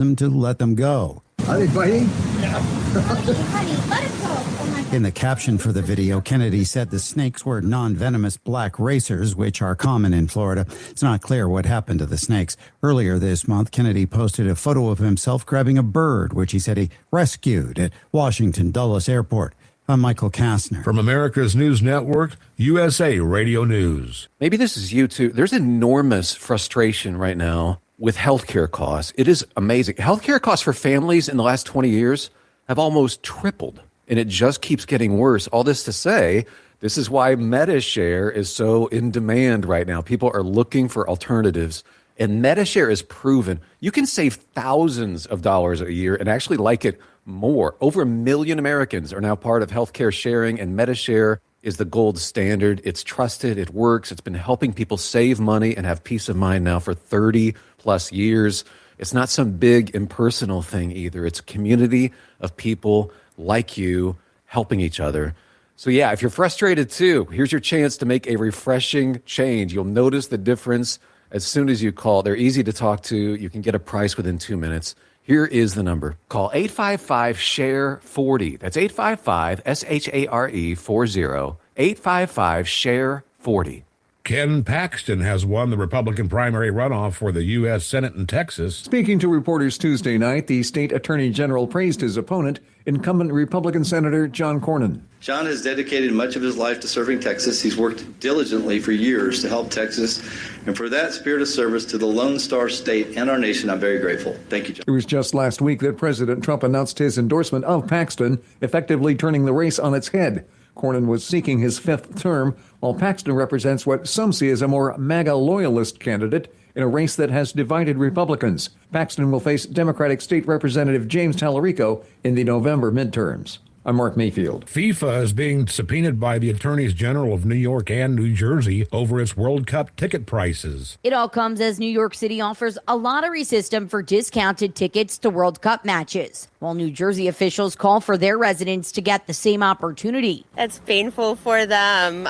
them to let them go. Are they biting? Honey, let it go. Oh my. In the caption for the video, Kennedy said the snakes were non-venomous black racers, which are common in Florida. It's not clear what happened to the snakes. Earlier this month, Kennedy posted a photo of himself grabbing a bird, which he said he rescued at Washington Dulles Airport. I'm Michael Kastner. From America's News Network, USA Radio News. Maybe this is you too. There's enormous frustration right now with healthcare costs. It is amazing. Healthcare costs for families in the last 20 years have almost tripled, and it just keeps getting worse. All this to say, this is why MediShare is so in demand right now. People are looking for alternatives, and MediShare is proven. You can save thousands of dollars a year and actually like it more. Over 1 million Americans are now part of healthcare sharing, and MediShare is the gold standard. It's trusted, it works, it's been helping people save money and have peace of mind now for 30 plus years. It's not some big impersonal thing either. It's a community of people like you helping each other. So yeah, if you're frustrated too, here's your chance to make a refreshing change. You'll notice the difference as soon as you call. They're easy to talk to. You can get a price within 2 minutes. Here is the number. Call 855-SHARE-40. That's 855-SHARE-40. 855-SHARE-40. Ken Paxton has won the Republican primary runoff for the U.S. Senate in Texas. Speaking to reporters Tuesday night, the state attorney general praised his opponent, incumbent Republican Senator John Cornyn. John has dedicated much of his life to serving Texas. He's worked diligently for years to help Texas. And for that spirit of service to the Lone Star State and our nation, I'm very grateful. Thank you, John. It was just last week that President Trump announced his endorsement of Paxton, effectively turning the race on its head. Cornyn was seeking his fifth term, while Paxton represents what some see as a more MAGA loyalist candidate in a race that has divided Republicans. Paxton will face Democratic State Representative James Tallarico in the November midterms. I'm Mark Mayfield. FIFA is being subpoenaed by the attorneys general of New York and New Jersey over its World Cup ticket prices. It all comes as New York City offers a lottery system for discounted tickets to World Cup matches, while New Jersey officials call for their residents to get the same opportunity. That's painful for them.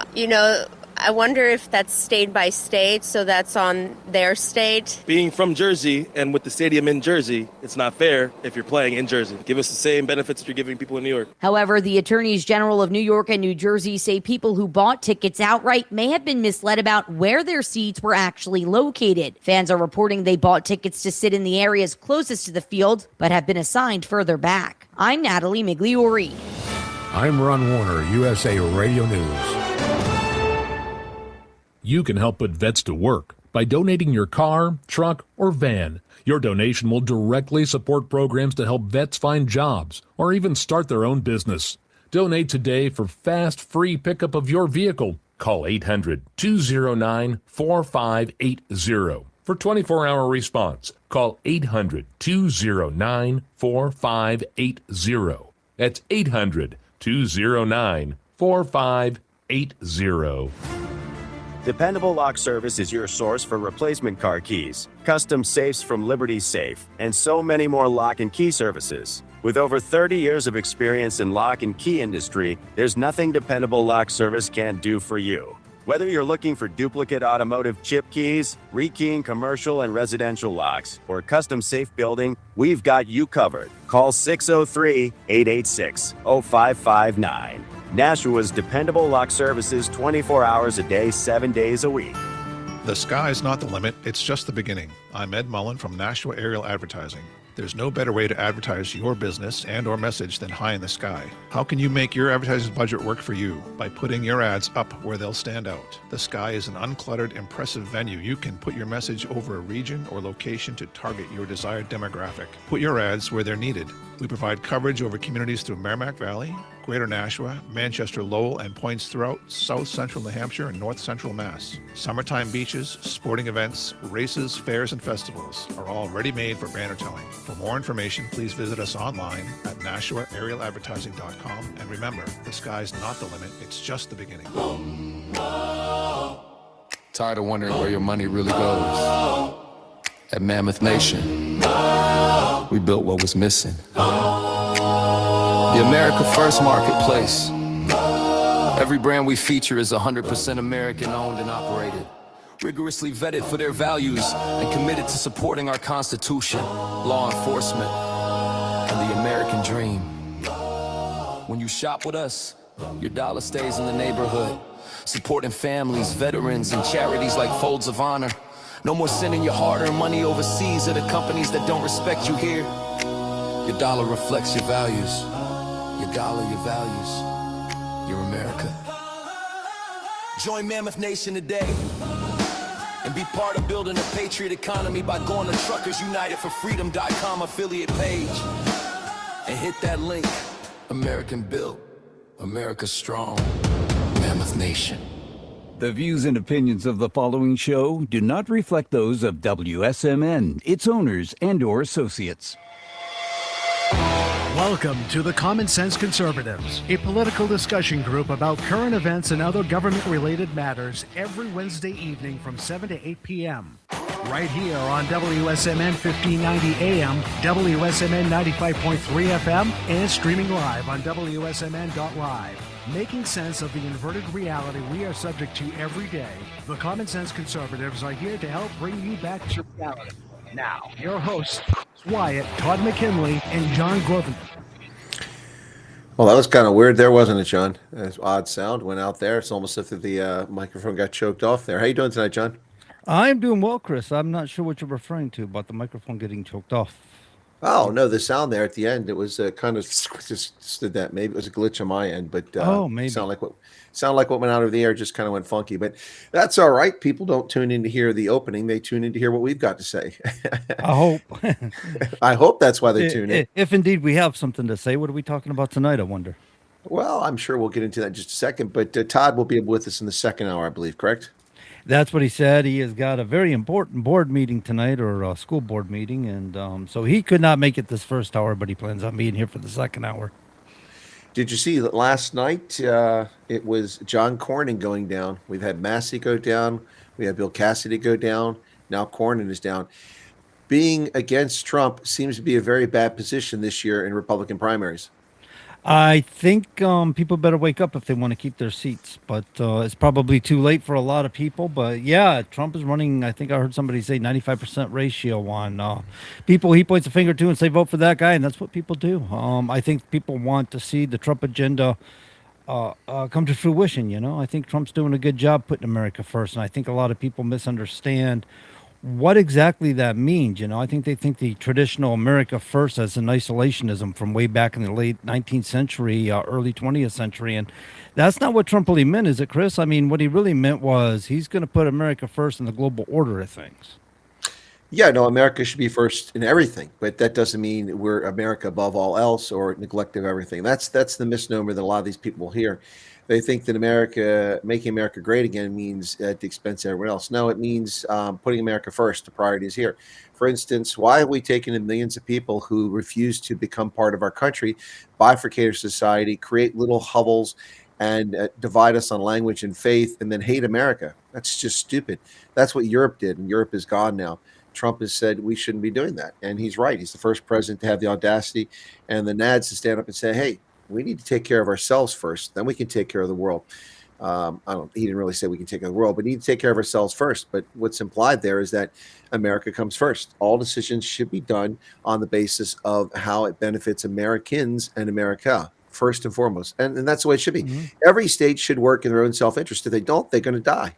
I wonder if that's state by state, so that's on their state. Being from Jersey and with the stadium in Jersey, it's not fair if you're playing in Jersey. Give us the same benefits that you're giving people in New York. However, the attorneys general of New York and New Jersey say people who bought tickets outright may have been misled about where their seats were actually located. Fans are reporting they bought tickets to sit in the areas closest to the field, but have been assigned further back. I'm Natalie Migliori. I'm Ron Warner, USA Radio News. You can help put vets to work by donating your car, truck, or van. Your donation will directly support programs to help vets find jobs or even start their own business. Donate today for fast, free pickup of your vehicle. Call 800-209-4580 for 24-hour response. Call 800-209-4580. That's 800-209-4580. Dependable Lock Service is your source for replacement car keys, custom safes from Liberty Safe, and so many more lock and key services. With over 30 years of experience in lock and key industry, there's nothing Dependable Lock Service can't do for you. Whether you're looking for duplicate automotive chip keys, rekeying commercial and residential locks, or custom safe building, we've got you covered. Call 603-886-0559. Nashua's dependable lock services 24 hours a day, 7 days a week. The sky's not the limit, it's just the beginning. I'm Ed Mullen from Nashua Aerial Advertising. There's no better way to advertise your business and or message than high in the sky. How can you make your advertising budget work for you? By putting your ads up where they'll stand out. The sky is an uncluttered, impressive venue. You can put your message over a region or location to target your desired demographic. Put your ads where they're needed. We provide coverage over communities through Merrimack Valley, Greater Nashua, Manchester, Lowell, and points throughout South Central New Hampshire and North Central Mass. Summertime beaches, sporting events, races, fairs, and festivals are all ready-made for banner telling. For more information, please visit us online at NashuaAerialAdvertising.com. And remember, the sky's not the limit, it's just the beginning. Tired of wondering where your money really goes? At Mammoth Nation, we built what was missing. The America First Marketplace. Every brand we feature is 100% American owned and operated. rigorously vetted for their values, and committed to supporting our Constitution, law enforcement, and the American dream. When you shop with us, your dollar stays in the neighborhood, supporting families, veterans, and charities like Folds of Honor. No more sending your hard-earned money overseas to the companies that don't respect you here. Your dollar reflects your values. Your dollar, your values, your America. Join Mammoth Nation today and be part of building a patriot economy by going to truckersunitedforfreedom.com affiliate page and hit that link. American built, America strong, Mammoth Nation. The views and opinions of the following show do not reflect those of WSMN, its owners, and/or associates. Welcome to the Common Sense Conservatives, a political discussion group about current events and other government-related matters every Wednesday evening from 7 to 8 p.m. Right here on WSMN 1590 AM, WSMN 95.3 FM, and streaming live on wsmn.live. Making sense of the inverted reality we are subject to every day, the Common Sense Conservatives are here to help bring you back to reality. Now, your hosts, Wyatt, Todd McKinley, and John Groven. Well, that was kind of weird there, wasn't it, John? That's odd sound went out there. It's almost as if the microphone got choked off there. How you doing tonight, John? I'm doing well, Chris. I'm not sure what you're referring to about the microphone getting choked off. Oh, no, the sound there at the end, it was kind of just did that. Maybe it was a glitch on my end, but maybe. Sound like what went out of the air just kind of went funky. But that's all right. People don't tune in to hear the opening. They tune in to hear what we've got to say. I hope. I hope that's why they tune in. If indeed we have something to say, what are we talking about tonight, I wonder? Well, I'm sure we'll get into that in just a second. But Todd will be with us in the second hour, I believe, correct? That's what he said. He has got a very important board meeting tonight, or a school board meeting, and so he could not make it this first hour, but he plans on being here for the second hour. Did you see that last night it was John Cornyn going down? We've had Massey go down. We had Bill Cassidy go down. Now Cornyn is down. Being against Trump seems to be a very bad position this year in Republican primaries. I think people better wake up if they want to keep their seats, but it's probably too late for a lot of people. But yeah, Trump is running, I think I heard somebody say 95% ratio on people he points a finger to and say, vote for that guy. And that's what people do. I think people want to see the Trump agenda come to fruition. You know, I think Trump's doing a good job putting America first. And I think a lot of people misunderstand what exactly that means. You know, I think they think the traditional America first as an isolationism from way back in the late 19th century, early 20th century. And that's not what Trump really meant, is it, Chris? I mean, what he really meant was he's going to put America first in the global order of things. Yeah, no, America should be first in everything, but that doesn't mean we're America above all else or neglect of everything. That's the misnomer that a lot of these people hear. They think that making America great again means at the expense of everyone else. No, it means putting America first. The priority is here. For instance, why have we taken in millions of people who refuse to become part of our country, bifurcate our society, create little hovels, and divide us on language and faith, and then hate America? That's just stupid. That's what Europe did, and Europe is gone now. Trump has said we shouldn't be doing that, and he's right. He's the first president to have the audacity and the nads to stand up and say, hey, we need to take care of ourselves first, then we can take care of the world. He didn't really say we can take care of the world, but we need to take care of ourselves first. But what's implied there is that America comes first. All decisions should be done on the basis of how it benefits Americans and America, first and foremost. And that's the way it should be. Mm-hmm. Every state should work in their own self-interest. If they don't, they're going to die.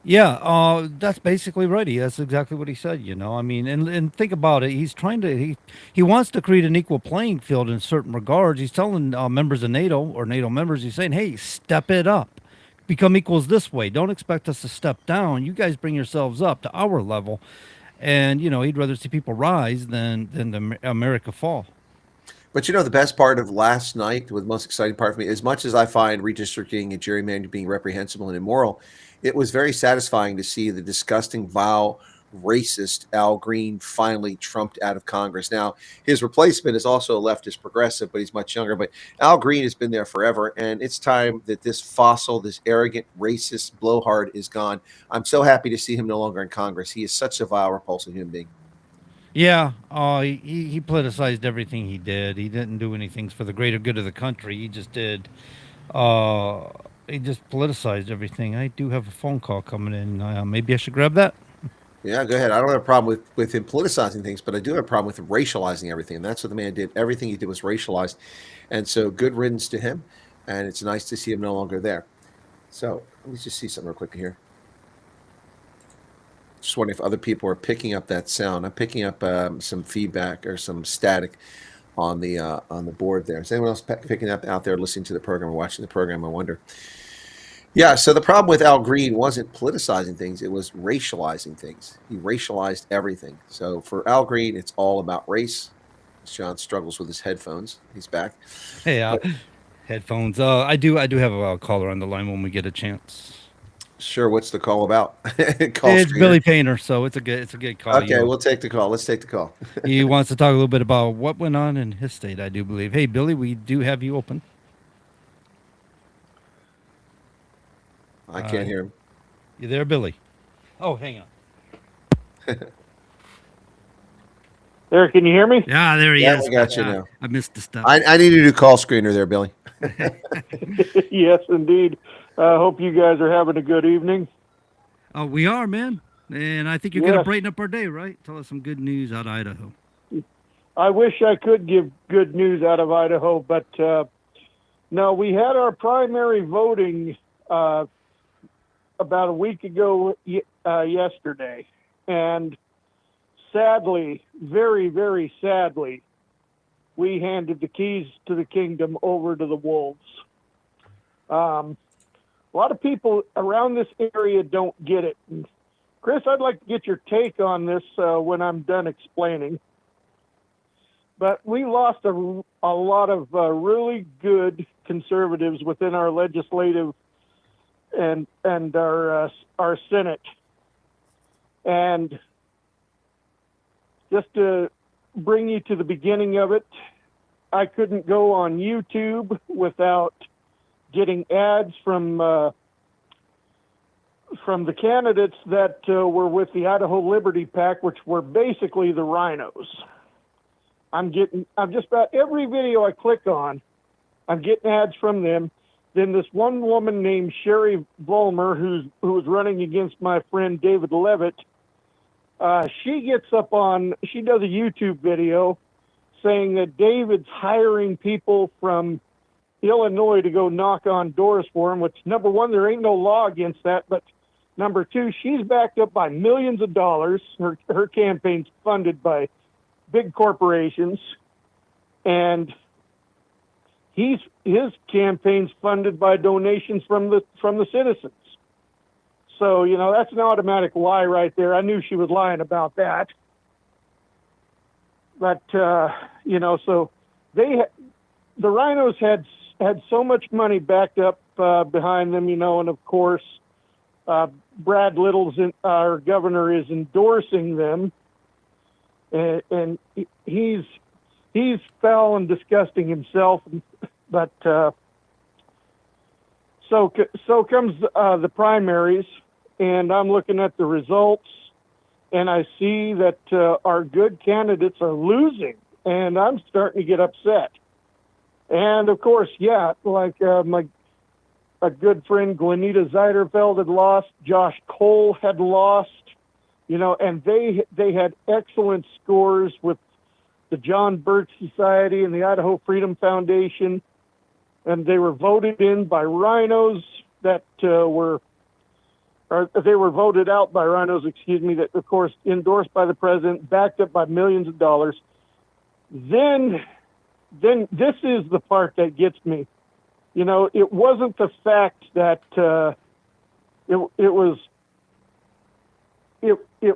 Yeah, that's basically right. That's exactly what he said, you know. I mean, and think about it. He's trying to, he wants to create an equal playing field in certain regards. He's telling members of NATO or NATO members, he's saying, hey, step it up. Become equals this way. Don't expect us to step down. You guys bring yourselves up to our level. And, you know, he'd rather see people rise than America fall. But, you know, the best part of last night, the most exciting part for me, as much as I find redistricting and gerrymandering being reprehensible and immoral, it was very satisfying to see the disgusting, vile, racist Al Green finally trumped out of Congress. Now, his replacement is also a leftist progressive, but he's much younger. But Al Green has been there forever, and it's time that this fossil, this arrogant, racist blowhard is gone. I'm so happy to see him no longer in Congress. He is such a vile, repulsive human being. Yeah, he politicized everything he did. He didn't do anything for the greater good of the country. He just did They just politicized everything. I do have a phone call coming in. Maybe I should grab that. Yeah, go ahead. I don't have a problem with him politicizing things, but I do have a problem with him racializing everything. And that's what the man did. Everything he did was racialized. And so good riddance to him. And it's nice to see him no longer there. So let me just see something real quick here. Just wondering if other people are picking up that sound. I'm picking up some feedback or some static on the board there. Is anyone else picking up out there listening to the program or watching the program? I wonder. Yeah, so the problem with Al Green wasn't politicizing things, it was racializing things. He racialized everything. So for Al Green, it's all about race. John struggles with his headphones. He's back. Hey, headphones. I do have a caller on the line when we get a chance. Sure, what's the call about? It's screener. Billy Painter, so it's a good call. Okay, we'll take the call. Let's take the call. He wants to talk a little bit about what went on in his state, I do believe. Hey, Billy, we do have you open. I can't hear him. You there, Billy? Oh, hang on. There, can you hear me? Yeah, there he is. I got you now. I missed the stuff. I need a new call screener there, Billy. Yes, indeed. I hope you guys are having a good evening. Oh, we are, man. And I think you're going to brighten up our day, right? Tell us some good news out of Idaho. I wish I could give good news out of Idaho, but no, we had our primary voting about a week ago yesterday. And sadly, very, very sadly, we handed the keys to the kingdom over to the wolves. A lot of people around this area don't get it. And Chris, I'd like to get your take on this when I'm done explaining. But we lost a lot of really good conservatives within our legislative and our Senate. And just to bring you to the beginning of it, I couldn't go on YouTube without getting ads from the candidates that were with the Idaho Liberty PAC, which were basically the rhinos. I'm just about every video I click on, I'm getting ads from them. Then this one woman named Sherry Vollmer, who was running against my friend David Levitt, she does a YouTube video saying that David's hiring people from Illinois to go knock on doors for him, which, number one, there ain't no law against that, but number two, she's backed up by millions of dollars. Her campaign's funded by big corporations, and his campaign's funded by donations from the citizens. So, that's an automatic lie right there. I knew she was lying about that. But, so the rhinos had so much money backed up behind them, and of course, Brad Little's our governor is endorsing them, and he's foul and disgusting himself. But so comes the primaries, and I'm looking at the results, and I see that our good candidates are losing, and I'm starting to get upset. And of course, like a good friend, Glenita Zeiderfeld, had lost. Josh Cole had lost. And they had excellent scores with the John Birch Society and the Idaho Freedom Foundation, and they were voted in by rhinos they were voted out by rhinos, that of course endorsed by the president, backed up by millions of dollars. Then this is the part that gets me. It wasn't the fact that it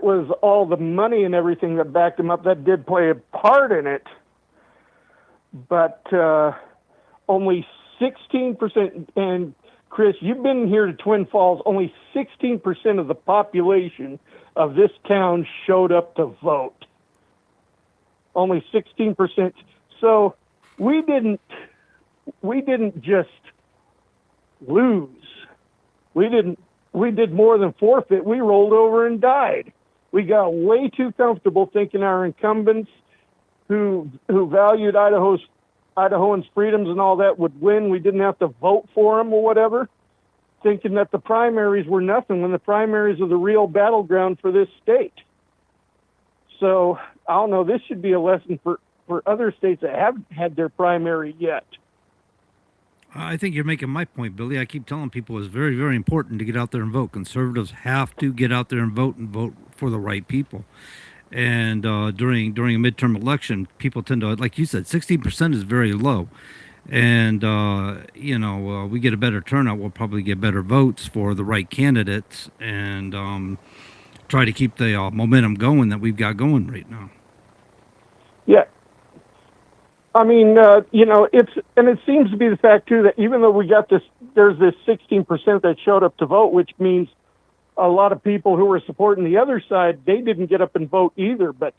was all the money and everything that backed him up. That did play a part in it, but only 16%. And Chris, you've been here to Twin Falls. Only 16% of the population of this town showed up to vote. Only 16%. So we didn't just lose. We did more than forfeit. We rolled over and died. We got way too comfortable thinking our incumbents who valued Idahoans' freedoms and all that would win. We didn't have to vote for them or whatever. thinking that the primaries were nothing when the primaries are the real battleground for this state. So I don't know. This should be a lesson for other states that haven't had their primary yet. I think you're making my point, Billy. I keep telling people it's very, very important to get out there and vote. Conservatives have to get out there and vote for the right people. And during a midterm election, people tend to, like you said, 16% is very low. And, we get a better turnout. We'll probably get better votes for the right candidates and try to keep the momentum going that we've got going right now. Yeah. I mean, it seems to be the fact, too, that even though there's this 16% that showed up to vote, which means a lot of people who were supporting the other side, they didn't get up and vote either. But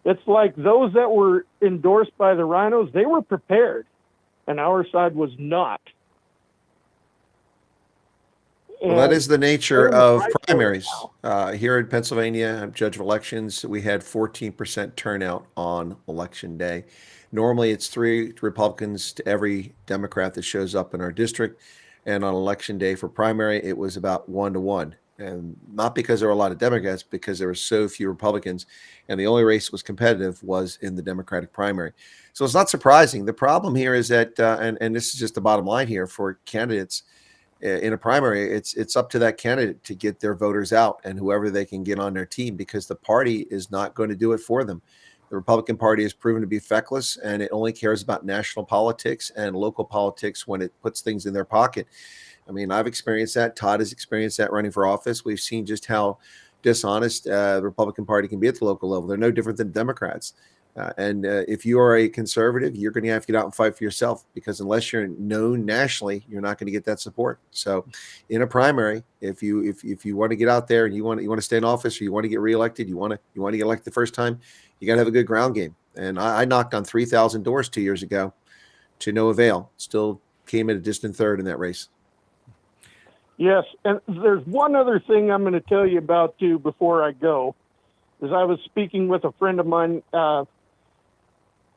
it's like those that were endorsed by the rhinos, they were prepared, and our side was not. Well, that is the nature of primaries. Here in Pennsylvania, I'm judge of elections. We had 14% turnout on election day. Normally, it's 3 Republicans to every Democrat that shows up in our district. And on election day for primary, it was about 1 to 1. And not because there were a lot of Democrats, because there were so few Republicans. And the only race that was competitive was in the Democratic primary. So it's not surprising. The problem here is that, and this is just the bottom line here for candidates, in a primary, it's up to that candidate to get their voters out and whoever they can get on their team, because the party is not going to do it for them. The Republican Party has proven to be feckless, and it only cares about national politics and local politics when it puts things in their pocket. I mean, I've experienced that. Todd has experienced that running for office. We've seen just how dishonest the Republican Party can be at the local level. They're no different than Democrats. And if you are a conservative, you're going to have to get out and fight for yourself, because unless you're known nationally, you're not going to get that support. So in a primary, if you want to get out there and you want to stay in office, or you want to get reelected, you want to get elected the first time, you got to have a good ground game. And I knocked on 3,000 doors 2 years ago to no avail. Still came at a distant third in that race. Yes, and there's one other thing I'm going to tell you about, too, before I go. Is I was speaking with a friend of mine, and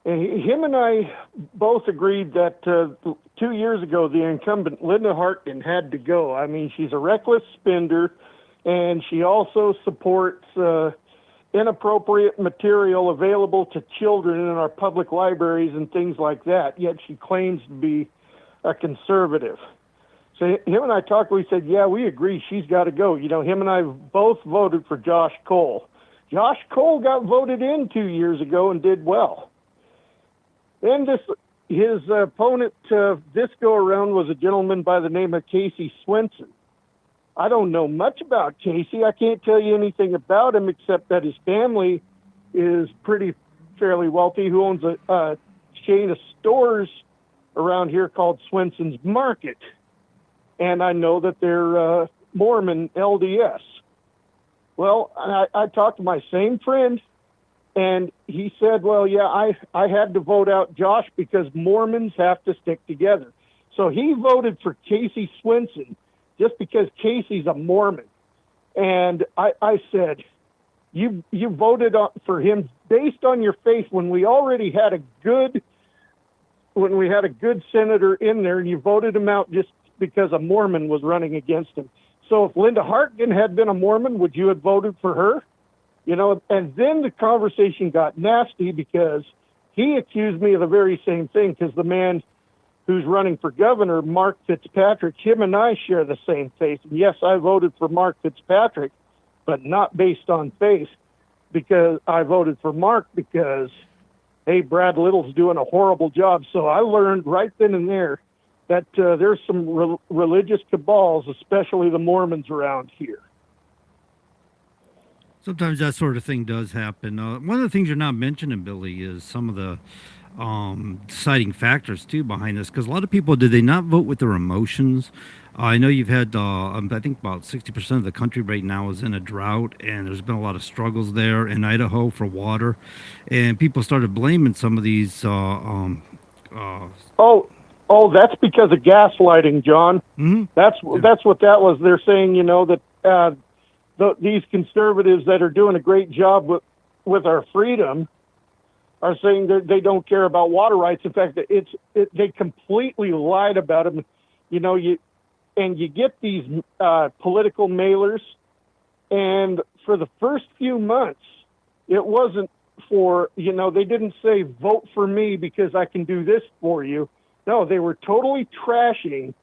him and I both agreed that 2 years ago, the incumbent, Linda Hartgen, had to go. I mean, she's a reckless spender, and she also supports inappropriate material available to children in our public libraries and things like that, yet she claims to be a conservative. So him and I talked, we said, yeah, we agree, she's got to go. You know, him and I both voted for Josh Cole. Josh Cole got voted in 2 years ago and did well. Then his opponent this go-around was a gentleman by the name of Casey Swenson. I don't know much about Casey. I can't tell you anything about him except that his family is fairly wealthy, who owns a chain of stores around here called Swenson's Market. And I know that they're Mormon LDS. Well, I talked to my same friend, and he said, well, yeah, I had to vote out Josh because Mormons have to stick together. So he voted for Casey Swenson just because Casey's a Mormon. And I said, you voted for him based on your faith when we already had a good senator in there, and you voted him out just because a Mormon was running against him. So if Linda Hartgen had been a Mormon, would you have voted for her? You know, and then the conversation got nasty because he accused me of the very same thing, because the man who's running for governor, Mark Fitzpatrick, him and I share the same faith. And yes, I voted for Mark Fitzpatrick, but not based on faith, because I voted for Mark because, hey, Brad Little's doing a horrible job. So I learned right then and there that there's some religious cabals, especially the Mormons around here. Sometimes that sort of thing does happen. One of the things you're not mentioning, Billy, is some of the deciding factors, too, behind this. Because a lot of people, did they not vote with their emotions? I know you've had, I think about 60% of the country right now is in a drought, and there's been a lot of struggles there in Idaho for water. And people started blaming some of these... Oh, that's because of gaslighting, John. Mm-hmm. That's what that was. They're saying, you know, that these conservatives that are doing a great job with our freedom are saying that they don't care about water rights. In fact, they completely lied about them. You know, you get these political mailers, and for the first few months, it wasn't for, they didn't say vote for me because I can do this for you. No, they were totally trashing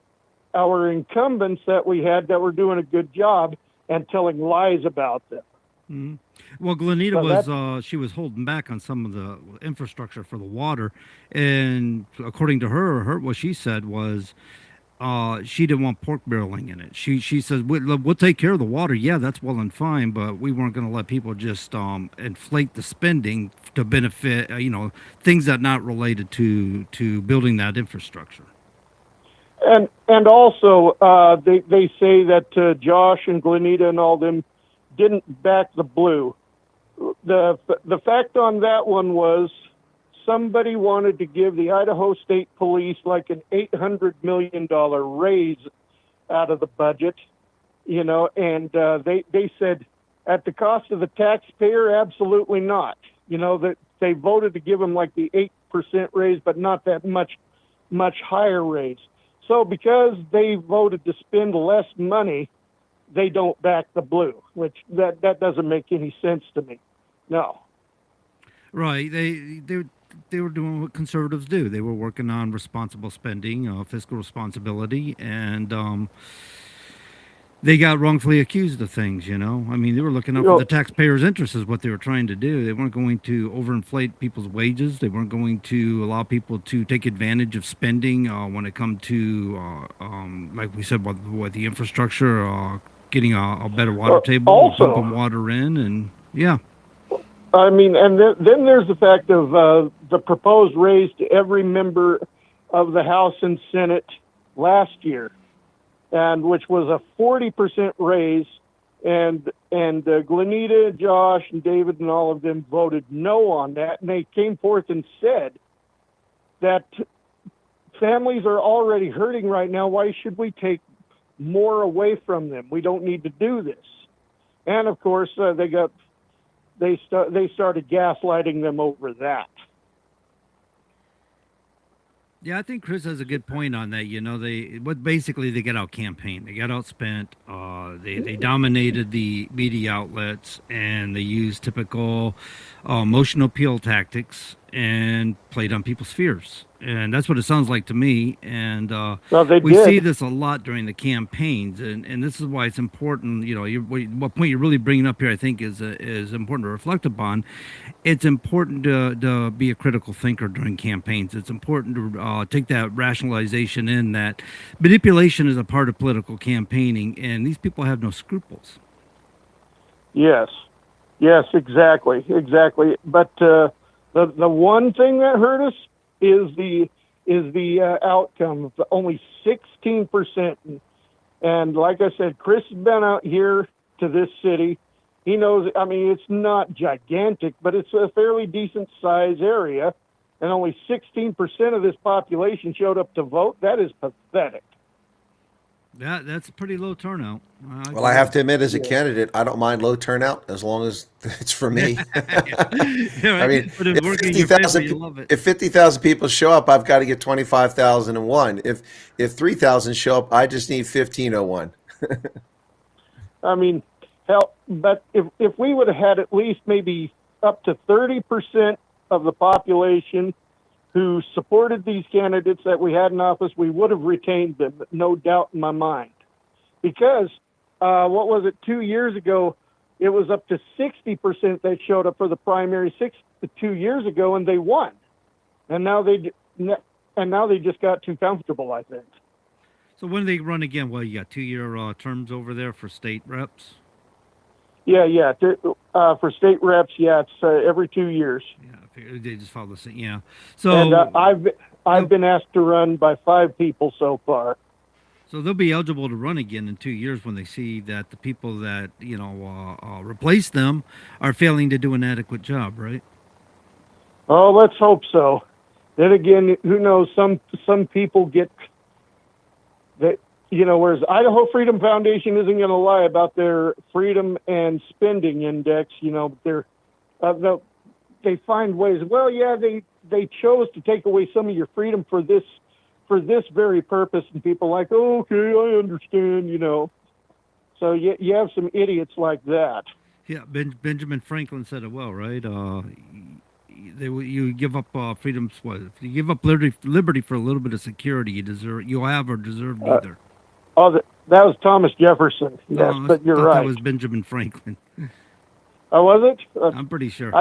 our incumbents that we had that were doing a good job and telling lies about them. Mhm. Well, Glenita So was she was holding back on some of the infrastructure for the water, and according to her what she said was she didn't want pork barreling in it. She says we'll take care of the water. Yeah, that's well and fine, but we weren't going to let people just inflate the spending to benefit things that not related to building that infrastructure. And also they say that Josh and Glenita and all them didn't back the blue. The fact on that one was somebody wanted to give the Idaho State Police like an $800 million raise out of the budget, and they said at the cost of the taxpayer, absolutely not. That they voted to give them like the 8% raise, but not that much higher raise. So because they voted to spend less money, they don't back the blue, which that doesn't make any sense to me. No. Right. They were doing what conservatives do. They were working on responsible spending, fiscal responsibility, and they got wrongfully accused of things. I mean, they were looking out for the taxpayers' interests is what they were trying to do. They weren't going to overinflate people's wages. They weren't going to allow people to take advantage of spending when it come to, like we said, what the infrastructure, getting a better water table, pumping water in, and yeah. I mean, and then there's the fact of the proposed raise to every member of the House and Senate last year, and which was a 40% raise, and Glenita, Josh, and David, and all of them voted no on that, and they came forth and said that families are already hurting right now. Why should we take more away from them? We don't need to do this. And of course, they started gaslighting them over that. Yeah, I think Chris has a good point on that. They got out campaigned. They got outspent. They dominated the media outlets, and they used typical emotional appeal tactics and played on people's fears. And that's what it sounds like to me. And we see this a lot during the campaigns, and this is why it's important. What point you're really bringing up here, I think, is important to reflect upon. It's important to be a critical thinker during campaigns. It's important to take that rationalization in that manipulation is a part of political campaigning, and these people have no scruples. Yes, exactly. But the one thing that hurt us is the outcome of only 16%. And like I said, Chris has been out here to this city. He knows, I mean, it's not gigantic, but it's a fairly decent size area. And only 16% of this population showed up to vote. That is pathetic. That's a pretty low turnout. Well, I have to admit, as a candidate, I don't mind low turnout as long as it's for me. I mean, if 50,000 people show up, I've got to get 25,001. If 3,000 show up, I just need 1,501. I mean, hell, but if we would have had at least maybe up to 30% of the population who supported these candidates that we had in office, we would have retained them, no doubt in my mind. Because, what was it, 2 years ago, it was up to 60% that showed up for the primary 2 years ago, and they won. And now they just got too comfortable, I think. So when do they run again? Well, you got 2-year terms over there for state reps? Yeah. For state reps, yeah, it's every 2 years. Yeah, they just follow the same. Yeah. So and I've been asked to run by 5 people so far. So they'll be eligible to run again in 2 years when they see that the people that replace them are failing to do an adequate job, right? Oh, let's hope so. Then again, who knows? Some people get that. Whereas Idaho Freedom Foundation isn't going to lie about their freedom and spending index. They find ways. Well, yeah, they chose to take away some of your freedom for for this very purpose, and people like, oh, okay, I understand, So you have some idiots like that. Yeah, Benjamin Franklin said it well, right? You give up freedoms. What? If you give up liberty for a little bit of security, you have or deserve neither. That was Thomas Jefferson. Yes, but you're right. That was Benjamin Franklin. Oh, was it? I'm pretty sure.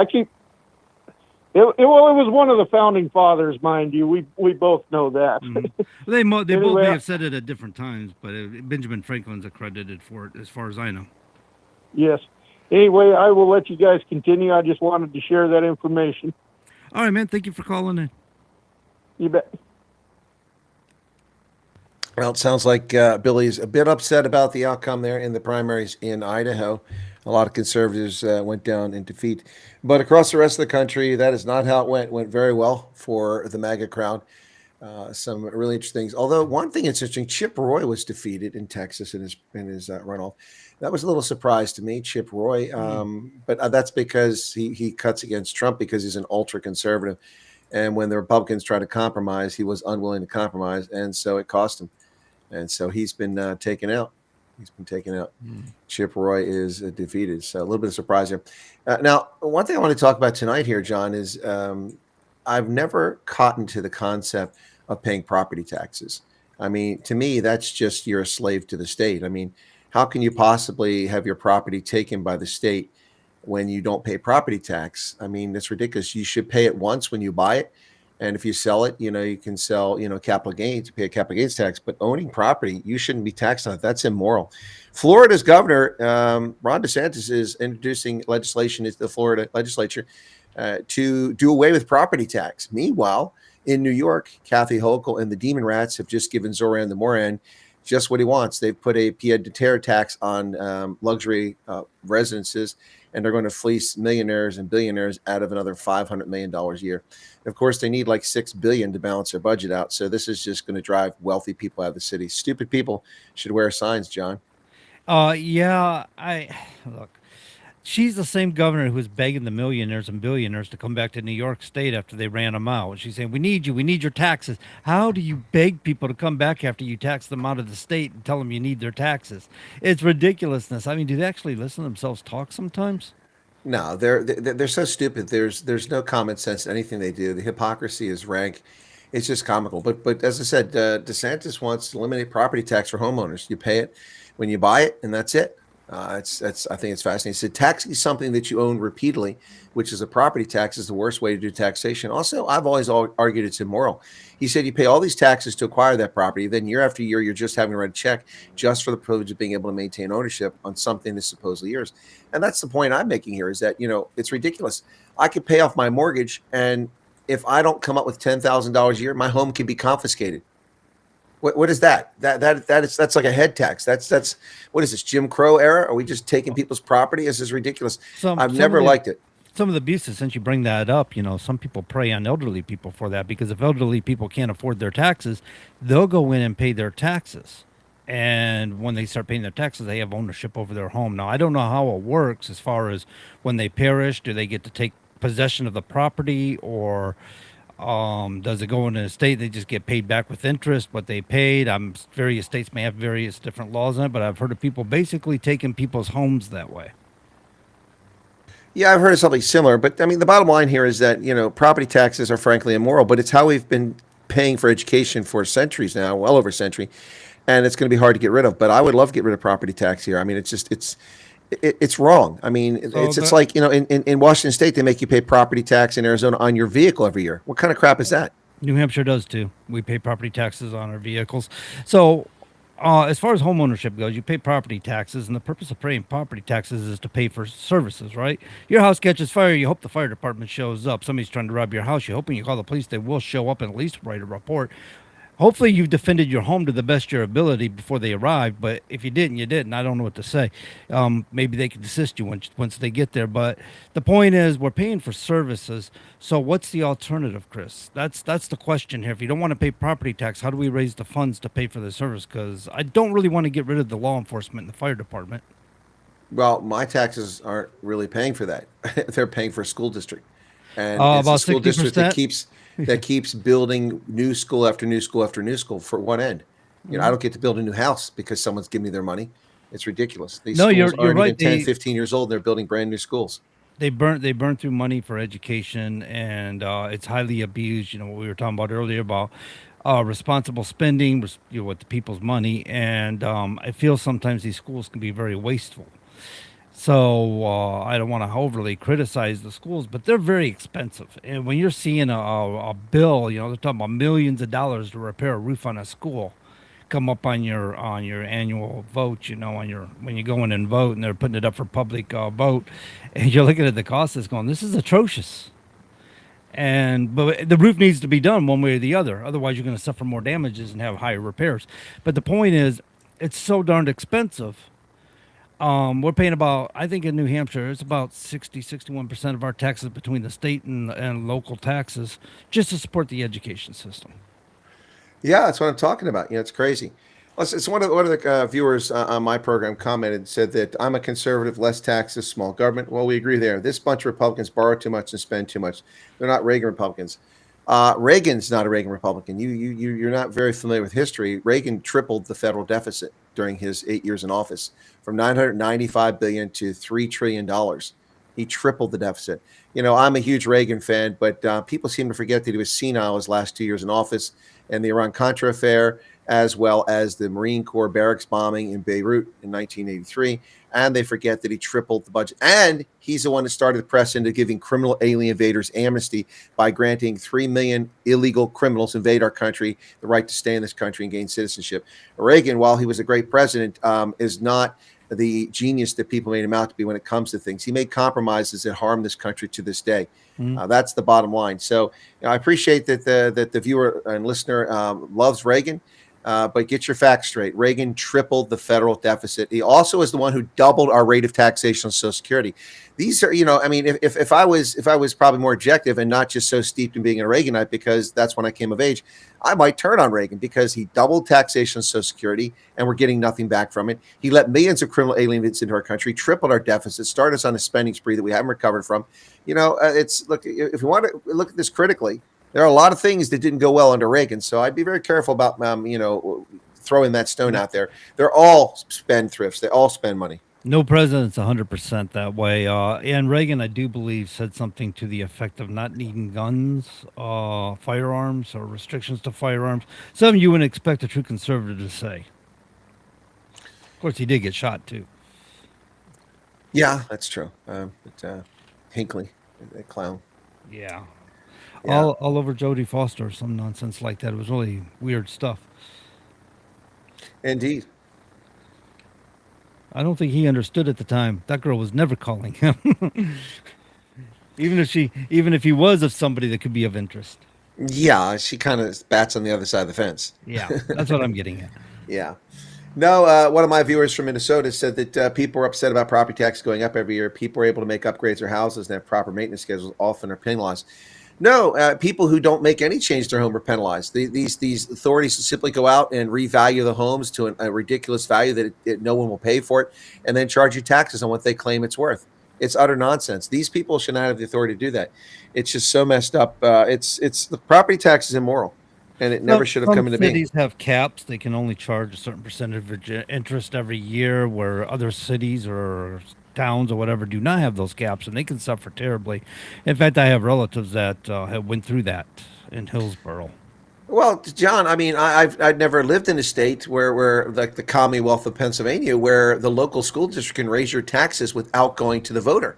It was one of the founding fathers, mind you. We both know that. They both may have said it at different times, but Benjamin Franklin's accredited for it, as far as I know. Yes. Anyway, I will let you guys continue. I just wanted to share that information. All right, man. Thank you for calling in. You bet. Well, it sounds like Billy's a bit upset about the outcome there in the primaries in Idaho. A lot of conservatives went down in defeat. But across the rest of the country, that is not how it went. It went very well for the MAGA crowd. Some really interesting things. Although one thing that's interesting, Chip Roy was defeated in Texas in his runoff. That was a little surprise to me, Chip Roy. But that's because he cuts against Trump because he's an ultra conservative. And when the Republicans tried to compromise, he was unwilling to compromise. And so it cost him. And so he's been taken out. Chip Roy is defeated. So a little bit of surprise here. Now, one thing I want to talk about tonight here, John, is I've never cottoned to the concept of paying property taxes. I mean, to me, that's just you're a slave to the state. I mean, how can you possibly have your property taken by the state when you don't pay property tax? I mean, it's ridiculous. You should pay it once when you buy it. And if you sell it, you can sell, capital gains, pay a capital gains tax. But owning property, you shouldn't be taxed on it. That's immoral. Florida's governor, Ron DeSantis, is introducing legislation into the Florida legislature to do away with property tax. Meanwhile, in New York, Kathy Hochul and the Demon Rats have just given Zoran the Moran just what he wants. They've put a pied-à-terre tax on luxury residences, and they're going to fleece millionaires and billionaires out of another $500 million a year. Of course, they need like $6 billion to balance their budget out. So this is just going to drive wealthy people out of the city. Stupid people should wear signs, John. Look, she's the same governor who was begging the millionaires and billionaires to come back to New York State after they ran them out. She's saying, we need your taxes. How do you beg people to come back after you tax them out of the state and tell them you need their taxes? It's ridiculousness. I mean, do they actually listen to themselves talk sometimes? No, they're so stupid. There's no common sense in anything they do. The hypocrisy is rank. It's just comical. But as I said, DeSantis wants to eliminate property tax for homeowners. You pay it when you buy it, and that's it. I think it's fascinating. He said taxing something that you own repeatedly, which is a property tax, is the worst way to do taxation. Also, I've always argued it's immoral. He said you pay all these taxes to acquire that property. Then year after year, you're just having to write a check just for the privilege of being able to maintain ownership on something that's supposedly yours. And that's the point I'm making here is that, it's ridiculous. I could pay off my mortgage, and if I don't come up with $10,000 a year, my home can be confiscated. What is that? That's like a head tax. That's what is this, Jim Crow era? Are we just taking people's property? This is ridiculous. I've never liked it. Some of the abuses, since you bring that up, some people prey on elderly people for that, because if elderly people can't afford their taxes, they'll go in and pay their taxes. And when they start paying their taxes, they have ownership over their home. Now, I don't know how it works as far as when they perish, do they get to take possession of the property, or does it go into a state? They just get paid back with interest what they paid. Various states may have various different laws on it, but I've heard of people basically taking people's homes that way. Yeah, I've heard of something similar. But I mean, the bottom line here is that, property taxes are frankly immoral, but it's how we've been paying for education for centuries now, well over a century. And it's going to be hard to get rid of. But I would love to get rid of property tax here. I mean, it's wrong. I mean, it's like, in Washington State, they make you pay property tax in Arizona on your vehicle every year. What kind of crap is that? New Hampshire does too. We pay property taxes on our vehicles. So as far as home ownership goes, you pay property taxes, and the purpose of paying property taxes is to pay for services, right? Your house catches fire, you hope the fire department shows up. Somebody's trying to rob your house, you're hoping you call the police, they will show up and at least write a report. Hopefully you've defended your home to the best of your ability before they arrive, but if you didn't, you didn't. I don't know what to say. Maybe they can assist you once they get there. But the point is, we're paying for services. So what's the alternative, Chris? That's the question here. If you don't want to pay property tax, how do we raise the funds to pay for the service? Because I don't really want to get rid of the law enforcement and the fire department. Well, my taxes aren't really paying for that. They're paying for a school district. And about it's a school 60%? district that keeps that keeps building new school after new school after new school for one end. I don't get to build a new house because someone's giving me their money. It's ridiculous. These No, schools you're aren't right. even 10, 15 years old. And they're building brand new schools. They burn through money for education, and it's highly abused. What we were talking about earlier about responsible spending, with the people's money, and I feel sometimes these schools can be very wasteful. So I don't want to overly criticize the schools, but they're very expensive. And when you're seeing a bill, they're talking about millions of dollars to repair a roof on a school, come up on your annual vote, when you go in and vote, and they're putting it up for public vote, and you're looking at the cost, it's going, this is atrocious. But the roof needs to be done one way or the other. Otherwise, you're going to suffer more damages and have higher repairs. But the point is, it's so darned expensive. We're paying about, I think in New Hampshire, it's about 61% of our taxes between the state and local taxes just to support the education system. Yeah, that's what I'm talking about. It's crazy. It's one of the viewers on my program commented, said that I'm a conservative, less taxes, small government. Well, we agree there. This bunch of Republicans borrow too much and spend too much. They're not Reagan Republicans. Reagan's not a Reagan Republican. You're not very familiar with history. Reagan tripled the federal deficit during his 8 years in office, from $995 billion to $3 trillion. He tripled the deficit. I'm a huge Reagan fan, but people seem to forget that he was senile his last 2 years in office, and the Iran-Contra affair, as well as the Marine Corps barracks bombing in Beirut in 1983. And they forget that he tripled the budget. And he's the one that started the press into giving criminal alien invaders amnesty by granting 3 million illegal criminals invade our country the right to stay in this country and gain citizenship. Reagan, while he was a great president, is not the genius that people made him out to be when it comes to things. He made compromises that harm this country to this day. That's the bottom line. So I appreciate that the viewer and listener loves Reagan. But get your facts straight. Reagan tripled the federal deficit. He also is the one who doubled our rate of taxation on Social Security. These are, if I was probably more objective and not just so steeped in being a Reaganite, because that's when I came of age, I might turn on Reagan because he doubled taxation on Social Security and we're getting nothing back from it. He let millions of criminal aliens into our country, tripled our deficit, started us on a spending spree that we haven't recovered from. Look, if you want to look at this critically, there are a lot of things that didn't go well under Reagan, so I'd be very careful about throwing that stone out there. They're all spendthrifts. They all spend money. No president's 100% that way. And Reagan, I do believe, said something to the effect of not needing guns, firearms, or restrictions to firearms. Something you wouldn't expect a true conservative to say. Of course, he did get shot, too. Yeah, that's true. Hinckley, that clown. Yeah. Yeah. All over Jodie Foster or some nonsense like that. It was really weird stuff. Indeed. I don't think he understood at the time. That girl was never calling him. even if he was of somebody that could be of interest. Yeah, she kind of bats on the other side of the fence. Yeah, that's what I'm getting at. Yeah. No, one of my viewers from Minnesota said that people are upset about property tax going up every year. People are able to make upgrades to their houses and have proper maintenance schedules, often are penalized. No, people who don't make any change to their home are penalized. These authorities simply go out and revalue the homes to a ridiculous value that no one will pay for it, and then charge you taxes on what they claim it's worth. It's utter nonsense. These people should not have the authority to do that. It's just so messed up. It's the property tax is immoral, and it never should have come into being. Cities have caps. They can only charge a certain percentage of interest every year, where other cities or towns or whatever do not have those caps, and they can suffer terribly. In fact, I have relatives that have went through that in Hillsborough. Well, John, I mean, I've never lived in a state where like the Commonwealth of Pennsylvania, where the local school district can raise your taxes without going to the voter.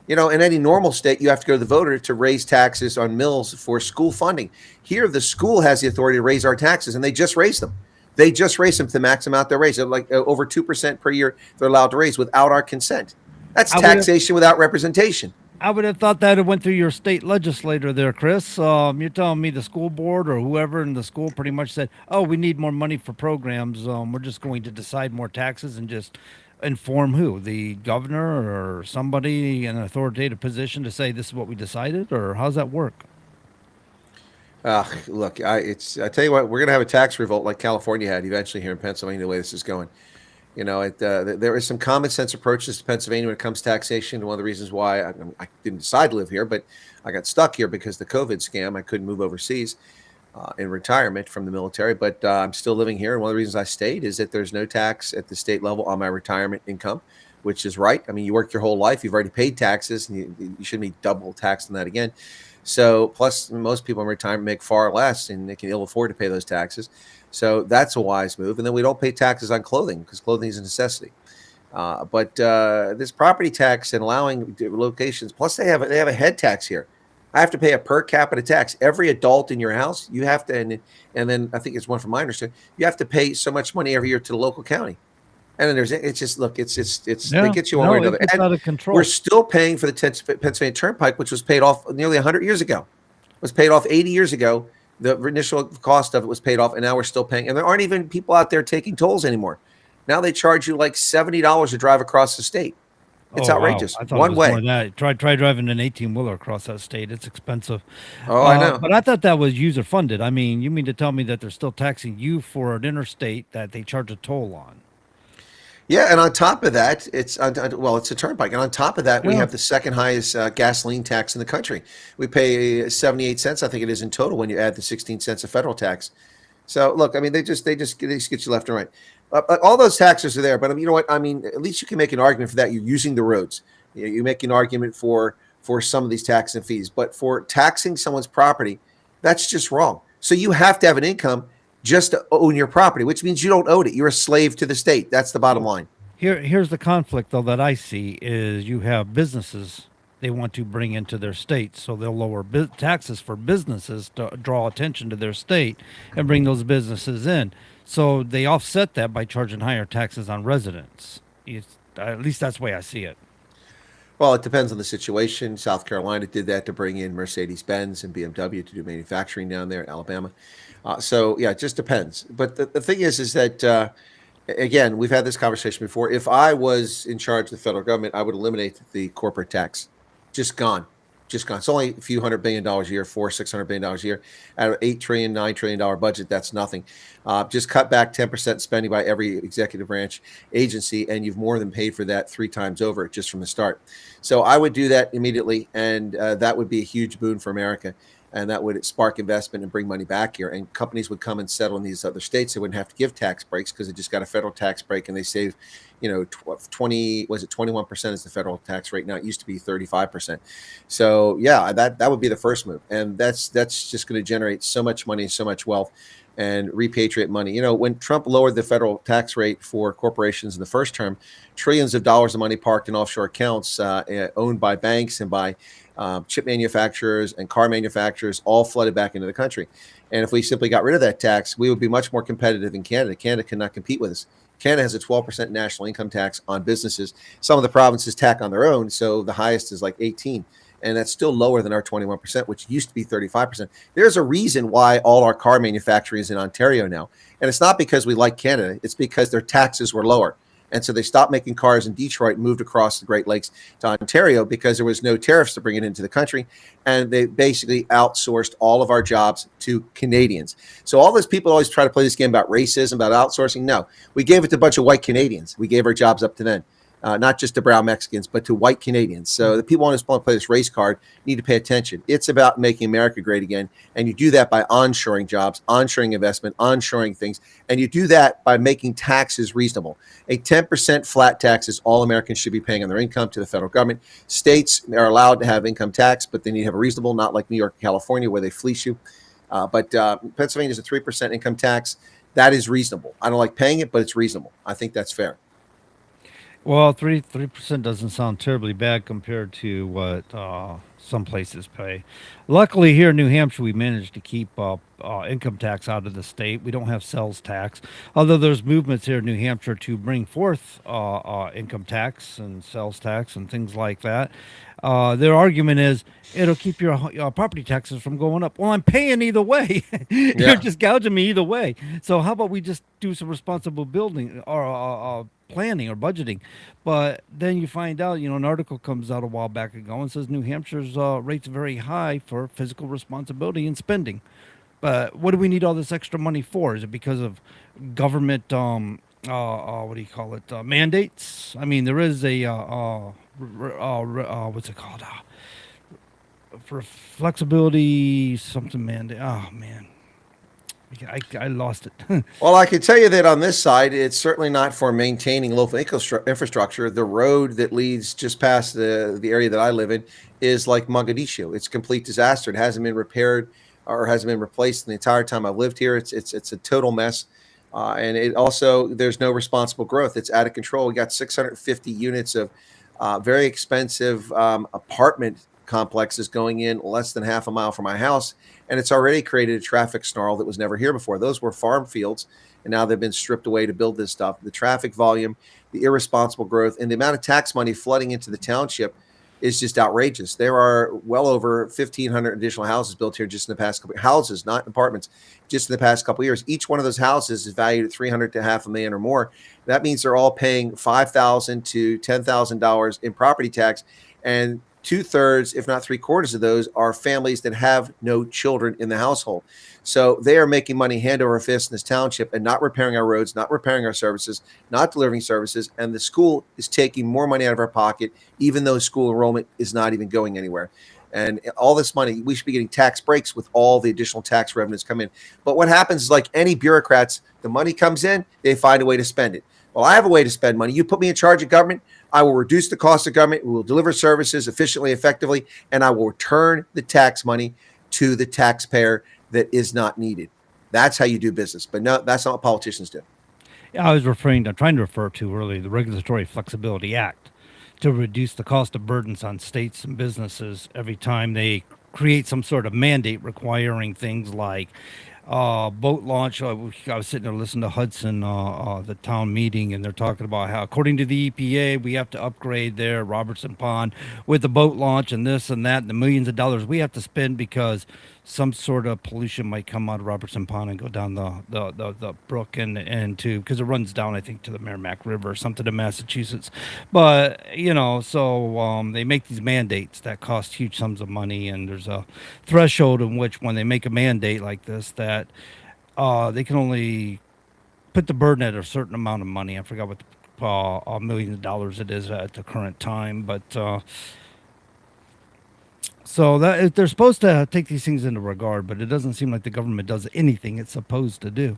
In any normal state, you have to go to the voter to raise taxes on mills for school funding. Here, the school has the authority to raise our taxes, and they just raise them. They just raise them to max them out their raise. Like over 2% per year, they're allowed to raise without our consent. That's taxation without representation. I would have thought that it went through your state legislator there, Chris. You're telling me the school board or whoever in the school pretty much said, oh, we need more money for programs. We're just going to decide more taxes and just inform who? The governor or somebody in an authoritative position to say this is what we decided? Or how's that work? Look, I tell you what, we're going to have a tax revolt like California had eventually here in Pennsylvania, the way this is going. There is some common sense approaches to Pennsylvania when it comes to taxation. One of the reasons why I didn't decide to live here, but I got stuck here because of the COVID scam. I couldn't move overseas in retirement from the military, but I'm still living here. And one of the reasons I stayed is that there's no tax at the state level on my retirement income, which is right. I mean, you work your whole life, you've already paid taxes, and you shouldn't be double taxed on that again. So plus most people in retirement make far less and they can ill afford to pay those taxes. So that's a wise move. And then we don't pay taxes on clothing because clothing is a necessity. But this property tax and allowing locations, plus they have a head tax here. I have to pay a per capita tax. Every adult in your house, you have to, and then I think it's one from my understanding, you have to pay so much money every year to the local county. And then it's just, look, it's they get you one way or another. It's out of control. We're still paying for the Pennsylvania Turnpike, which was paid off nearly 100 years ago. It was paid off 80 years ago. The initial cost of it was paid off, and now we're still paying. And there aren't even people out there taking tolls anymore. Now they charge you like $70 to drive across the state. It's outrageous. Wow. I thought One it was way. more than that. Try driving an 18-wheeler across that state. It's expensive. Oh, I know. But I thought that was user funded. I mean, you mean to tell me that they're still taxing you for an interstate that they charge a toll on? Yeah, and on top of that, it's a turnpike, and on top of that, we have the second highest gasoline tax in the country. We pay 78 cents, I think it is in total, when you add the 16 cents of federal tax. So look, I mean, they just get you left and right. All those taxes are there, but you know what? I mean, at least you can make an argument for that. You're using the roads. You make an argument for some of these taxes and fees, but for taxing someone's property, that's just wrong. So you have to have an income just to own your property, which means you don't own it. You're a slave to the state. That's the bottom line. Here's the conflict, though, that I see is you have businesses they want to bring into their state, so they'll lower taxes for businesses to draw attention to their state and bring those businesses in. So they offset that by charging higher taxes on residents. At least that's the way I see it. Well, it depends on the situation. South Carolina did that to bring in Mercedes-Benz and BMW to do manufacturing down there, Alabama. So yeah, it just depends. But the thing is that, again, we've had this conversation before. If I was in charge of the federal government, I would eliminate the corporate tax. Just gone. It's only a few $100 billion a year, $600 billion a year. Out of $8 trillion, $9 trillion budget, that's nothing. Just cut back 10% spending by every executive branch agency, and you've more than paid for that 3 times over just from the start. So I would do that immediately, and that would be a huge boon for America. And that would spark investment and bring money back here. And companies would come and settle in these other states. They wouldn't have to give tax breaks because they just got a federal tax break, and they save, 21% is the federal tax rate now. It used to be 35%. So yeah, that would be the first move, and that's just going to generate so much money, so much wealth, and repatriate money. When Trump lowered the federal tax rate for corporations in the first term, trillions of dollars of money parked in offshore accounts owned by banks and by chip manufacturers and car manufacturers all flooded back into the country. And if we simply got rid of that tax, we would be much more competitive in Canada. Canada cannot compete with us. Canada has a 12% national income tax on businesses. Some of the provinces tack on their own, so the highest is like 18%. And that's still lower than our 21%, which used to be 35%. There's a reason why all our car manufacturing is in Ontario now. And it's not because we like Canada. It's because their taxes were lower. And so they stopped making cars in Detroit and moved across the Great Lakes to Ontario because there was no tariffs to bring it into the country. And they basically outsourced all of our jobs to Canadians. So all those people always try to play this game about racism, about outsourcing. No, we gave it to a bunch of white Canadians. We gave our jobs up to them. Not just to brown Mexicans, but to white Canadians. So the people want to play this race card need to pay attention. It's about making America great again. And you do that by onshoring jobs, onshoring investment, onshoring things. And you do that by making taxes reasonable. A 10% flat tax is all Americans should be paying on their income to the federal government. States are allowed to have income tax, but they need to have a reasonable, not like New York and California where they fleece you. But Pennsylvania is a 3% income tax. That is reasonable. I don't like paying it, but it's reasonable. I think that's fair. Well, 3% doesn't sound terribly bad compared to what some places pay. Luckily, here in New Hampshire, we managed to keep income tax out of the state. We don't have sales tax, although there's movements here in New Hampshire to bring forth income tax and sales tax and things like that. Their argument is it'll keep your property taxes from going up. Well, I'm paying either way. You're just gouging me either way. So how about we just do some responsible building or planning or budgeting? But then you find out, an article comes out a while back ago and says New Hampshire's rate's very high for fiscal responsibility and spending. But what do we need all this extra money for? Is it because of government what do you call it? Mandates. I mean, there is a what's it called? For flexibility, something mandate. Oh man, I lost it. Well, I can tell you that on this side, it's certainly not for maintaining local infrastructure. The road that leads just past the area that I live in is like Mogadishu. It's a complete disaster. It hasn't been repaired or hasn't been replaced in the entire time I've lived here. It's a total mess. And it also, there's no responsible growth. It's out of control. We got 650 units of very expensive apartment complexes going in less than half a mile from my house. And it's already created a traffic snarl that was never here before. Those were farm fields, and now they've been stripped away to build this stuff. The traffic volume, the irresponsible growth, and the amount of tax money flooding into the township is just outrageous. There are well over 1,500 additional houses built here just in the past couple houses, not apartments, just in the past couple of years. Each one of those houses is valued at $300,000 to $500,000 or more. That means they're all paying $5,000 to $10,000 in property tax, and 2/3, if not 3/4 of those are families that have no children in the household. So they are making money hand over fist in this township and not repairing our roads, not repairing our services, not delivering services. And the school is taking more money out of our pocket, even though school enrollment is not even going anywhere. And all this money, we should be getting tax breaks with all the additional tax revenues come in. But what happens is, like any bureaucrats, the money comes in, they find a way to spend it. Well, I have a way to spend money. You put me in charge of government, I will reduce the cost of government. We will deliver services efficiently, effectively, and I will return the tax money to the taxpayer that is not needed. That's how you do business. But no, that's not what politicians do. Yeah, I was trying to refer to earlier the Regulatory Flexibility Act to reduce the cost of burdens on states and businesses every time they create some sort of mandate requiring things like boat launch. I was sitting there listening to Hudson, the town meeting, and they're talking about how, according to the EPA, we have to upgrade their Robertson Pond with the boat launch and this and that, and the millions of dollars we have to spend because some sort of pollution might come out of Robertson Pond and go down the brook and to, because it runs down, I think, to the Merrimack River or something in Massachusetts. But, so they make these mandates that cost huge sums of money, and there's a threshold in which when they make a mandate like this that they can only put the burden at a certain amount of money. I forgot what the millions of dollars it is at the current time, but so that they're supposed to take these things into regard, but it doesn't seem like the government does anything it's supposed to do.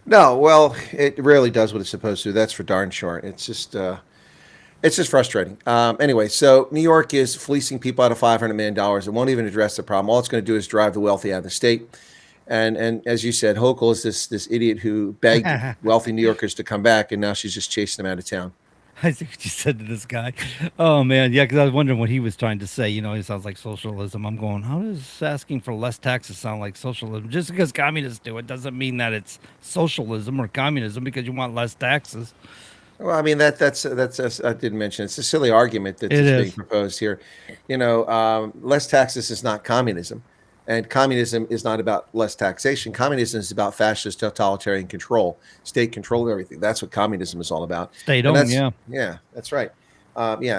No, well, it rarely does what it's supposed to. That's for darn sure. It's just frustrating. Anyway, so New York is fleecing people out of $500 million. It won't even address the problem. All it's going to do is drive the wealthy out of the state. And as you said, Hochul is this idiot who begged wealthy New Yorkers to come back, and now she's just chasing them out of town. I see what you said to this guy. Oh, man. Yeah, because I was wondering what he was trying to say. He sounds like socialism. I'm going, how does asking for less taxes sound like socialism? Just because communists do it doesn't mean that it's socialism or communism because you want less taxes. Well, I mean, that's I didn't mention. It's a silly argument that's being proposed here. Less taxes is not communism. And communism is not about less taxation. Communism is about fascist totalitarian control, state control of everything. That's what communism is all about. State-owned, yeah. Yeah, that's right.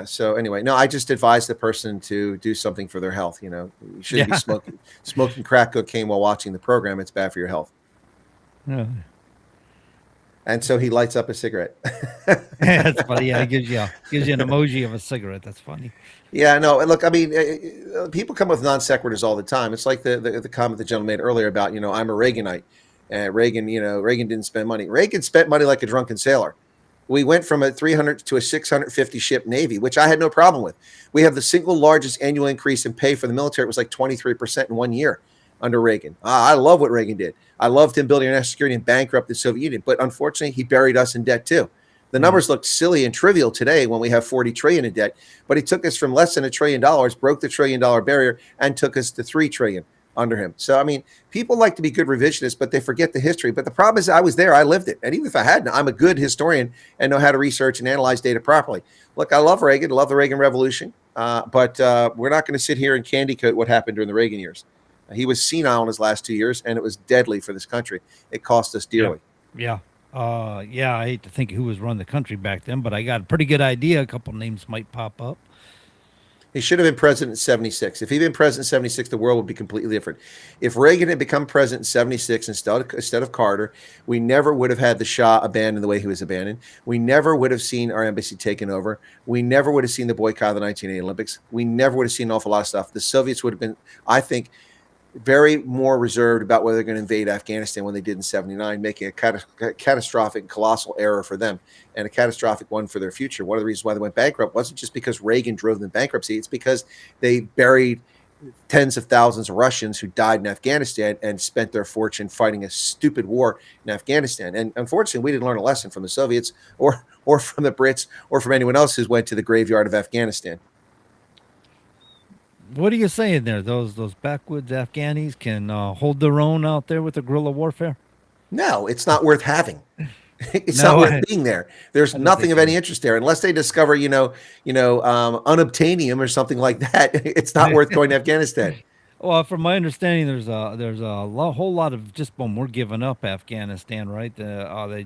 So anyway, no, I just advise the person to do something for their health. You shouldn't be smoking crack cocaine while watching the program. It's bad for your health. Yeah. And so he lights up a cigarette. That's funny. Yeah, it gives you an emoji of a cigarette. That's funny. Yeah, no, look, I mean, people come with non sequiturs all the time. It's like the comment the gentleman made earlier about, I'm a Reaganite. And Reagan didn't spend money. Reagan spent money like a drunken sailor. We went from a 300 to a 650 ship Navy, which I had no problem with. We have the single largest annual increase in pay for the military. It was like 23% in 1 year under Reagan. I love what Reagan did. I loved him building our national security and bankrupt the Soviet Union. But unfortunately, he buried us in debt too. The numbers look silly and trivial today when we have 40 trillion in debt, but he took us from less than $1 trillion, broke the $1 trillion barrier, and took us to 3 trillion under him. So, I mean, people like to be good revisionists, but they forget the history. But the problem is I was there. I lived it. And even if I hadn't, I'm a good historian and know how to research and analyze data properly. Look, I love Reagan, love the Reagan Revolution, but we're not going to sit here and candy coat what happened during the Reagan years. He was senile in his last 2 years, and it was deadly for this country. It cost us dearly. Yeah. I hate to think who was running the country back then, but I got a pretty good idea. A couple names might pop up. He should have been president in 76. If he'd been president in 76, the world would be completely different. If Reagan had become president in 76 instead of Carter, we never would have had the Shah abandoned the way he was abandoned. We never would have seen our embassy taken over. We never would have seen the boycott of the 1980 Olympics. We never would have seen an awful lot of stuff. The Soviets would have been, I think, very more reserved about whether they're going to invade Afghanistan when they did in 79, making a catastrophic, colossal error for them and a catastrophic one for their future. One of the reasons why they went bankrupt wasn't just because Reagan drove them bankruptcy. It's because they buried tens of thousands of Russians who died in Afghanistan and spent their fortune fighting a stupid war in Afghanistan. And unfortunately, we didn't learn a lesson from the Soviets or from the Brits or from anyone else who went to the graveyard of Afghanistan. What are you saying there? Those backwoods Afghanis can hold their own out there with the guerrilla warfare? No, it's not worth having. It's not worth being there. There's nothing of any interest there unless they discover, unobtainium or something like that. It's not worth going to Afghanistan. Well, from my understanding, there's a whole lot of just when we're giving up Afghanistan, right?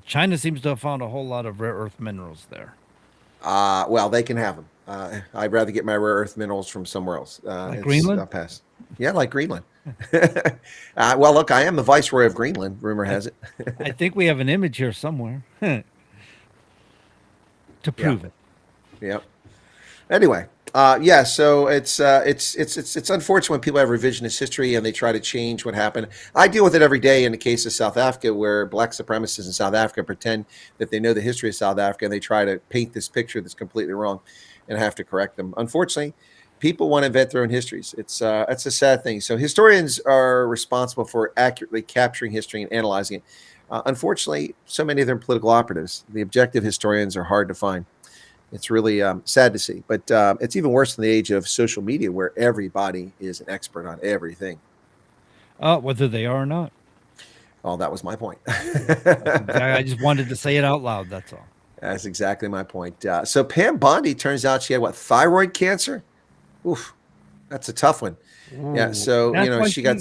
China seems to have found a whole lot of rare earth minerals there. Well, they can have them. I'd rather get my rare earth minerals from somewhere else. Like Greenland? I'll pass. Yeah, like Greenland. Well, look, I am the viceroy of Greenland. Rumor has it. I think we have an image here somewhere to prove it. Yep. Anyway, so it's unfortunate when people have revisionist history and they try to change what happened. I deal with it every day in the case of South Africa, where black supremacists in South Africa pretend that they know the history of South Africa and they try to paint this picture that's completely wrong, and I have to correct them. Unfortunately, people want to invent their own histories. It's a sad thing. So historians are responsible for accurately capturing history and analyzing it. Unfortunately, so many of them are political operatives. The objective historians are hard to find. It's really sad to see, but it's even worse in the age of social media, where everybody is an expert on everything. Whether they are or not. Oh, that was my point. I just wanted to say it out loud. That's all. That's exactly my point. So Pam Bondi, turns out she had thyroid cancer. Oof, that's a tough one. Ooh, yeah. So she got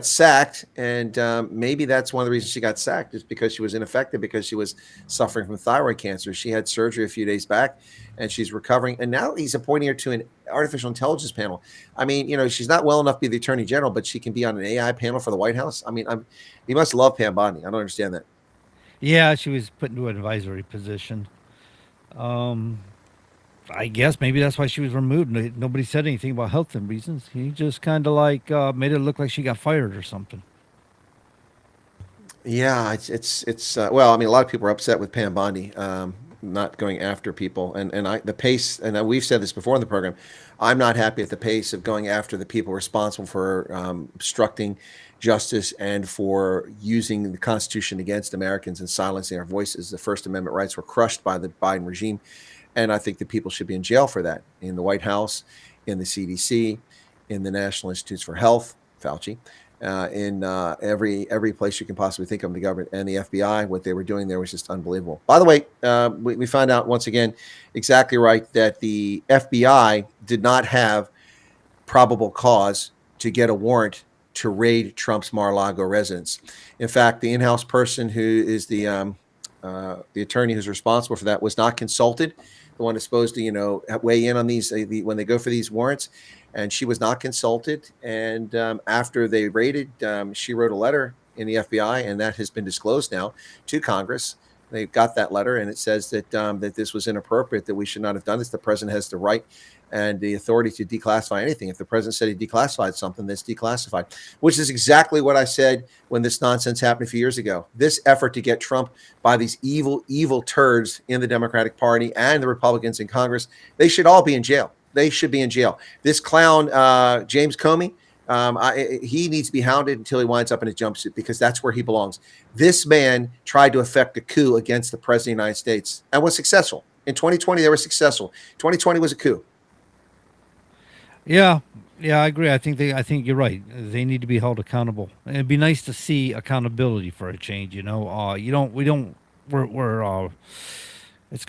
sacked, and maybe that's one of the reasons she got sacked is because she was ineffective because she was suffering from thyroid cancer. She had surgery a few days back, and she's recovering. And now he's appointing her to an artificial intelligence panel. I mean, she's not well enough to be the attorney general, but she can be on an AI panel for the White House. I mean, you must love Pam Bondi. I don't understand that. Yeah, she was put into an advisory position. I guess maybe that's why she was removed. Nobody said anything about health and reasons. He just kind of made it look like she got fired or something. Yeah, it's well, I mean, a lot of people are upset with Pam Bondi not going after people, and the pace, and we've said this before in the program. I'm not happy at the pace of going after the people responsible for obstructing justice and for using the Constitution against Americans and silencing our voices. The First Amendment rights were crushed by the Biden regime. And I think that people should be in jail for that, in the White House, in the CDC, in the National Institutes for Health, Fauci, in every place you can possibly think of in the government, and the FBI. What they were doing there was just unbelievable. By the way, we found out once again exactly right that the FBI did not have probable cause to get a warrant to raid Trump's Mar-a-Lago residence. In fact, the in-house person who is the attorney who's responsible for that was not consulted. The one that's supposed to, weigh in on these when they go for these warrants, and she was not consulted. And after they raided, she wrote a letter in the FBI, and that has been disclosed now to Congress. They got that letter, and it says that that this was inappropriate, that we should not have done this. The president has the right and the authority to declassify anything. If the president said he declassified something, that's declassified, which is exactly what I said when this nonsense happened a few years ago. This effort to get Trump by these evil turds in the Democratic Party and the Republicans in Congress, they should all be in jail. They should be in jail. This clown, James Comey, he needs to be hounded until he winds up in a jumpsuit, because that's where he belongs. This man tried to effect a coup against the president of the United States and was successful. In 2020, they were successful. 2020 was a coup. Yeah, I agree. I think you're right. They need to be held accountable. And it'd be nice to see accountability for a change. It's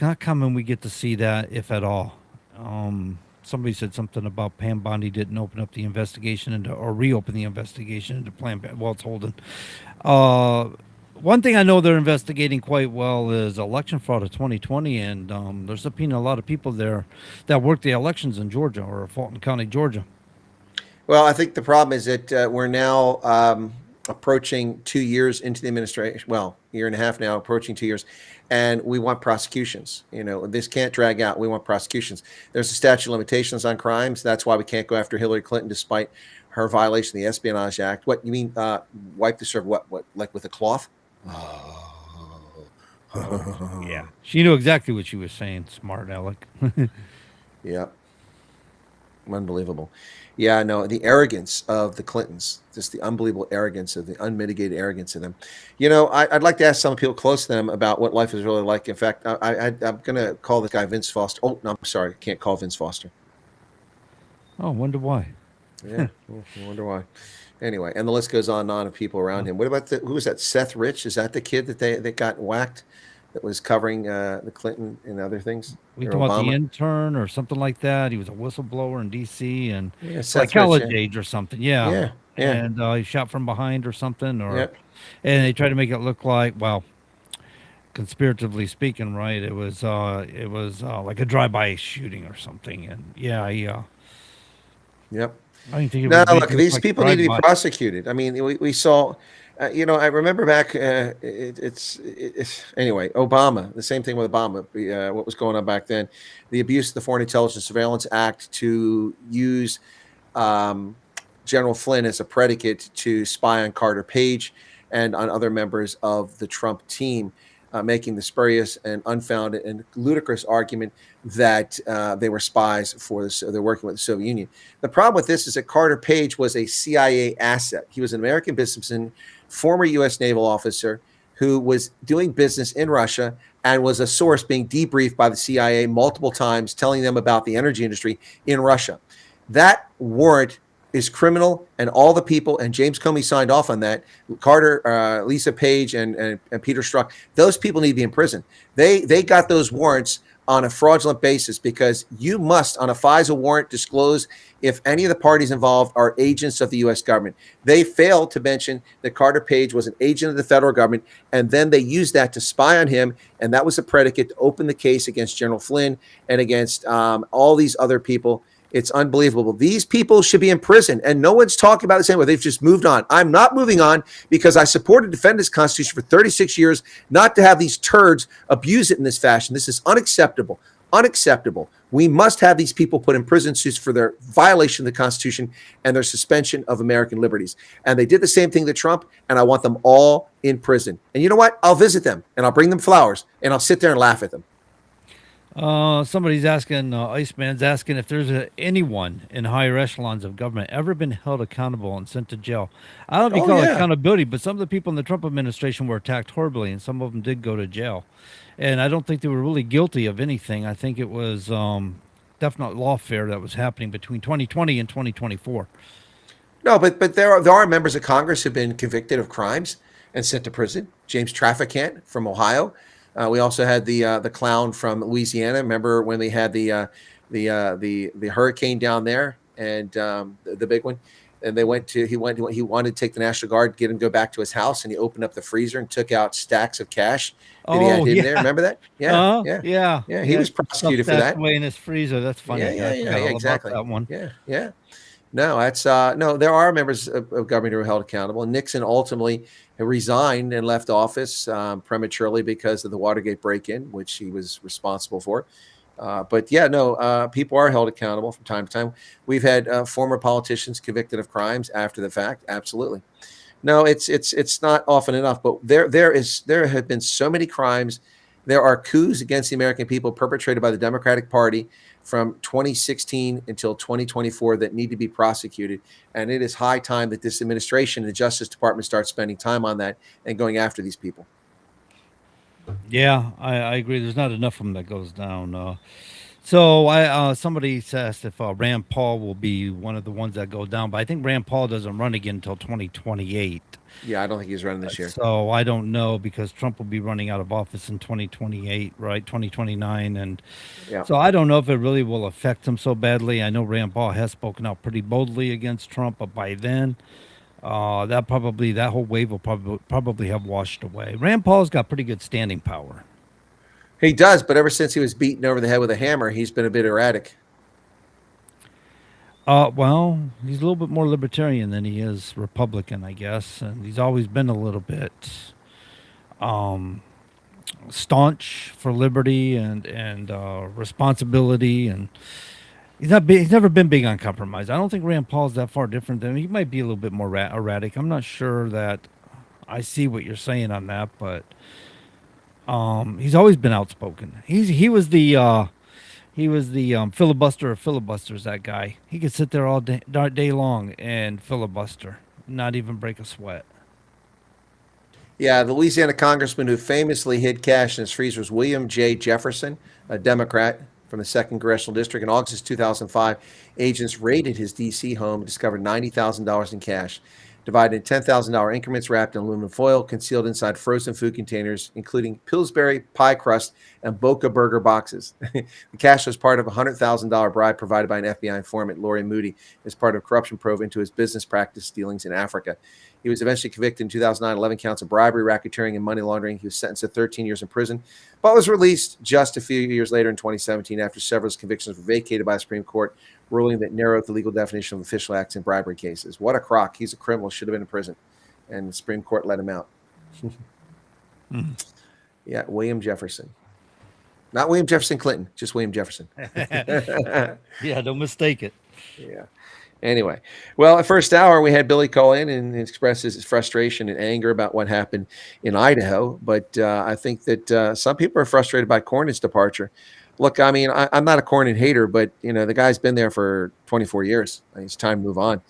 not common we get to see that, if at all. Somebody said something about Pam Bondi didn't open up the investigation or reopen the investigation into Plan B. Well, it's holding. One thing I know they're investigating quite well is election fraud of 2020, and they're subpoenaing a lot of people there that worked the elections in Georgia or Fulton County, Georgia. Well, I think the problem is that we're now approaching 2 years into the administration. Well, year and a half now, approaching 2 years, and we want prosecutions. This can't drag out. We want prosecutions. There's a statute of limitations on crimes. That's why we can't go after Hillary Clinton despite her violation of the Espionage Act. What you mean? Wipe the serve? What? Like with a cloth? Yeah, she knew exactly what she was saying. Smart Alec. Yeah. Unbelievable. Yeah, no, the arrogance of the Clintons, just the unbelievable arrogance of the unmitigated arrogance of them. I'd like to ask some people close to them about what life is really like. In fact, I'm going to call this guy Vince Foster. Oh, no, I'm sorry. I can't call Vince Foster. Oh, wonder why. Yeah, I wonder why. Anyway, and the list goes on and on of people around him. What about who was that? Seth Rich? Is that the kid that got whacked that was covering the Clinton and other things? We talking about the intern or something like that. He was a whistleblower in D.C. and Seth like college Rich, yeah. age or something. Yeah. Yeah. And he shot from behind or something. And Yep. they tried to make it look like, well, conspiratively speaking, right? It was like a drive-by shooting or something. And Yep. I didn't think it No, was look, these people need to be prosecuted. I mean, we saw, I remember back, anyway, Obama, the same thing with Obama, what was going on back then, the abuse of the Foreign Intelligence Surveillance Act to use General Flynn as a predicate to spy on Carter Page and on other members of the Trump team, making the spurious and unfounded and ludicrous argument that they were spies they're working with the Soviet Union. The problem with this is that Carter Page was a CIA asset. He was an American businessman, former U.S. naval officer who was doing business in Russia and was a source being debriefed by the CIA multiple times, telling them about the energy industry in Russia. That warrant is criminal, and all the people, and James Comey signed off on that. Carter, Lisa Page, and Peter Strzok, those people need to be in prison. They got those warrants on a fraudulent basis because you must, on a FISA warrant, disclose if any of the parties involved are agents of the U.S. government. They failed to mention that Carter Page was an agent of the federal government, and then they used that to spy on him, and that was a predicate to open the case against General Flynn and against all these other people. It's unbelievable. These people should be in prison, and no one's talking about the same way. They've just moved on. I'm not moving on because I supported defend this Constitution for 36 years, not to have these turds abuse it in this fashion. This is unacceptable. Unacceptable. We must have these people put in prison suits for their violation of the Constitution and their suspension of American liberties. And they did the same thing to Trump, and I want them all in prison. And you know what? I'll visit them, and I'll bring them flowers, and I'll sit there and laugh at them. Somebody's asking, Iceman's asking if there's anyone in higher echelons of government ever been held accountable and sent to jail. I don't know if you call it accountability, but some of the people in the Trump administration were attacked horribly, and some of them did go to jail. And I don't think they were really guilty of anything. I think it was definite lawfare that was happening between 2020 and 2024. No, but there are members of Congress who've been convicted of crimes and sent to prison. James Traficant from Ohio. We also had the clown from Louisiana. Remember when they had the hurricane down there and the big one, and he wanted to take the National Guard, get him to go back to his house, and he opened up the freezer and took out stacks of cash that he had in there. Remember that? Yeah. He was prosecuted for that. Away in his freezer. That's funny. Yeah, exactly. That one. Yeah. No, that's no. There are members of government who are held accountable. Nixon ultimately resigned and left office prematurely because of the Watergate break-in, which he was responsible for. But yeah, no, people are held accountable from time to time. We've had former politicians convicted of crimes after the fact. Absolutely. No, it's not often enough. But there have been so many crimes. There are coups against the American people perpetrated by the Democratic Party from 2016 until 2024 that need to be prosecuted. And it is high time that this administration and the Justice Department start spending time on that and going after these people. Yeah, I agree. There's not enough of them that goes down. So somebody asked if Rand Paul will be one of the ones that go down, but I think Rand Paul doesn't run again until 2028. Yeah, I don't think he's running this year. So I don't know, because Trump will be running out of office in 2028, right? 2029. And so I don't know if it really will affect him so badly. I know Rand Paul has spoken out pretty boldly against Trump, but by then, that whole wave will probably have washed away. Rand Paul's got pretty good standing power. He does, but ever since he was beaten over the head with a hammer, he's been a bit erratic. Well, he's a little bit more libertarian than he is Republican, I guess, and he's always been a little bit staunch for liberty and responsibility, and he's never been big on compromise. I don't think Rand Paul's that far different than he might be a little bit more erratic. I'm not sure that I see what you're saying on that, but he's always been outspoken. He was the filibuster of filibusters. That guy, he could sit there all day long and filibuster, not even break a sweat. Yeah, the Louisiana congressman who famously hid cash in his freezer was William J. Jefferson, a Democrat from the 2nd Congressional District. In August 2005, agents raided his D.C. home and discovered $90,000 in cash, divided in $10,000 increments wrapped in aluminum foil, concealed inside frozen food containers, including Pillsbury pie crust and Boca Burger boxes. The cash was part of a $100,000 bribe provided by an FBI informant, Lori Moody, as part of a corruption probe into his business practice dealings in Africa. He was eventually convicted in 2009, 11 counts of bribery, racketeering, and money laundering. He was sentenced to 13 years in prison, but was released just a few years later in 2017 after several of his convictions were vacated by the Supreme Court, ruling that narrowed the legal definition of official acts in bribery cases. What a crock. He's a criminal, should have been in prison, and the Supreme Court let him out. Yeah, William Jefferson. Not William Jefferson Clinton, just William Jefferson. Yeah, don't mistake it. Yeah. Anyway, well, at first hour, we had Billy call in and express his frustration and anger about what happened in Idaho. But I think that some people are frustrated by Cornyn's departure. Look, I mean, I'm not a Cornyn hater, but, the guy's been there for 24 years. It's time to move on.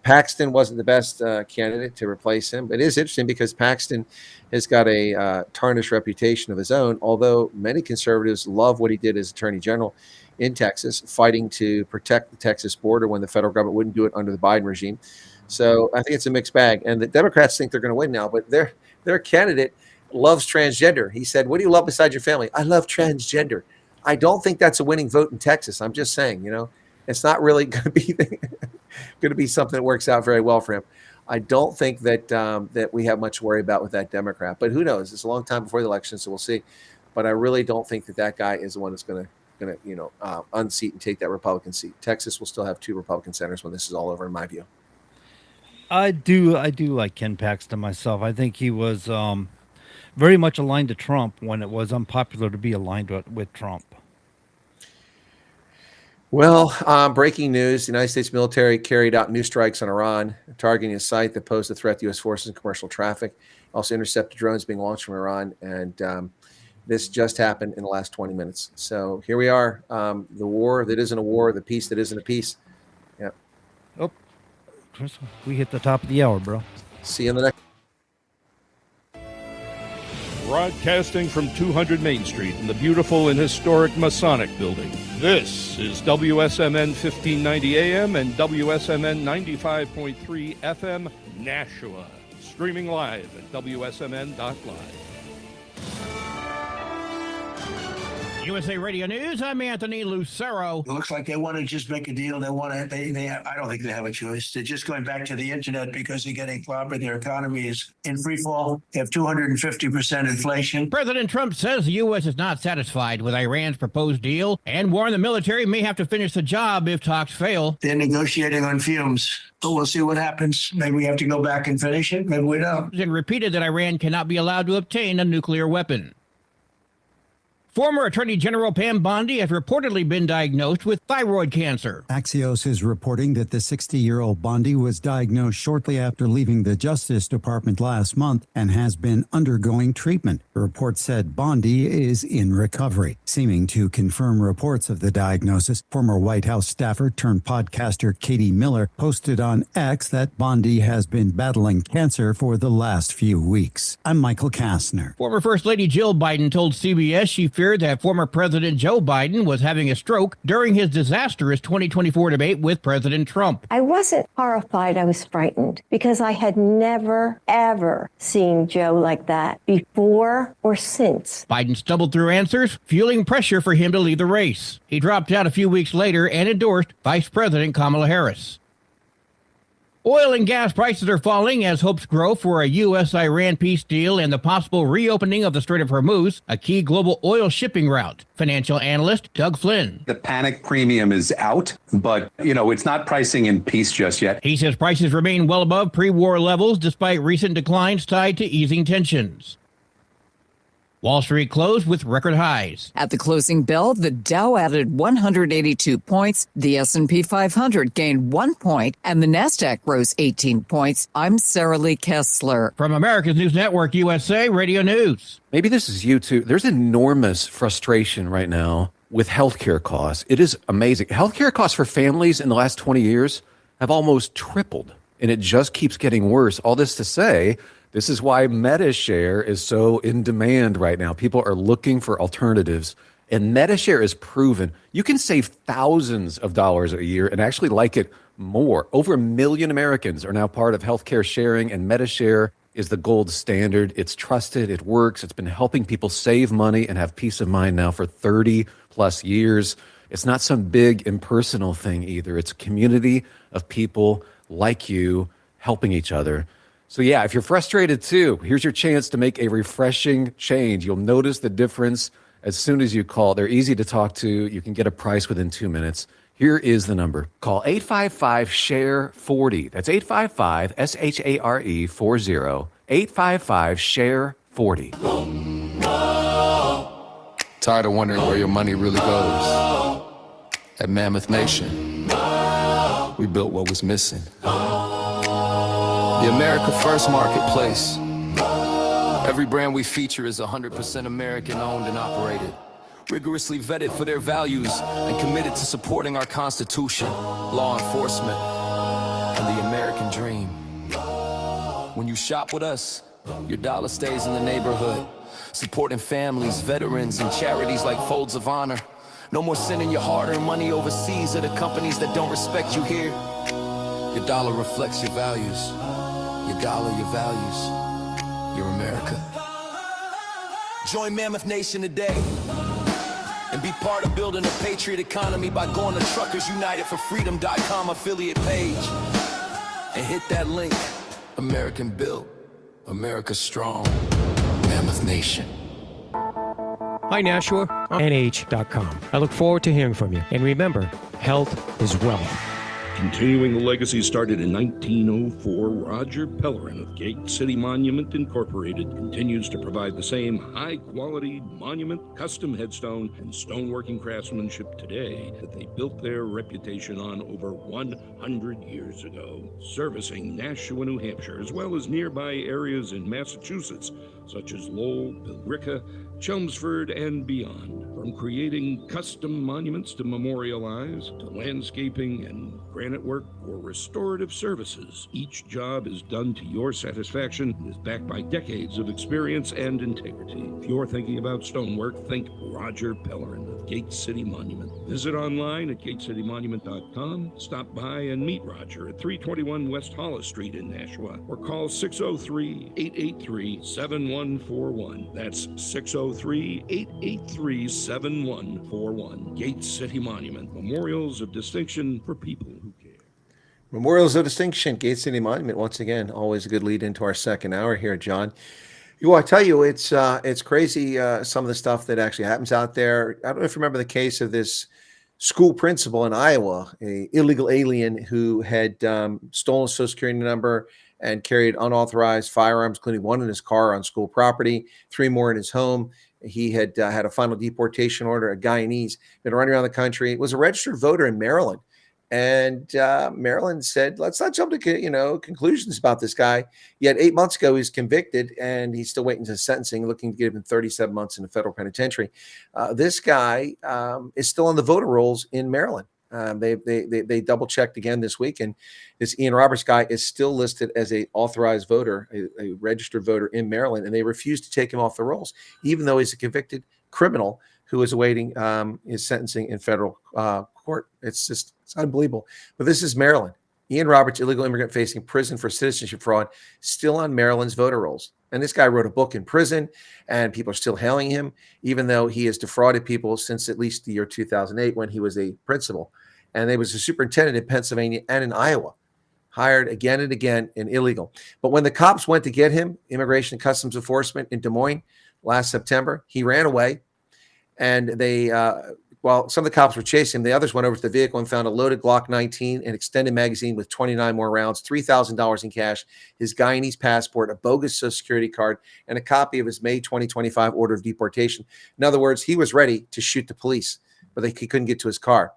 Paxton wasn't the best candidate to replace him. But it is interesting because Paxton has got a tarnished reputation of his own, although many conservatives love what he did as Attorney General in Texas, fighting to protect the Texas border when the federal government wouldn't do it under the Biden regime. So I think it's a mixed bag. And the Democrats think they're going to win now, but their candidate loves transgender. He said, "What do you love besides your family?" "I love transgender." I don't think that's a winning vote in Texas. I'm just saying, it's not really going to be something that works out very well for him. I don't think that that we have much to worry about with that Democrat, but who knows? It's a long time before the election, so we'll see. But I really don't think that guy is the one that's going to unseat and take that Republican seat. Texas will still have 2 Republican senators when this is all over, in my view. I do like Ken Paxton myself. I think he was very much aligned to Trump when it was unpopular to be aligned with Trump. Well, breaking news: the United States military carried out new strikes on Iran, targeting a site that posed a threat to U.S. forces and commercial traffic. Also intercepted drones being launched from Iran, and this just happened in the last 20 minutes. So here we are, the war that isn't a war, the peace that isn't a peace. Yep. Oh, Chris, we hit the top of the hour, bro. See you in the next. Broadcasting from 200 Main Street in the beautiful and historic Masonic Building. This is WSMN 1590 AM and WSMN 95.3 FM, Nashua. Streaming live at wsmn.live. USA Radio News, I'm Anthony Lucero. It looks like they want to just make a deal. They I don't think they have a choice. They're just going back to the internet because they're getting clobbered. Their economy is in free fall. They have 250% inflation. President Trump says the U.S. is not satisfied with Iran's proposed deal and warned the military may have to finish the job if talks fail. They're negotiating on fumes. So we'll see what happens. Maybe we have to go back and finish it. Maybe we don't. And repeated that Iran cannot be allowed to obtain a nuclear weapon. Former Attorney General Pam Bondi has reportedly been diagnosed with thyroid cancer. Axios is reporting that the 60-year-old Bondi was diagnosed shortly after leaving the Justice Department last month and has been undergoing treatment. The report said Bondi is in recovery. Seeming to confirm reports of the diagnosis, former White House staffer turned podcaster Katie Miller posted on X that Bondi has been battling cancer for the last few weeks. I'm Michael Kastner. Former First Lady Jill Biden told CBS she feared that former President Joe Biden was having a stroke during his disastrous 2024 debate with President Trump. I wasn't horrified. I was frightened because I had never, ever seen Joe like that before or since. Biden stumbled through answers, fueling pressure for him to leave the race. He dropped out a few weeks later and endorsed Vice President Kamala Harris. Oil and gas prices are falling as hopes grow for a U.S.-Iran peace deal and the possible reopening of the Strait of Hormuz, a key global oil shipping route. Financial analyst Doug Flynn. The panic premium is out, but, it's not pricing in peace just yet. He says prices remain well above pre-war levels despite recent declines tied to easing tensions. Wall Street closed with record highs. At the closing bell, the Dow added 182 points, the S&P 500 gained 1 point, and the Nasdaq rose 18 points. I'm Sarah Lee Kessler. From America's News Network, USA Radio News. Maybe this is you too. There's enormous frustration right now with healthcare costs. It is amazing. Healthcare costs for families in the last 20 years have almost tripled, and it just keeps getting worse. All this to say, this is why MediShare is so in demand right now. People are looking for alternatives, and MediShare is proven. You can save thousands of dollars a year and actually like it more. Over 1 million Americans are now part of healthcare sharing, and MediShare is the gold standard. It's trusted, it works. It's been helping people save money and have peace of mind now for 30 plus years. It's not some big impersonal thing either. It's a community of people like you helping each other. So yeah, if you're frustrated too, here's your chance to make a refreshing change. You'll notice the difference as soon as you call. They're easy to talk to. You can get a price within 2 minutes. Here is the number. Call 855-SHARE-40. That's 855-SHARE 40. 855-SHARE-40. Tired of wondering where your money really goes? At Mammoth Nation, we built what was missing. The America First Marketplace. Every brand we feature is 100% American owned and operated, rigorously vetted for their values and committed to supporting our Constitution, law enforcement, and the American dream. When you shop with us, your dollar stays in the neighborhood, supporting families, veterans, and charities like Folds of Honor. No more sending your hard-earned money overseas to the companies that don't respect you here. Your dollar reflects your values. Your dollar, your values, your America. Join Mammoth Nation today and be part of building a patriot economy by going to TruckersUnitedForFreedom.com affiliate page and hit that link. American built, America strong, Mammoth Nation. Hi, Nashua, NH.com. I look forward to hearing from you. And remember, health is wealth. Continuing the legacy started in 1904, Roger Pellerin of Gate City Monument Incorporated continues to provide the same high-quality monument, custom headstone, and stoneworking craftsmanship today that they built their reputation on over 100 years ago, servicing Nashua, New Hampshire, as well as nearby areas in Massachusetts, such as Lowell, Billerica, Chelmsford, and beyond. From creating custom monuments to memorialize, to landscaping and granite work or restorative services, each job is done to your satisfaction and is backed by decades of experience and integrity. If you're thinking about stonework, think Roger Pellerin of Gate City Monument. Visit online at gatecitymonument.com. Stop by and meet Roger at 321 West Hollis Street in Nashua, or call 603-883-7141. That's 603-883-7141. Gate City Monument, memorials of distinction for people who care. Memorials of Distinction, Gate City Monument. Once again, always a good lead into our second hour here, John. I tell you, it's crazy, some of the stuff that actually happens out there. I don't know if you remember the case of this school principal in Iowa, a illegal alien who had stolen a Social Security number and carried unauthorized firearms, including one in his car on school property, 3 more in his home. He had had a final deportation order, a Guyanese, been running around the country, was a registered voter in Maryland. And Maryland said, let's not jump to conclusions about this guy. Yet 8 months ago, he was convicted, and he's still waiting to sentencing, looking to give him 37 months in the federal penitentiary. This guy is still on the voter rolls in Maryland. They double checked again this week, and this Ian Roberts guy is still listed as a authorized voter, a registered voter in Maryland, and they refused to take him off the rolls, even though he's a convicted criminal who is awaiting his sentencing in federal court. It's unbelievable. But this is Maryland. Ian Roberts, illegal immigrant facing prison for citizenship fraud, still on Maryland's voter rolls. And this guy wrote a book in prison, and people are still hailing him, even though he has defrauded people since at least the year 2008 when he was a principal. And he was a superintendent in Pennsylvania and in Iowa. hired again and again and illegal. But when the cops went to get him, Immigration and Customs Enforcement in Des Moines last September, he ran away. And they, while some of the cops were chasing him, the others went over to the vehicle and found a loaded Glock 19, an extended magazine with 29 more rounds, $3,000 in cash, his Guyanese passport, a bogus Social Security card, and a copy of his May 2025 order of deportation. In other words, he was ready to shoot the police, but he couldn't get to his car.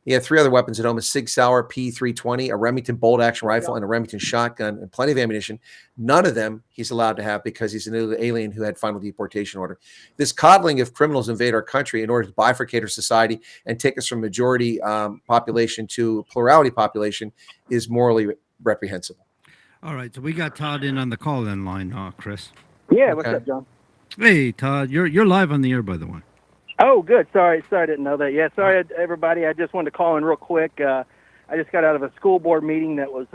He had 3 other weapons at home: a Sig Sauer P320, a Remington bolt-action rifle, and a Remington shotgun, and plenty of ammunition. None of them he's allowed to have because he's an illegal alien who had final deportation order. This coddling of criminals invade our country in order to bifurcate our society and take us from majority population to plurality population is morally reprehensible. All right, so we got Todd in on the call-in line, Chris. Yeah, what's up, John? Hey, Todd, you're live on the air, by the way. Oh, good. Sorry, I didn't know that. Yeah, sorry, everybody. I just wanted to call in real quick. I just got out of a school board meeting that was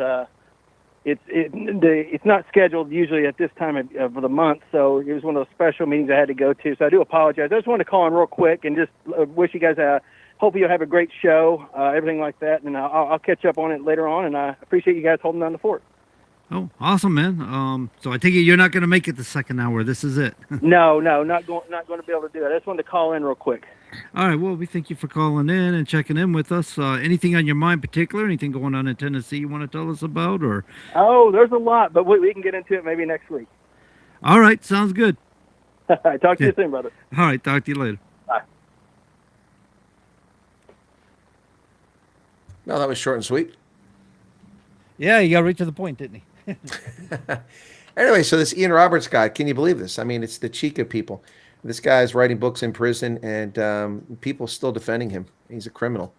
it's not scheduled usually at this time of the month, so it was one of those special meetings I had to go to. So I do apologize. I just wanted to call in real quick and just wish you guys hope you'll have a great show, everything like that, and I'll catch up on it later on. And I appreciate you guys holding down the fort. Oh, awesome, man. So I take it you're not going to make it the second hour. This is it. No, not going to be able to do it. I just wanted to call in real quick. All right. Well, we thank you for calling in and checking in with us. Anything on your mind in particular? Anything going on in Tennessee you want to tell us about? Or? Oh, there's a lot, but we can get into it maybe next week. All right. Sounds good. Talk to you soon, brother. All right. Talk to you later. Bye. No, that was short and sweet. Yeah, he got right to the point, didn't he? Anyway, so this Ian Roberts guy, can you believe this? I mean, it's the cheek of people. This guy is writing books in prison, and people still defending him. He's a criminal,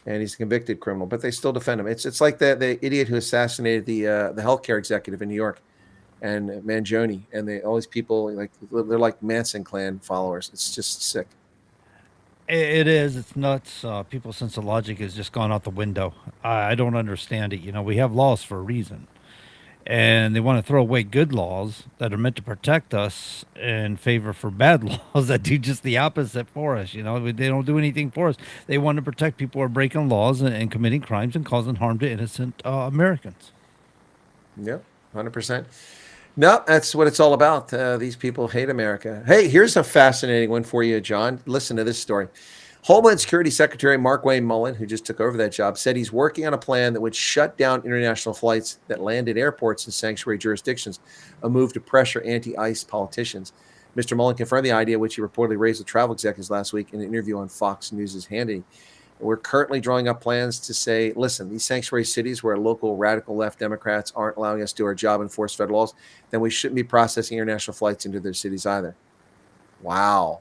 and he's a convicted criminal, but they still defend him. It's like the idiot who assassinated the healthcare executive in New York, and Mangione, and all these people, they're like Manson clan followers. It's just sick. It is. It's nuts. People's sense of logic has just gone out the window. I don't understand it. We have laws for a reason. And they want to throw away good laws that are meant to protect us in favor for bad laws that do just the opposite for us. They don't do anything for us. They want to protect people who are breaking laws and committing crimes and causing harm to innocent Americans. Yep, 100%. No, that's what it's all about. These people hate America. Hey, here's a fascinating one for you, John. Listen to this story. Homeland Security Secretary Markwayne Mullin, who just took over that job, said he's working on a plan that would shut down international flights that land at airports in sanctuary jurisdictions, a move to pressure anti-ICE politicians. Mr. Mullin confirmed the idea, which he reportedly raised with travel executives last week in an interview on Fox News' Hannity. We're currently drawing up plans to say, listen, these sanctuary cities where local radical left Democrats aren't allowing us to do our job and enforce federal laws, then we shouldn't be processing international flights into their cities either. Wow.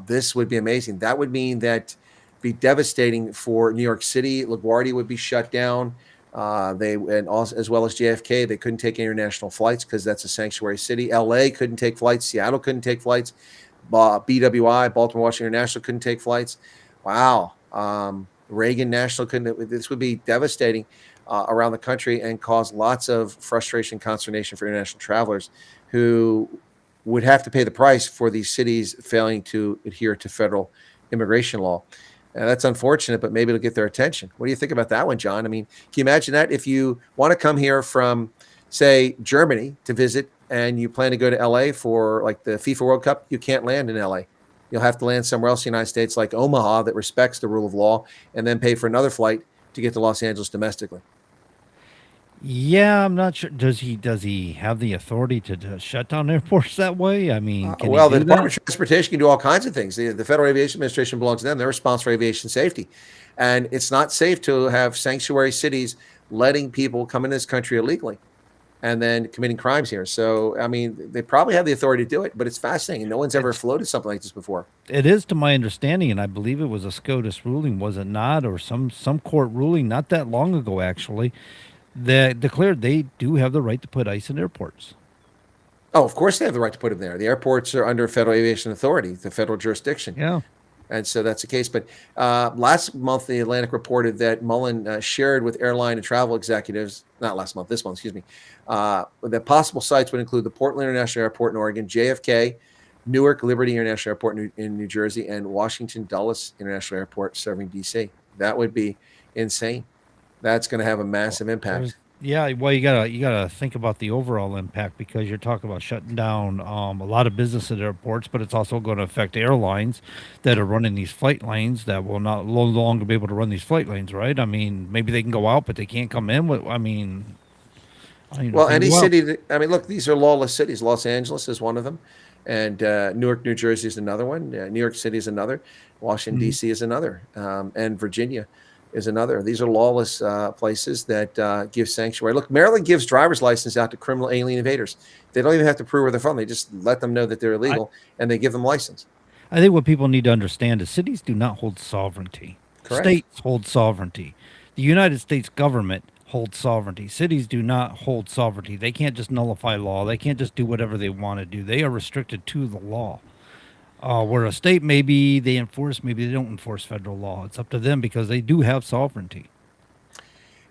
This would be amazing. That would mean that be devastating for New York City. LaGuardia would be shut down. As well as JFK, they couldn't take international flights because that's a sanctuary city. LA couldn't take flights. Seattle couldn't take flights. BWI, Baltimore Washington International, couldn't take flights. Wow. Reagan National couldn't. This would be devastating around the country and cause lots of frustration, consternation for international travelers who would have to pay the price for these cities failing to adhere to federal immigration law. That's unfortunate, but maybe it'll get their attention. What do you think about that one, John? I mean, can you imagine that if you want to come here from, say, Germany to visit and you plan to go to LA for like the FIFA World Cup, you can't land in LA. You'll have to land somewhere else in the United States like Omaha that respects the rule of law and then pay for another flight to get to Los Angeles domestically. Yeah, I'm not sure. Does he have the authority to shut down airports that way? I mean, can well, he the do Department that? of Transportation can do all kinds of things. The Federal Aviation Administration belongs to them. They're responsible for aviation safety. And it's not safe to have sanctuary cities letting people come in this country illegally and then committing crimes here. So, I mean, they probably have the authority to do it, but it's fascinating. No one's ever floated something like this before. It is, to my understanding, and I believe it was a SCOTUS ruling, was it not? Or some court ruling not that long ago, actually, that declared they do have the right to put ICE in airports. Oh, of course they have the right to put them there. The airports are under Federal Aviation Authority, the federal jurisdiction. Yeah. And so that's the case. But last month, the Atlantic reported that Mullin shared with airline and travel executives, not last month, this month, excuse me, that possible sites would include the Portland International Airport in Oregon, JFK, Newark Liberty International Airport in New Jersey, and Washington Dulles International Airport serving D.C. That would be insane. That's going to have a massive impact. Yeah, well, you gotta think about the overall impact because you're talking about shutting down a lot of business at airports, but it's also going to affect airlines that are running these flight lanes that will not no longer be able to run these flight lanes, right? I mean, maybe they can go out, but they can't come in. I mean, if Well, they any go out, city I mean, look, these are lawless cities. Los Angeles is one of them, and Newark, New Jersey is another one. New York City is another. Washington Mhm. D.C. is another, and Virginia is another. These are lawless places that give sanctuary. Look, Maryland gives driver's license out to criminal alien invaders. They don't even have to prove where they're from. They just let them know that they're I illegal, and they give them license. I think what people need to understand is cities do not hold sovereignty. Correct. States hold sovereignty. The United States government holds sovereignty. Cities do not hold sovereignty. They can't just nullify law. They can't just do whatever they want to do. They are restricted to the law. Where a state, maybe they enforce, maybe they don't enforce federal law. It's up to them because they do have sovereignty.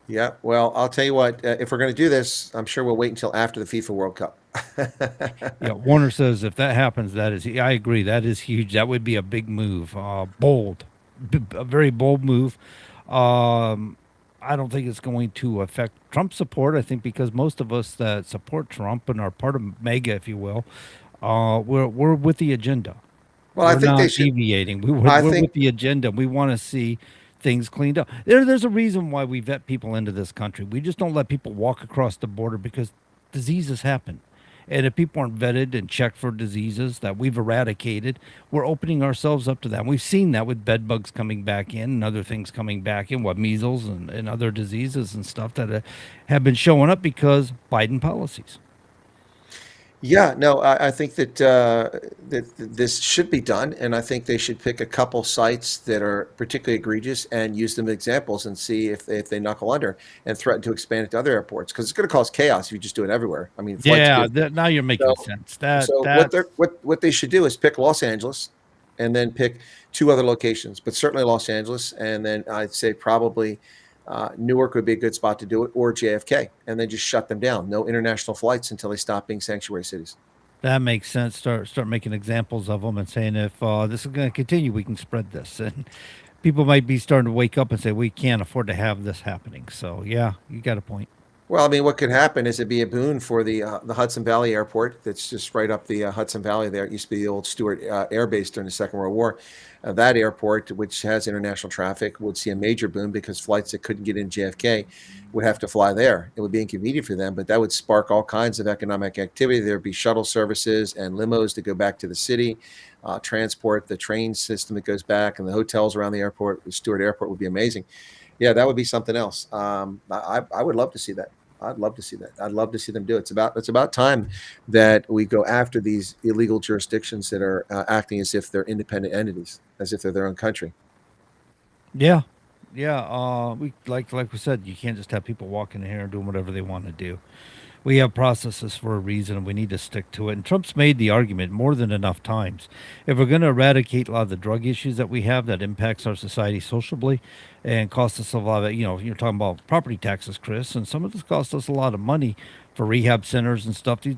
Yeah. Well, I'll tell you what. If we're going to do this, I'm sure we'll wait until after the FIFA World Cup. Yeah, Warner says if that happens, that is, I agree, that is huge. That would be a big move, bold, a very bold move. Um, I don't think it's going to affect Trump support. I think because most of us that support Trump and are part of MAGA, if you will, we're with the agenda. Well, I We're think they not should. deviating. I We're think with the agenda. We want to see things cleaned up. There's a reason why we vet people into this country. We just don't let people walk across the border because diseases happen. And if people aren't vetted and checked for diseases that we've eradicated, we're opening ourselves up to that. We've seen that with bed bugs coming back in and other things coming back in, what measles and other diseases and stuff that have been showing up because Biden policies. Yeah, no, I think that this should be done, and I think they should pick a couple sites that are particularly egregious and use them as examples and see if they knuckle under and threaten to expand it to other airports because it's going to cause chaos if you just do it everywhere. I mean, flights Yeah, get now you're making so sense. so what they should do is pick Los Angeles and then pick two other locations, but certainly Los Angeles, and then I'd say probably Newark would be a good spot to do it, or JFK, and then just shut them down. No international flights until they stop being sanctuary cities. That makes sense. Start making examples of them and saying if this is going to continue, we can spread this. And people might be starting to wake up and say we can't afford to have this happening. So yeah, you got a point. Well, I mean, what could happen is it'd be a boon for the Hudson Valley Airport. That's just right up the Hudson Valley. There, it used to be the old Stewart Air Base during the Second World War. That airport, which has international traffic, would see a major boom because flights that couldn't get in JFK would have to fly there. It would be inconvenient for them, but that would spark all kinds of economic activity. There'd be shuttle services and limos to go back to the city, transport, the train system that goes back, and the hotels around the airport. The Stewart Airport would be amazing. Yeah, that would be something else. I would love to see that. I'd love to see that. I'd love to see them do it. It's about time that we go after these illegal jurisdictions that are acting as if they're independent entities, as if they're their own country. Yeah, yeah. We like we said, you can't just have people walking in here and doing whatever they want to do. We have processes for a reason, and we need to stick to it. And Trump's made the argument more than enough times. If we're going to eradicate a lot of the drug issues that we have that impacts our society socially and costs us a lot of, you're talking about property taxes, Chris, and some of this costs us a lot of money for rehab centers and stuff. These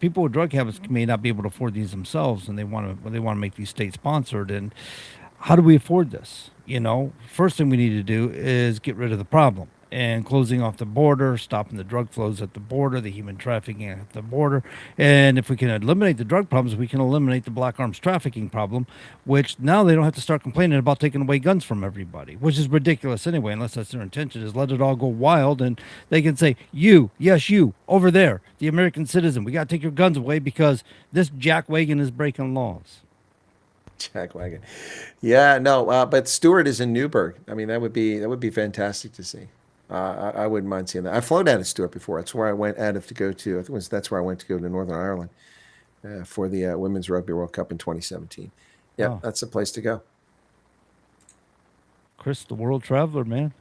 people with drug habits may not be able to afford these themselves, and they want to make these state sponsored. And how do we afford this? First thing we need to do is get rid of the problem. And closing off the border, stopping the drug flows at the border, the human trafficking at the border. And if we can eliminate the drug problems, we can eliminate the black arms trafficking problem, which now they don't have to start complaining about taking away guns from everybody, which is ridiculous anyway, unless that's their intention, is let it all go wild. And they can say, yes, you, over there, the American citizen, we got to take your guns away because this jackwagon is breaking laws. Jackwagon. Yeah, no, but Stewart is in Newburgh. I mean, that would be fantastic to see. I wouldn't mind seeing that. I've flown out of Stewart before. That's where I went out of to go to. I think that's where I went to go to Northern Ireland for the Women's Rugby World Cup in 2017. Yeah, Oh. that's the place to go. Chris, the world traveler, man.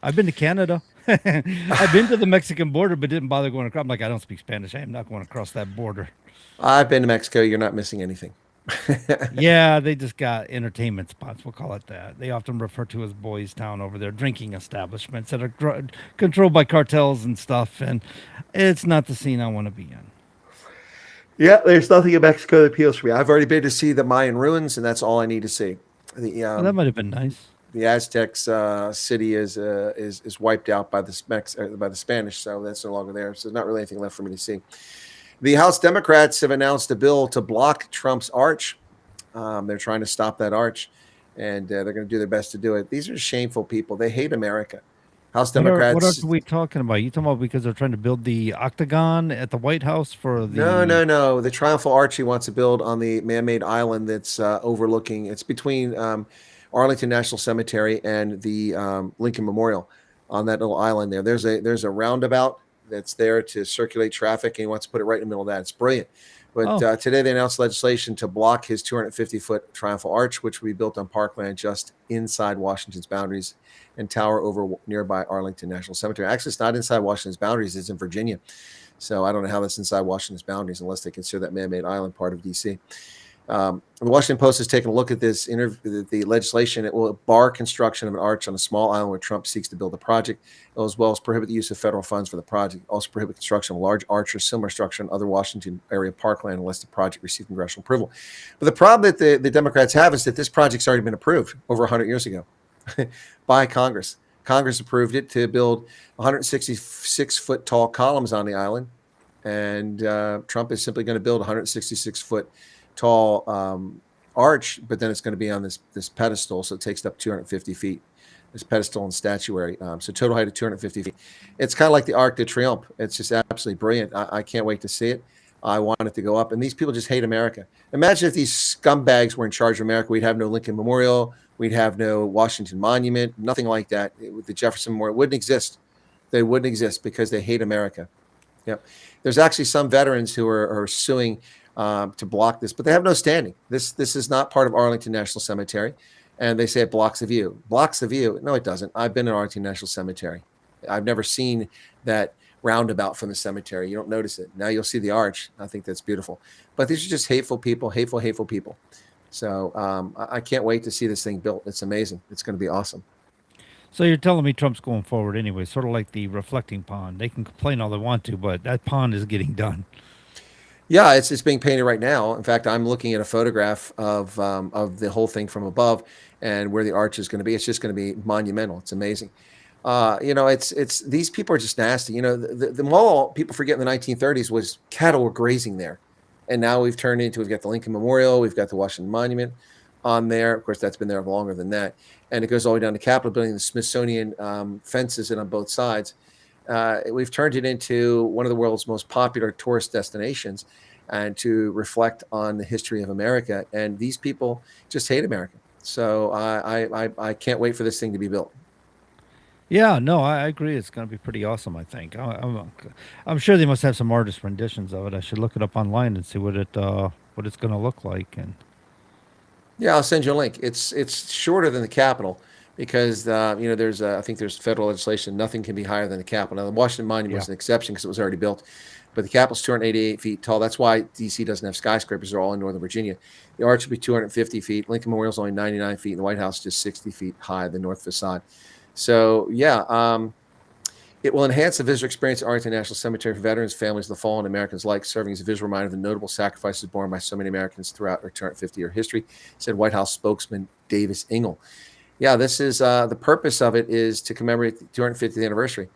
I've been to Canada. I've been to the Mexican border, but didn't bother going across. I'm like, I don't speak Spanish. I am not going across that border. I've been to Mexico. You're not missing anything. Yeah, they just got entertainment spots. We'll call it that. They often refer to as Boys Town over there, drinking establishments that are controlled by cartels and stuff. And it's not the scene I want to be in. Yeah, there's nothing in Mexico that appeals to me. I've already been to see the Mayan ruins, and that's all I need to see. Well, that might have been nice. The Aztecs city is wiped out by the Spanish, so that's no longer there. So there's not really anything left for me to see. The House Democrats have announced a bill to block Trump's arch. They're trying to stop that arch, and they're going to do their best to do it. These are shameful people. They hate America. House Democrats. What are we talking about? You talking about because they're trying to build the octagon at the White House for the? No. The Triumphal Arch he wants to build on the man-made island that's overlooking. It's between Arlington National Cemetery and the Lincoln Memorial. On that little island there, there's a roundabout that's there to circulate traffic, and he wants to put it right in the middle of that. It's brilliant. But today they announced legislation to block his 250-foot Triumphal Arch, which will be built on parkland just inside Washington's boundaries and tower over nearby Arlington National Cemetery. Actually, it's not inside Washington's boundaries. It's in Virginia. So I don't know how that's inside Washington's boundaries unless they consider that man-made island part of D.C. The Washington Post has taken a look at this the legislation. It will bar construction of an arch on a small island where Trump seeks to build a project, as well as prohibit the use of federal funds for the project. Also prohibit construction of a large arch or similar structure on other Washington area parkland unless the project receives congressional approval. But the problem that the Democrats have is that this project's already been approved over 100 years ago by Congress. Congress approved it to build 166-foot tall columns on the island, and Trump is simply going to build 166-foot tall arch, but then it's going to be on this pedestal, so it takes up 250 feet. This pedestal and statuary, so total height of 250 feet. It's kind of like the Arc de Triomphe. It's just absolutely brilliant. I can't wait to see it. I want it to go up, and these people just hate America. Imagine if these scumbags were in charge of America. We'd have no Lincoln Memorial. We'd have no Washington Monument. Nothing like that. The Jefferson Memorial wouldn't exist. They wouldn't exist because they hate America. Yep. There's actually some veterans who are suing to block this, but they have no standing. This is not part of Arlington National Cemetery, and they say it blocks the view. Blocks the view? No, it doesn't. I've been in Arlington National Cemetery. I've never seen that roundabout from the cemetery. You don't notice it. Now you'll see the arch. I think that's beautiful. But these are just hateful people, hateful people. So I can't wait to see this thing built. It's amazing. It's going to be awesome. So you're telling me Trump's going forward anyway, sort of like the reflecting pond. They can complain all they want to, but that pond is getting done. Yeah, it's being painted right now. In fact, I'm looking at a photograph of the whole thing from above and where the arch is going to be. It's just going to be monumental. It's amazing. It's these people are just nasty. The mall, people forget in the 1930s was cattle were grazing there. And now we've got the Lincoln Memorial, we've got the Washington Monument on there. Of course, that's been there longer than that. And it goes all the way down to Capitol Building, the Smithsonian fences and on both sides. We've turned it into one of the world's most popular tourist destinations and to reflect on the history of America. And these people just hate America. So I can't wait for this thing to be built. Yeah, no, I agree. It's going to be pretty awesome, I think. I'm sure they must have some artist renditions of it. I should look it up online and see what it's going to look like. And yeah, I'll send you a link. It's shorter than the Capitol because there's I think there's federal legislation. Nothing can be higher than the Capitol. Now, the Washington Monument was an exception because it was already built, but the Capitol's 288 feet tall. That's why D.C. doesn't have skyscrapers. They're all in Northern Virginia. The arch will be 250 feet. Lincoln Memorial's only 99 feet. And the White House is just 60 feet high, the north facade. So, yeah, it will enhance the visitor experience at Arlington National Cemetery for veterans, families of the fallen, Americans alike, serving as a visual reminder of the notable sacrifices borne by so many Americans throughout our 250-year history, said White House spokesman Davis Ingle. Yeah, this is the purpose of it is to commemorate the 250th anniversary.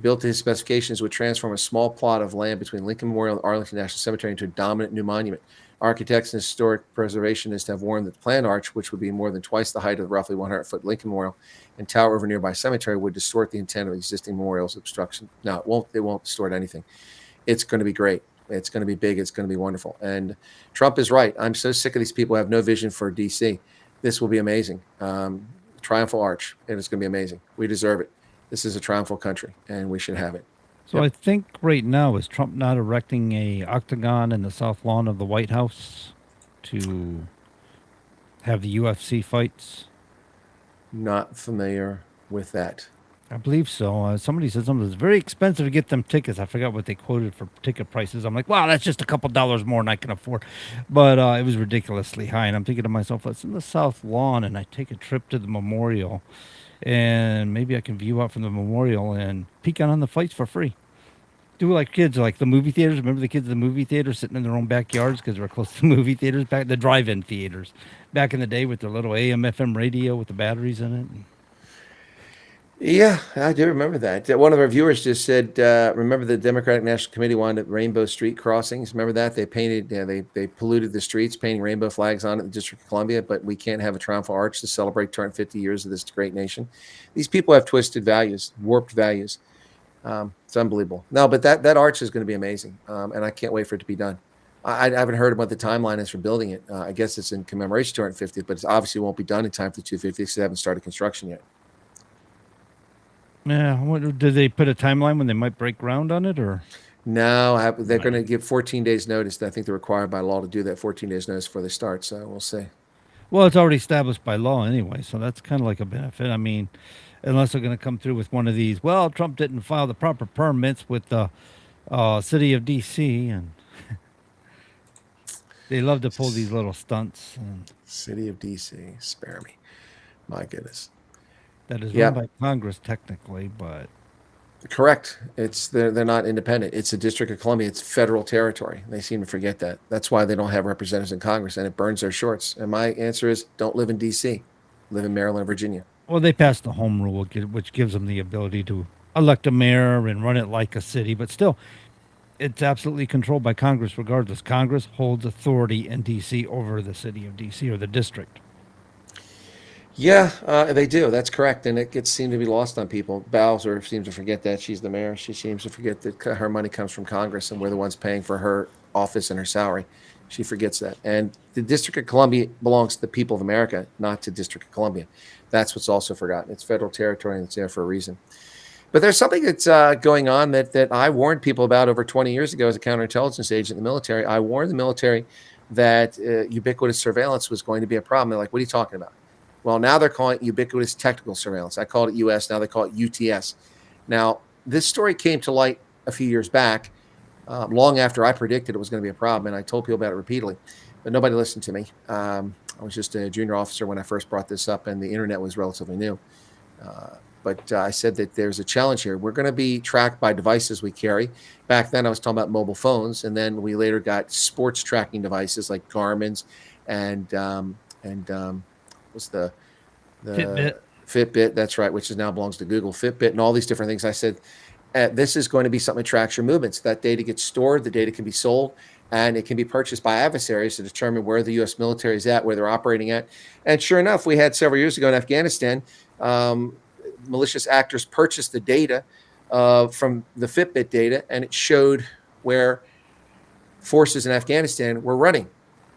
Built to his specifications, would transform a small plot of land between Lincoln Memorial and Arlington National Cemetery into a dominant new monument. Architects and historic preservationists have warned that the planned arch, which would be more than twice the height of the roughly 100-foot Lincoln Memorial and tower over nearby cemetery, would distort the intent of existing memorials obstruction. No, it won't distort anything. It's going to be great. It's going to be big. It's going to be wonderful. And Trump is right. I'm so sick of these people who have no vision for D.C. This will be amazing. Triumphal arch. And it's going to be amazing. We deserve it. This is a triumphal country, and we should have it. so I think right now, is Trump not erecting a octagon in the south lawn of the White House to have the UFC fights? Not familiar with that. I believe so. Somebody said something. It's very expensive to get them tickets. I forgot what they quoted for ticket prices. I'm like, wow, that's just a couple dollars more than I can afford. But it was ridiculously high. And I'm thinking to myself, it's in the south lawn, and I take a trip to the memorial, and maybe I can view out from the memorial and peek out on the fights for free. do like kids, like the movie theaters. Remember the kids in the movie theaters sitting in their own backyards because they were close to the movie theaters, back the drive-in theaters, back in the day with their little AM/FM radio with the batteries in it. Yeah, I do remember that. One of our viewers just said, remember the Democratic National Committee wanted rainbow street crossings? Remember that? They painted, they polluted the streets, painting rainbow flags on it in the District of Columbia, but we can't have a triumphal arch to celebrate 250 years of this great nation. These people have twisted values, warped values. It's unbelievable. No, but that arch is going to be amazing, and I can't wait for it to be done. I haven't heard what the timeline is for building it. I guess it's in commemoration 250th, but it obviously won't be done in time for the 250th because they haven't started construction yet. Yeah, did they put a timeline when they might break ground on it, or? No, they're going to give 14 days notice. I think they're required by law to do that 14 days notice before they start. So we'll see. Well, it's already established by law anyway, so that's kind of like a benefit. I mean, unless they're going to come through with one of these. Well, Trump didn't file the proper permits with the city of D.C. and they love to pull these little stunts. City of D.C., spare me. My goodness. That is run by Congress technically, but correct. They're not independent. It's a District of Columbia. It's federal territory. They seem to forget that. That's why they don't have representatives in Congress, and it burns their shorts. And my answer is, don't live in D.C. Live in Maryland, Virginia. Well, they passed the home rule, which gives them the ability to elect a mayor and run it like a city, but still, it's absolutely controlled by Congress regardless. Congress holds authority in D.C. over the city of D.C. or the district. Yeah, they do. That's correct. And it seems to be lost on people. Bowser seems to forget that she's the mayor. She seems to forget that her money comes from Congress and we're the ones paying for her office and her salary. She forgets that. And the District of Columbia belongs to the people of America, not to District of Columbia. That's what's also forgotten. It's federal territory and it's there for a reason. But there's something that's going on that I warned people about over 20 years ago as a counterintelligence agent in the military. I warned the military that ubiquitous surveillance was going to be a problem. They're like, what are you talking about? Well, now they're calling it ubiquitous technical surveillance. I called it US. Now they call it UTS. Now, this story came to light a few years back, long after I predicted it was going to be a problem, and I told people about it repeatedly, but nobody listened to me. I was just a junior officer when I first brought this up, and the internet was relatively new. But I said that there's a challenge here. We're going to be tracked by devices we carry. Back then, I was talking about mobile phones, and then we later got sports tracking devices like Garmin's and what's the Fitbit, that's right, which is now belongs to Google, Fitbit, and all these different things. I said, this is going to be something that tracks your movements. That data gets stored, the data can be sold, and it can be purchased by adversaries to determine where the U.S. military is at, where they're operating at. And sure enough, we had several years ago in Afghanistan, malicious actors purchased the data from the Fitbit data, and it showed where forces in Afghanistan were running,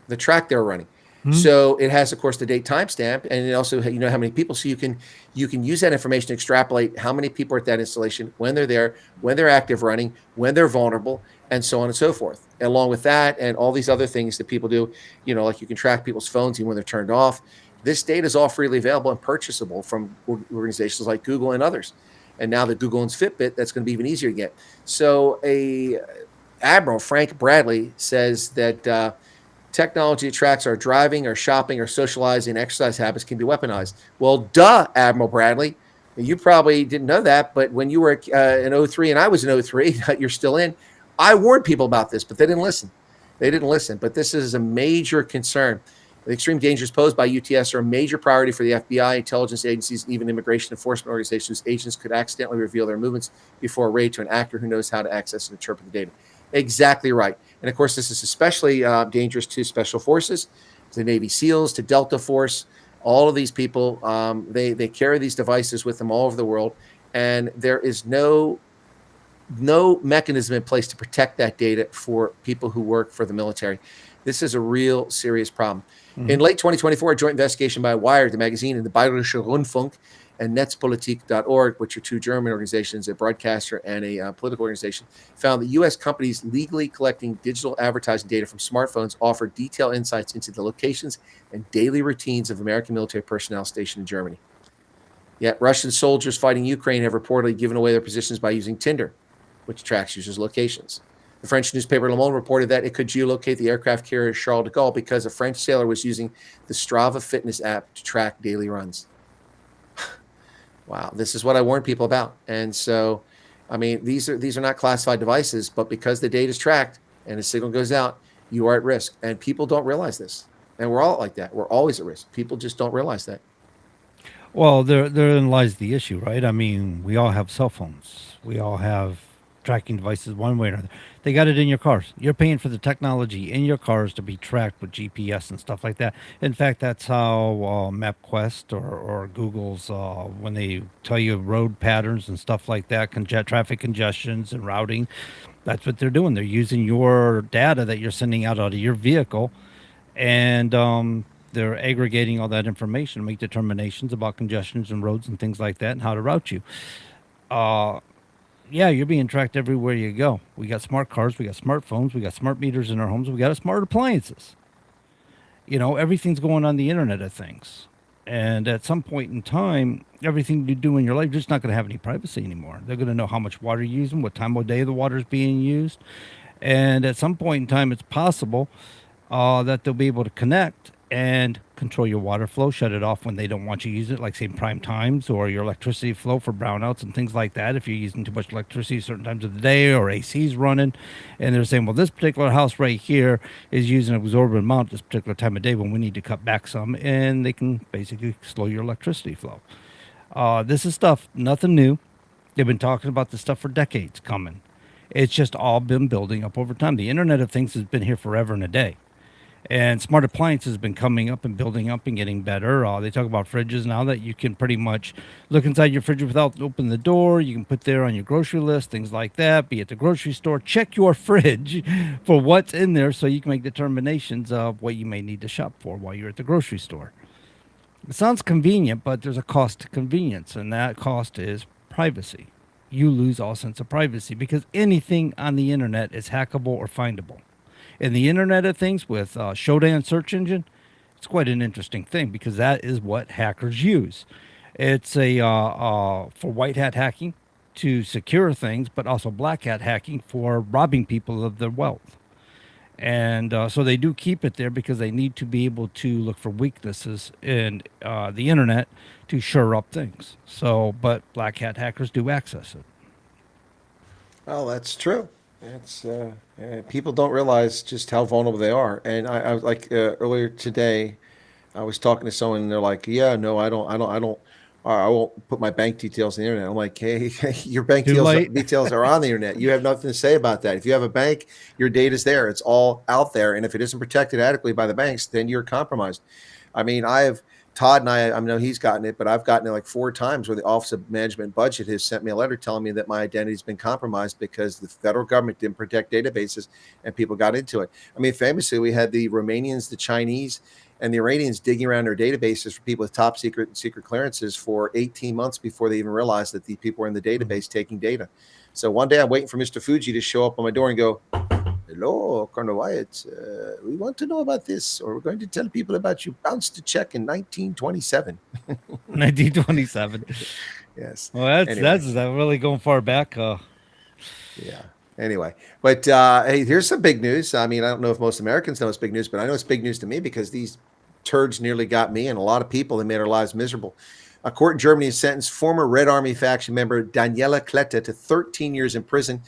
the track they were running. So it has, of course, the date timestamp, and it also, you know, how many people. So you can use that information to extrapolate how many people are at that installation, when they're there, when they're active running, when they're vulnerable, and so on and so forth. And along with that, and all these other things that people do, you know, like you can track people's phones even when they're turned off. This data is all freely available and purchasable from organizations like Google and others. And now that Google owns Fitbit, that's going to be even easier to get. So Admiral Frank Bradley says that technology that tracks our driving, our shopping, our socializing, exercise habits can be weaponized. Well, duh, Admiral Bradley. You probably didn't know that, but when you were in 03 and I was in 03, you're still in, I warned people about this, but they didn't listen. But this is a major concern. The extreme dangers posed by UTS are a major priority for the FBI, intelligence agencies, and even immigration enforcement organizations. Agents could accidentally reveal their movements before a raid to an actor who knows how to access and interpret the data. Exactly right. And of course, this is especially dangerous to special forces, to Navy SEALs, to Delta Force. All of these people, they carry these devices with them all over the world, and there is no mechanism in place to protect that data for people who work for the military. This is a real serious problem. In late 2024, a joint investigation by Wyatt, the magazine, and the Bayerischer Rundfunk and Netzpolitik.org, which are two German organizations, a broadcaster and a political organization, found that U.S. companies legally collecting digital advertising data from smartphones offer detailed insights into the locations and daily routines of American military personnel stationed in Germany. Yet Russian soldiers fighting Ukraine have reportedly given away their positions by using Tinder, which tracks users' locations. The French newspaper Le Monde reported that it could geolocate the aircraft carrier Charles de Gaulle because a French sailor was using the Strava fitness app to track daily runs. Wow, this is what I warned people about. And so I mean, these are not classified devices, but because the data is tracked and the signal goes out, you are at risk. And people don't realize this. And we're all like that. We're always at risk. People just don't realize that. Well, therein lies the issue, right? I mean, we all have cell phones. We all have tracking devices one way or another. They got it in your cars. You're paying for the technology in your cars to be tracked with GPS and stuff like that. In fact, that's how MapQuest or Google's, when they tell you road patterns and stuff like that, traffic congestions and routing, that's what they're doing. They're using your data that you're sending out of your vehicle, and they're aggregating all that information to make determinations about congestions and roads and things like that and how to route you. Yeah, you're being tracked everywhere you go. We got smart cars, we got smartphones, we got smart meters in our homes, we got smart appliances. You know, everything's going on the Internet of Things. And at some point in time, everything you do in your life, you're just not going to have any privacy anymore. They're going to know how much water you're using, what time of day the water is being used. And at some point in time, it's possible that they'll be able to connect and control your water flow, shut it off when they don't want you to use it, like say prime times, or your electricity flow for brownouts and things like that. If you're using too much electricity certain times of the day, or AC's running, and they're saying, well, this particular house right here is using an exorbitant amount this particular time of day when we need to cut back some, and they can basically slow your electricity flow. This is stuff, nothing new. They've been talking about this stuff for decades coming. It's just all been building up over time. The Internet of Things has been here forever and a day. And smart appliances have been coming up and building up and getting better. They talk about fridges now that you can pretty much look inside your fridge without opening the door. You can put there on your grocery list, things like that. Be at the grocery store, check your fridge for what's in there so you can make determinations of what you may need to shop for while you're at the grocery store. It sounds convenient, but there's a cost to convenience, and that cost is privacy. You lose all sense of privacy because anything on the internet is hackable or findable. In the Internet of Things with Shodan search engine, it's quite an interesting thing because that is what hackers use. It's a for white hat hacking to secure things, but also black hat hacking for robbing people of their wealth. And so they do keep it there because they need to be able to look for weaknesses in the internet to shore up things. So, but black hat hackers do access it. Well, that's true. It's people don't realize just how vulnerable they are. And I was like earlier today, I was talking to someone, and they're like, "Yeah, no, I won't put my bank details on the internet." I'm like, "Hey, your bank details are on the internet. You have nothing to say about that. If you have a bank, your data's there. It's all out there. And if it isn't protected adequately by the banks, then you're compromised." I mean, Todd and I know he's gotten it, but I've gotten it like 4 times where the Office of Management and Budget has sent me a letter telling me that my identity's been compromised because the federal government didn't protect databases and people got into it. I mean, famously, we had the Romanians, the Chinese, and the Iranians digging around their databases for people with top secret and secret clearances for 18 months before they even realized that the people were in the database taking data. So one day I'm waiting for Mr. Fuji to show up on my door and go, "Hello, Colonel Wyatt. We want to know about this, or we're going to tell people about you bounced a check in 1927. 1927. Yes. Well, Anyway. that's really going far back. Yeah. Anyway, but hey, here's some big news. I mean, I don't know if most Americans know it's big news, but I know it's big news to me because these turds nearly got me and a lot of people that made our lives miserable. A court in Germany has sentenced former Red Army faction member Daniela Klette to 13 years in prison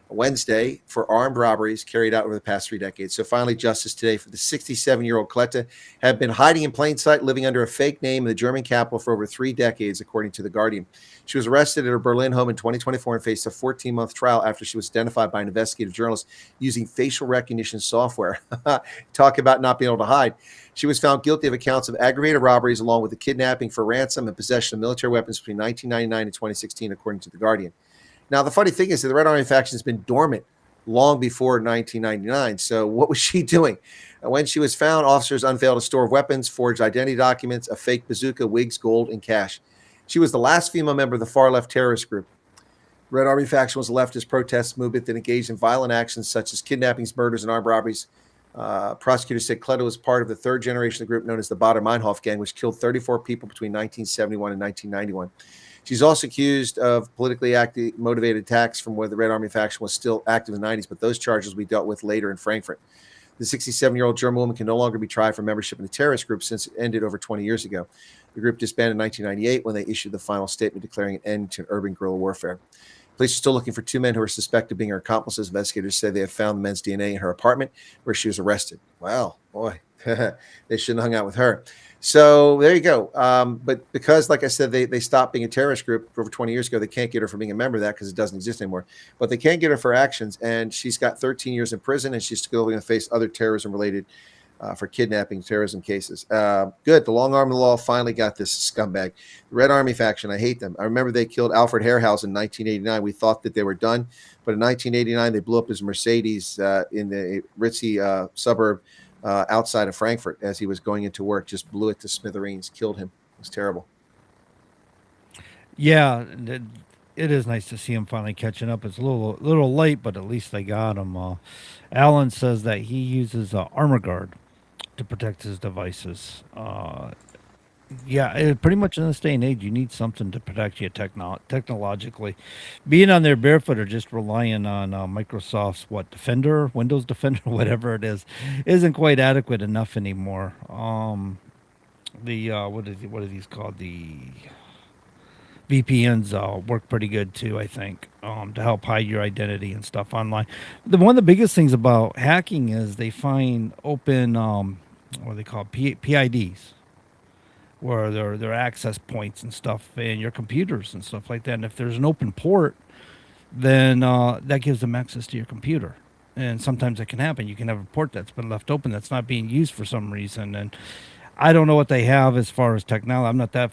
Wednesday for armed robberies carried out over the past 3 decades. So finally, justice today for the 67-year-old Klette had been hiding in plain sight, living under a fake name in the German capital for over 3 decades, according to The Guardian. She was arrested at her Berlin home in 2024 and faced a 14-month trial after she was identified by an investigative journalist using facial recognition software. Talk about not being able to hide. She was found guilty of accounts of aggravated robberies along with the kidnapping for ransom and possession of military weapons between 1999 and 2016, according to The Guardian. Now, the funny thing is that the Red Army faction has been dormant long before 1999. So what was she doing? When she was found, officers unveiled a store of weapons, forged identity documents, a fake bazooka, wigs, gold, and cash. She was the last female member of the far-left terrorist group. Red Army faction was a leftist protest movement that engaged in violent actions such as kidnappings, murders, and armed robberies. Prosecutors said Klette was part of the third generation of the group known as the Baader-Meinhof gang, which killed 34 people between 1971 and 1991. She's also accused of politically motivated attacks from where the Red Army faction was still active in the 90s, but those charges we dealt with later in Frankfurt. The 67-year-old German woman can no longer be tried for membership in a terrorist group since it ended over 20 years ago. The group disbanded in 1998 when they issued the final statement declaring an end to urban guerrilla warfare. Police are still looking for 2 men who are suspected of being her accomplices. Investigators say they have found the men's DNA in her apartment where she was arrested. Wow, boy, they shouldn't have hung out with her. So there you go. But because, like I said, they stopped being a terrorist group over 20 years ago, they can't get her for being a member of that because it doesn't exist anymore. But they can get her for actions, and she's got 13 years in prison, and she's still going to face other terrorism-related for kidnapping, terrorism cases. Good. The long arm of the law finally got this scumbag. The Red Army faction, I hate them. I remember they killed Alfred Hairhouse in 1989. We thought that they were done. But in 1989, they blew up his Mercedes in the ritzy suburb outside of Frankfurt as he was going into work. Just blew it to smithereens, killed him. It was terrible. Yeah, it is nice to see him finally catching up. It's a little late, but at least they got him. Alan says that he uses Armor Guard to protect his devices. Pretty much in this day and age, you need something to protect you technologically. Being on there barefoot or just relying on Microsoft's Defender, Windows Defender, whatever it is, isn't quite adequate enough anymore. What are these called? The VPNs work pretty good too, I think, to help hide your identity and stuff online. One of the biggest things about hacking is they find open, what do they call it? PIDs, where they're access points and stuff in your computers and stuff like that. And if there's an open port, then that gives them access to your computer. And sometimes it can happen. You can have a port that's been left open that's not being used for some reason. And I don't know what they have as far as technology. I'm not that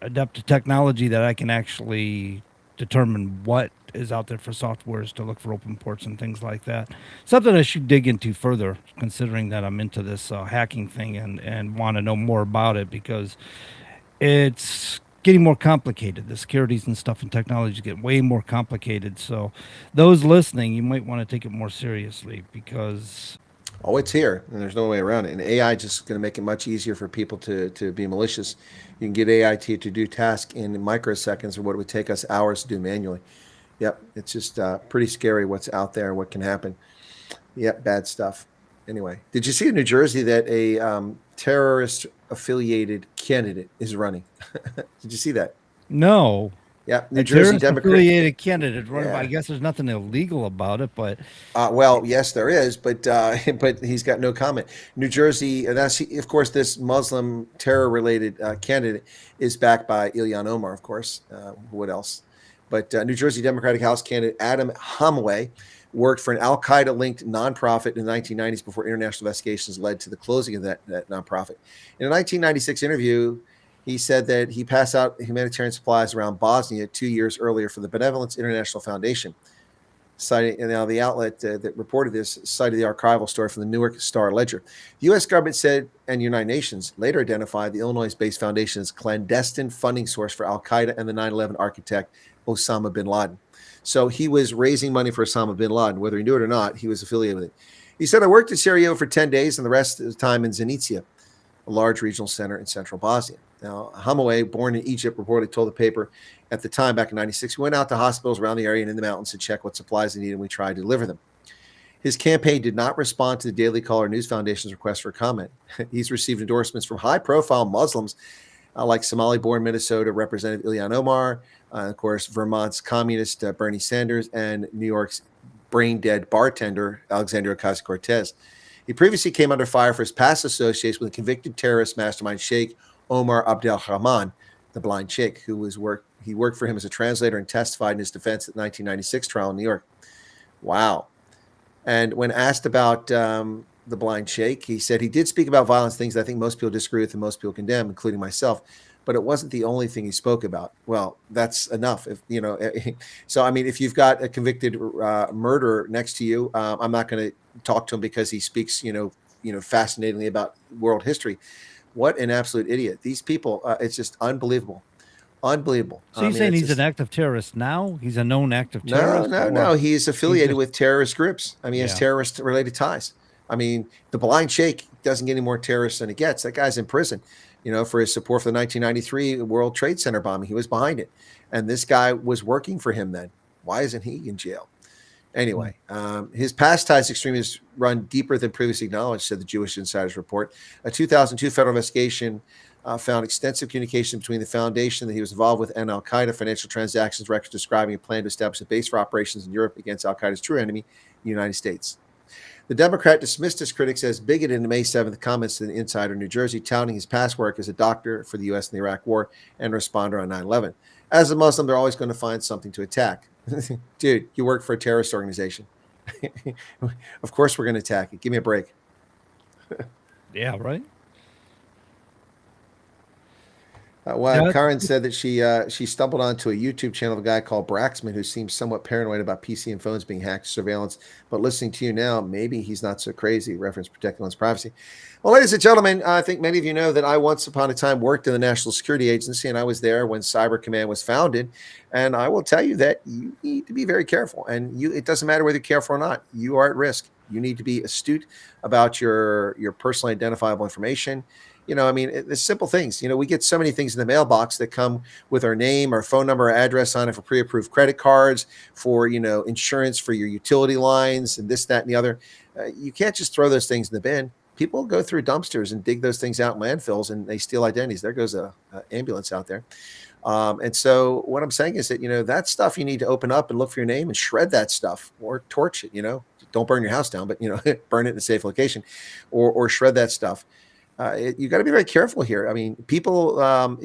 adept to technology that I can actually determine what is out there for softwares to look for open ports and things like that. Something I should dig into further, considering that I'm into this hacking thing and want to know more about it, because it's getting more complicated. The securities and stuff and technology get way more complicated. So those listening, you might want to take it more seriously, because oh, it's here, and there's no way around it. And AI just going to make it much easier for people to be malicious. You can get AI to do tasks in microseconds or what it would take us hours to do manually. Yep, it's just pretty scary what's out there, what can happen. Yep, bad stuff. Anyway, did you see in New Jersey that a terrorist-affiliated candidate is running? Did you see that? No. Yeah, New Jersey Democrat affiliated candidate running. I guess there's nothing illegal about it, but well, yes, there is, but he's got no comment. New Jersey, and that's of course this Muslim terror-related candidate is backed by Ilhan Omar, of course. What else? But New Jersey Democratic House candidate Adam Hamway worked for an Al-Qaeda-linked nonprofit in the 1990s before international investigations led to the closing of that nonprofit. In a 1996 interview, he said that he passed out humanitarian supplies around Bosnia 2 years earlier for the Benevolence International Foundation. Citing, and now the outlet that reported this cited the archival story from the Newark Star Ledger. The U.S. government said, and the United Nations later identified the Illinois-based foundation as a clandestine funding source for Al-Qaeda and the 9/11 architect Osama bin Laden. So he was raising money for Osama bin Laden. Whether he knew it or not, he was affiliated with it. He said, I worked in Sarajevo for 10 days and the rest of the time in Zenica, a large regional center in central Bosnia. Now, Hamaway, born in Egypt, reportedly told the paper at the time, back in 96, we went out to hospitals around the area and in the mountains to check what supplies they needed, and we tried to deliver them. His campaign did not respond to the Daily Caller News Foundation's request for comment. He's received endorsements from high-profile Muslims like Somali-born Minnesota Representative Ilhan Omar, of course, Vermont's communist Bernie Sanders, and New York's brain-dead bartender Alexandria Ocasio-Cortez. He previously came under fire for his past association with convicted terrorist mastermind Sheikh Omar Abdelrahman, the blind sheikh, who he worked for him as a translator and testified in his defense at the 1996 trial in New York. Wow. And when asked about the blind sheikh, he said he did speak about violence, things I think most people disagree with and most people condemn, including myself. But it wasn't the only thing he spoke about. Well, that's enough. So, I mean, if you've got a convicted murderer next to you, I'm not going to talk to him because he speaks, fascinatingly about world history. What an absolute idiot. These people, it's just unbelievable. Unbelievable. So you're saying he's an active terrorist now? He's a known active terrorist? No. He's affiliated with terrorist groups. I mean, he has terrorist-related ties. I mean, the blind sheikh doesn't get any more terrorists than it gets. That guy's in prison, for his support for the 1993 World Trade Center bombing. He was behind it. And this guy was working for him then. Why isn't he in jail? Anyway, his past ties to extremists run deeper than previously acknowledged, said the Jewish Insider's report. A 2002 federal investigation found extensive communication between the foundation that he was involved with and Al-Qaeda, financial transactions records describing a plan to establish a base for operations in Europe against Al-Qaeda's true enemy, the United States. The Democrat dismissed his critics as bigoted in the May 7th comments to the Insider New Jersey, touting his past work as a doctor for the U.S. in the Iraq War and responder on 9/11. As a Muslim, they're always going to find something to attack. Dude, you work for a terrorist organization. Of course we're going to attack it. Give me a break. Yeah, right. Karen said that she stumbled onto a YouTube channel of a guy called Braxman who seems somewhat paranoid about PC and phones being hacked, surveillance. But listening to you now, maybe he's not so crazy. Reference protecting one's privacy. Well, ladies and gentlemen, I think many of you know that I once upon a time worked in the National Security Agency, and I was there when Cyber Command was founded. And I will tell you that you need to be very careful. And it doesn't matter whether you're careful or not. You are at risk. You need to be astute about your personally identifiable information. The simple things. We get so many things in the mailbox that come with our name, our phone number, our address on it for pre-approved credit cards, for, insurance for your utility lines and this, that, and the other. You can't just throw those things in the bin. People go through dumpsters and dig those things out in landfills and they steal identities. There goes a ambulance out there. And so what I'm saying is that, that stuff you need to open up and look for your name and shred that stuff or torch it, don't burn your house down, but, burn it in a safe location or shred that stuff. You got to be very careful here. I mean, people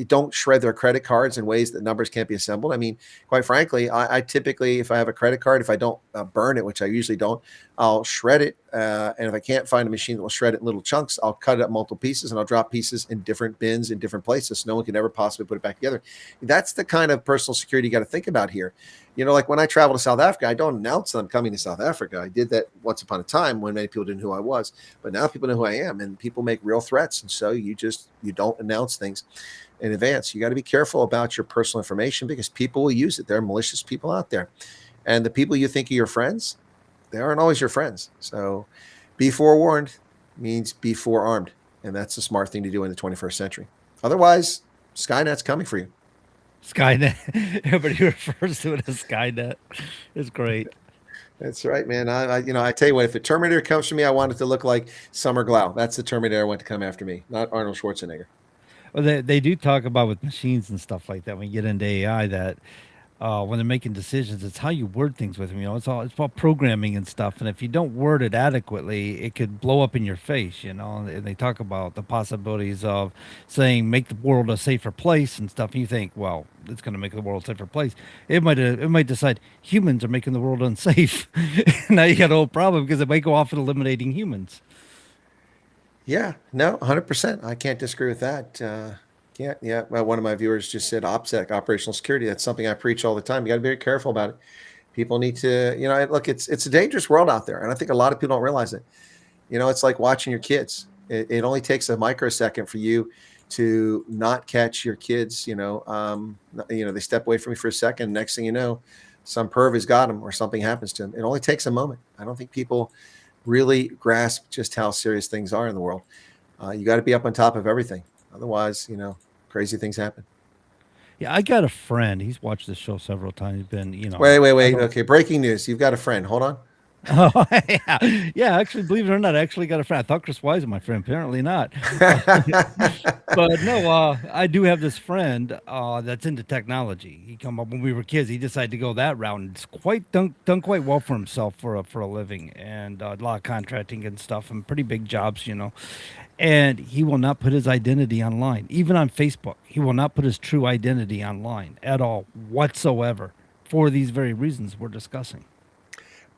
don't shred their credit cards in ways that numbers can't be assembled. I mean, quite frankly, I typically, if I have a credit card, if I don't burn it, which I usually don't, I'll shred it. And if I can't find a machine that will shred it in little chunks, I'll cut it up multiple pieces and I'll drop pieces in different bins in different places. So no one can ever possibly put it back together. That's the kind of personal security you got to think about here. Like when I travel to South Africa, I don't announce that I'm coming to South Africa. I did that once upon a time when many people didn't know who I was, but now people know who I am and people make real threats. And so you don't announce things in advance. You got to be careful about your personal information because people will use it. There are malicious people out there, and the people you think are your friends, they aren't always your friends. So be forewarned means be forearmed. And that's a smart thing to do in the 21st century. Otherwise, Skynet's coming for you. Skynet. Everybody refers to it as Skynet. It's great. That's right, man. I tell you what, if the Terminator comes for me, I want it to look like Summer Glau. That's the Terminator I want to come after me, not Arnold Schwarzenegger. Well, they do talk about with machines and stuff like that when you get into AI that when they're making decisions, it's how you word things with them. It's about programming and stuff. And if you don't word it adequately, it could blow up in your face. And they talk about the possibilities of saying make the world a safer place and stuff. And you think, well, it's going to make the world a safer place. It might decide humans are making the world unsafe. Now you got a whole problem because it might go off at eliminating humans. Yeah, no, 100%. I can't disagree with that. Yeah. Well, one of my viewers just said OPSEC, operational security. That's something I preach all the time. You got to be very careful about it. People need to, look, it's a dangerous world out there. And I think a lot of people don't realize it. It's like watching your kids. It only takes a microsecond for you to not catch your kids. They step away from you for a second. Next thing you know, some perv has got them or something happens to them. It only takes a moment. I don't think people really grasp just how serious things are in the world. You got to be up on top of everything. Otherwise, crazy things happen. Yeah, I got a friend. He's watched this show several times. He's been, Wait. Okay, breaking news. You've got a friend. Hold on. Oh, yeah. Yeah, actually, believe it or not, I actually got a friend. I thought Chris Wise was my friend. Apparently not. But no, I do have this friend that's into technology. He come up when we were kids. He decided to go that route, and it's done quite well for himself for a living, and a lot of contracting and stuff, and pretty big jobs, And he will not put his identity online, even on Facebook. He will not put his true identity online at all, whatsoever, for these very reasons we're discussing.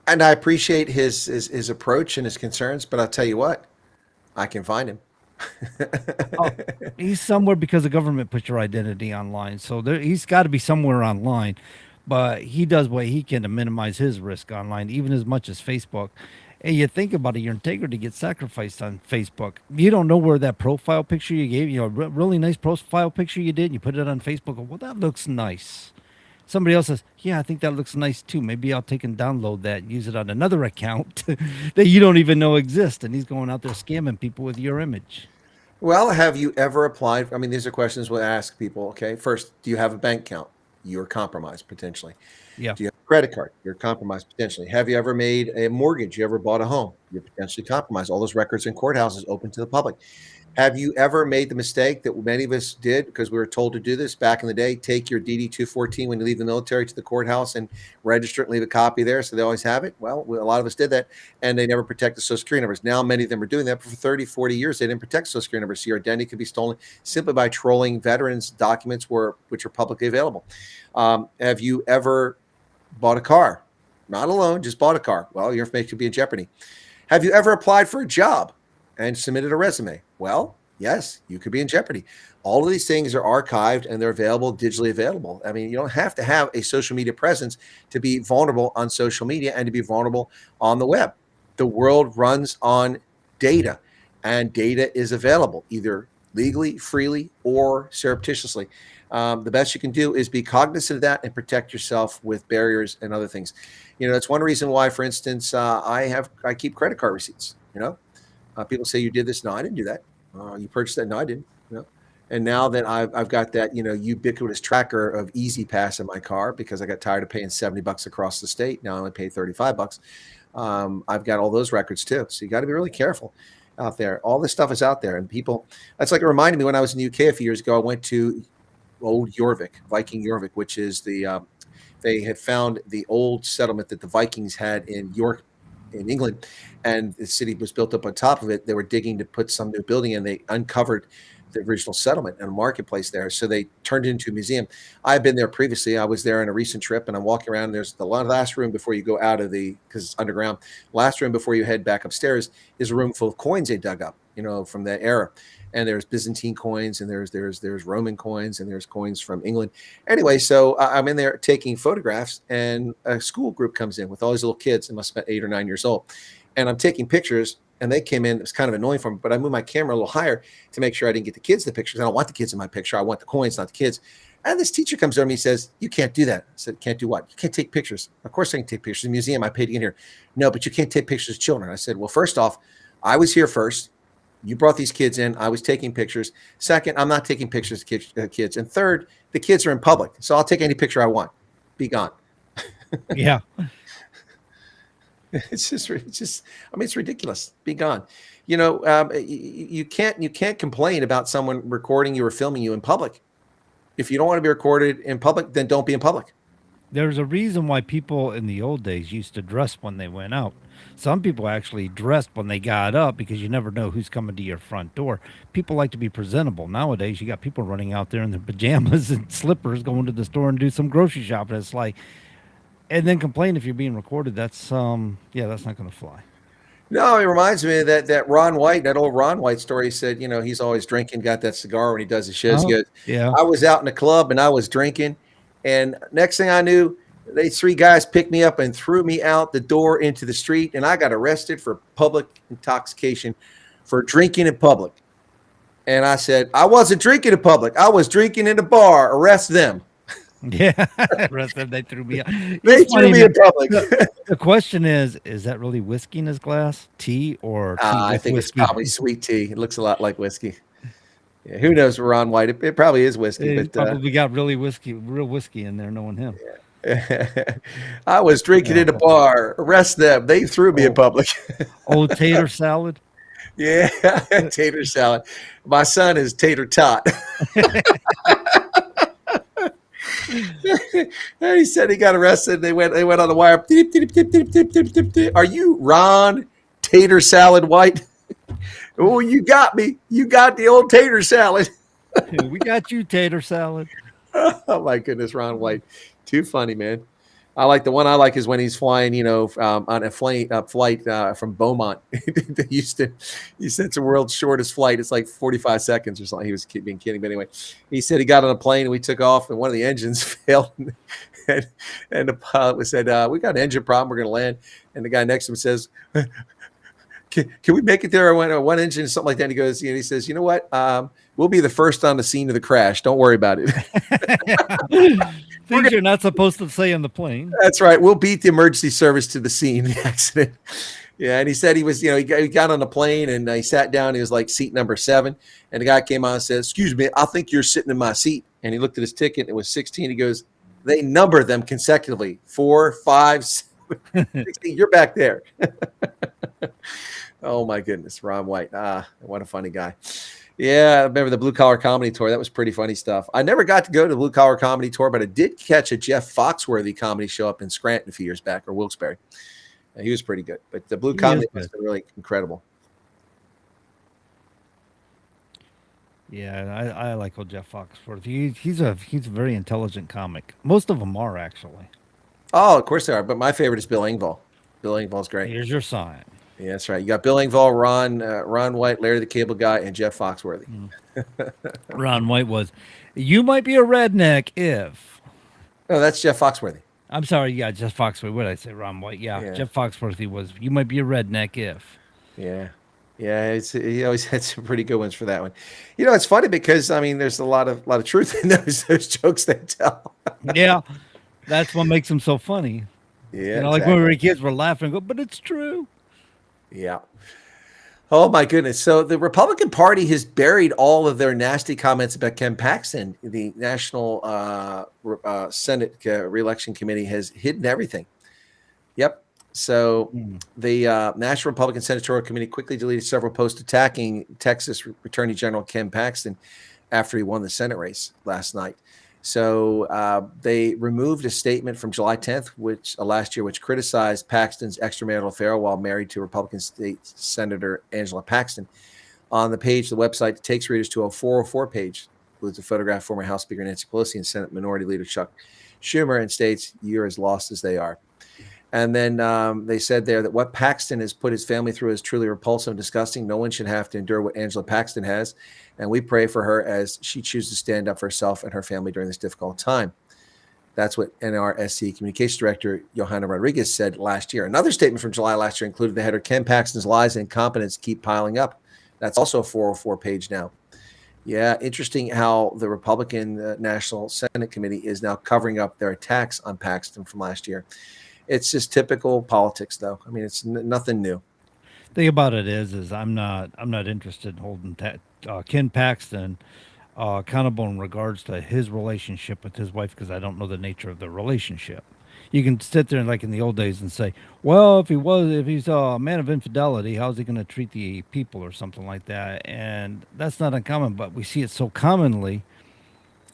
And I appreciate his approach and his concerns, but I'll tell you what, I can find him. He's somewhere because the government put your identity online. So he's got to be somewhere online, but he does what he can to minimize his risk online, even as much as Facebook. And you think about it, your integrity gets sacrificed on Facebook. You don't know where that profile picture you gave, really nice profile picture you did, and you put it on Facebook. Well, that looks nice. Somebody else says, yeah, I think that looks nice too. Maybe I'll take and download that and use it on another account that you don't even know exists. And he's going out there scamming people with your image. Well, have you ever applied? I mean, these are questions we'll ask people. Okay, first, do you have a bank account? You're compromised potentially. Yeah. Do you have a credit card? You're compromised potentially. Have you ever made a mortgage? You ever bought a home? You're potentially compromised. All those records in courthouses open to the public. Have you ever made the mistake that many of us did because we were told to do this back in the day? Take your DD-214 when you leave the military to the courthouse and register it and leave a copy there so they always have it. Well, a lot of us did that, and they never protect the Social Security numbers. Now many of them are doing that, but for 30, 40 years, they didn't protect Social Security numbers. So your identity could be stolen simply by trolling veterans' documents which are publicly available. Have you ever bought a car? Not alone, just bought a car. Well, your information could be in jeopardy. Have you ever applied for a job and submitted a resume? Well, yes, you could be in jeopardy. All of these things are archived and they're available, digitally available. I mean, you don't have to have a social media presence to be vulnerable on social media and to be vulnerable on the web. The world runs on data, and data is available either legally, freely, or surreptitiously. The best you can do is be cognizant of that and protect yourself with barriers and other things. You know, that's one reason why, for instance, I keep credit card receipts. You know, people say you did this. No, I didn't do that. You purchased that. No, I didn't. You know, and now that I've got that, you know, ubiquitous tracker of Easy Pass in my car because I got tired of paying $70 across the state. Now I only pay $35. I've got all those records too. So you got to be really careful out there. All this stuff is out there, and people. That's like it reminded me when I was in the UK a few years ago. I went to old Jorvik, Viking Jorvik, which is they had found the old settlement that the Vikings had in York, in England, and the city was built up on top of it. They were digging to put some new building in. They uncovered the original settlement and a marketplace there. So they turned it into a museum. I've been there previously. I was there on a recent trip, and I'm walking around. And there's the last room before you go out of because it's underground. Last room before you head back upstairs is a room full of coins they dug up, you know, from that era. And there's Byzantine coins, and there's Roman coins, and there's coins from England. Anyway, so I'm in there taking photographs, and a school group comes in with all these little kids. They must have been 8 or 9 years old. And I'm taking pictures, and they came in. It was kind of annoying for me, but I moved my camera a little higher to make sure I didn't get the kids the pictures. I don't want the kids in my picture. I want the coins, not the kids. And this teacher comes over to me and says, "You can't do that." I said, "Can't do what?" "You can't take pictures." "Of course I can take pictures. The museum, I paid to get here." "No, but you can't take pictures of children." I said, "Well, first off, I was here first. You brought these kids in. I was taking pictures. Second, I'm not taking pictures of kids. And third, the kids are in public. So I'll take any picture I want. Be gone." Yeah. It's just, I mean, it's ridiculous. Be gone. You know, you can't complain about someone recording you or filming you in public. If you don't want to be recorded in public, then don't be in public. There's a reason why people in the old days used to dress when they went out. Some people actually dressed when they got up because you never know who's coming to your front door. People like to be presentable. Nowadays, you got people running out there in their pajamas and slippers going to the store and do some grocery shopping. It's like, and then complain if you're being recorded. That's that's not going to fly. No, it reminds me of that Ron White, that old Ron White story. He said, you know, he's always drinking, got that cigar when he does his shows. He goes, yeah. "I was out in the club and I was drinking, and next thing I knew, these 3 guys picked me up and threw me out the door into the street, and I got arrested for public intoxication for drinking in public." And I said, "I wasn't drinking in public. I was drinking in a bar. Arrest them." Yeah, arrest them. They threw me out. They threw me in public. The question is that really whiskey in his glass, tea, or tea I think whiskey? it's probably sweet tea. It looks a lot like whiskey. Yeah, who knows, Ron White? It probably is whiskey. It but probably got real whiskey in there, knowing him. I was drinking in a bar. Arrest them. They threw me in public. Old tater salad. Yeah, tater salad. My son is Tater Tot. He said he got arrested. They went on the wire. Deep, deep, deep, deep, deep, deep, deep, deep. "Are you Ron Tater Salad White?" "Oh, you got me. You got the old tater salad." We got you, tater salad. Oh my goodness, Ron White. Too funny, man. I like the one I like is when he's flying, you know, on a flight from Beaumont to Houston. He said it's the world's shortest flight. It's like 45 seconds or something. He was being kidding. But anyway, he said he got on a plane and we took off and one of the engines failed. And the pilot said, "We got an engine problem. We're going to land." And the guy next to him says, Can we make it there? One engine, something like that. And he goes, he says, "You know what? We'll be the first on the scene of the crash. Don't worry about it." Things you're not supposed to say on the plane. That's right. "We'll beat the emergency service to the scene of the accident." Yeah, and he said he was, he got on the plane and he sat down. He was like seat number 7, and the guy came on and said, "Excuse me, I think you're sitting in my seat." And he looked at his ticket. And it was 16. He goes, They number them consecutively. 4, 5, 7, 16. You're back there. Oh my goodness, Ron White. What a funny guy. Yeah, I remember the Blue Collar Comedy Tour. That was pretty funny stuff. I never got to go to the Blue Collar Comedy Tour, but I did catch a Jeff Foxworthy comedy show up in Scranton a few years back, or Wilkes-Barre. He was pretty good. But the Blue Comedy was really incredible. Yeah, I like old Jeff Foxworthy. He's a very intelligent comic. Most of them are, actually. Oh, of course they are. But my favorite is Bill Engvall. Bill Engvall's great. Here's your sign. Yeah, that's right. You got Bill Engvall, Ron White, Larry the Cable Guy, and Jeff Foxworthy. Ron White was, you might be a redneck if. No, that's Jeff Foxworthy. I'm sorry. Yeah, Jeff Foxworthy. What did I say? Ron White. Yeah, Jeff Foxworthy was, you might be a redneck if. Yeah. Yeah, he always had some pretty good ones for that one. You know, it's funny because I mean, there's a lot of truth in those jokes they tell. Yeah, that's what makes them so funny. Yeah, you know, like when we were kids, we're laughing, and go, but it's true. Yeah. Oh my goodness! So the Republican Party has buried all of their nasty comments about Ken Paxton. The National Senate Re-election Committee has hidden everything. Yep. So the National Republican Senatorial Committee quickly deleted several posts attacking Texas Attorney General Ken Paxton after he won the Senate race last night. So they removed a statement from July 10th, last year, which criticized Paxton's extramarital affair while married to Republican State Senator Angela Paxton. On the page, the website takes readers to a 404 page, includes a photograph of former House Speaker Nancy Pelosi and Senate Minority Leader Chuck Schumer, and states, "You're as lost as they are." And then they said there that what Paxton has put his family through is truly repulsive and disgusting. No one should have to endure what Angela Paxton has. And we pray for her as she chooses to stand up for herself and her family during this difficult time. That's what NRSC Communications Director Johanna Rodriguez said last year. Another statement from July last year included the header, "Ken Paxton's lies and incompetence keep piling up." That's also a 404 page now. Yeah, interesting how the Republican National Senate Committee is now covering up their attacks on Paxton from last year. It's just typical politics, though. I mean, it's nothing new. Thing about it is I'm not interested in holding Ken Paxton accountable in regards to his relationship with his wife, because I don't know the nature of the relationship. You can sit there like in the old days and say, well, if he's a man of infidelity, how's he going to treat the people or something like that? And that's not uncommon, but we see it so commonly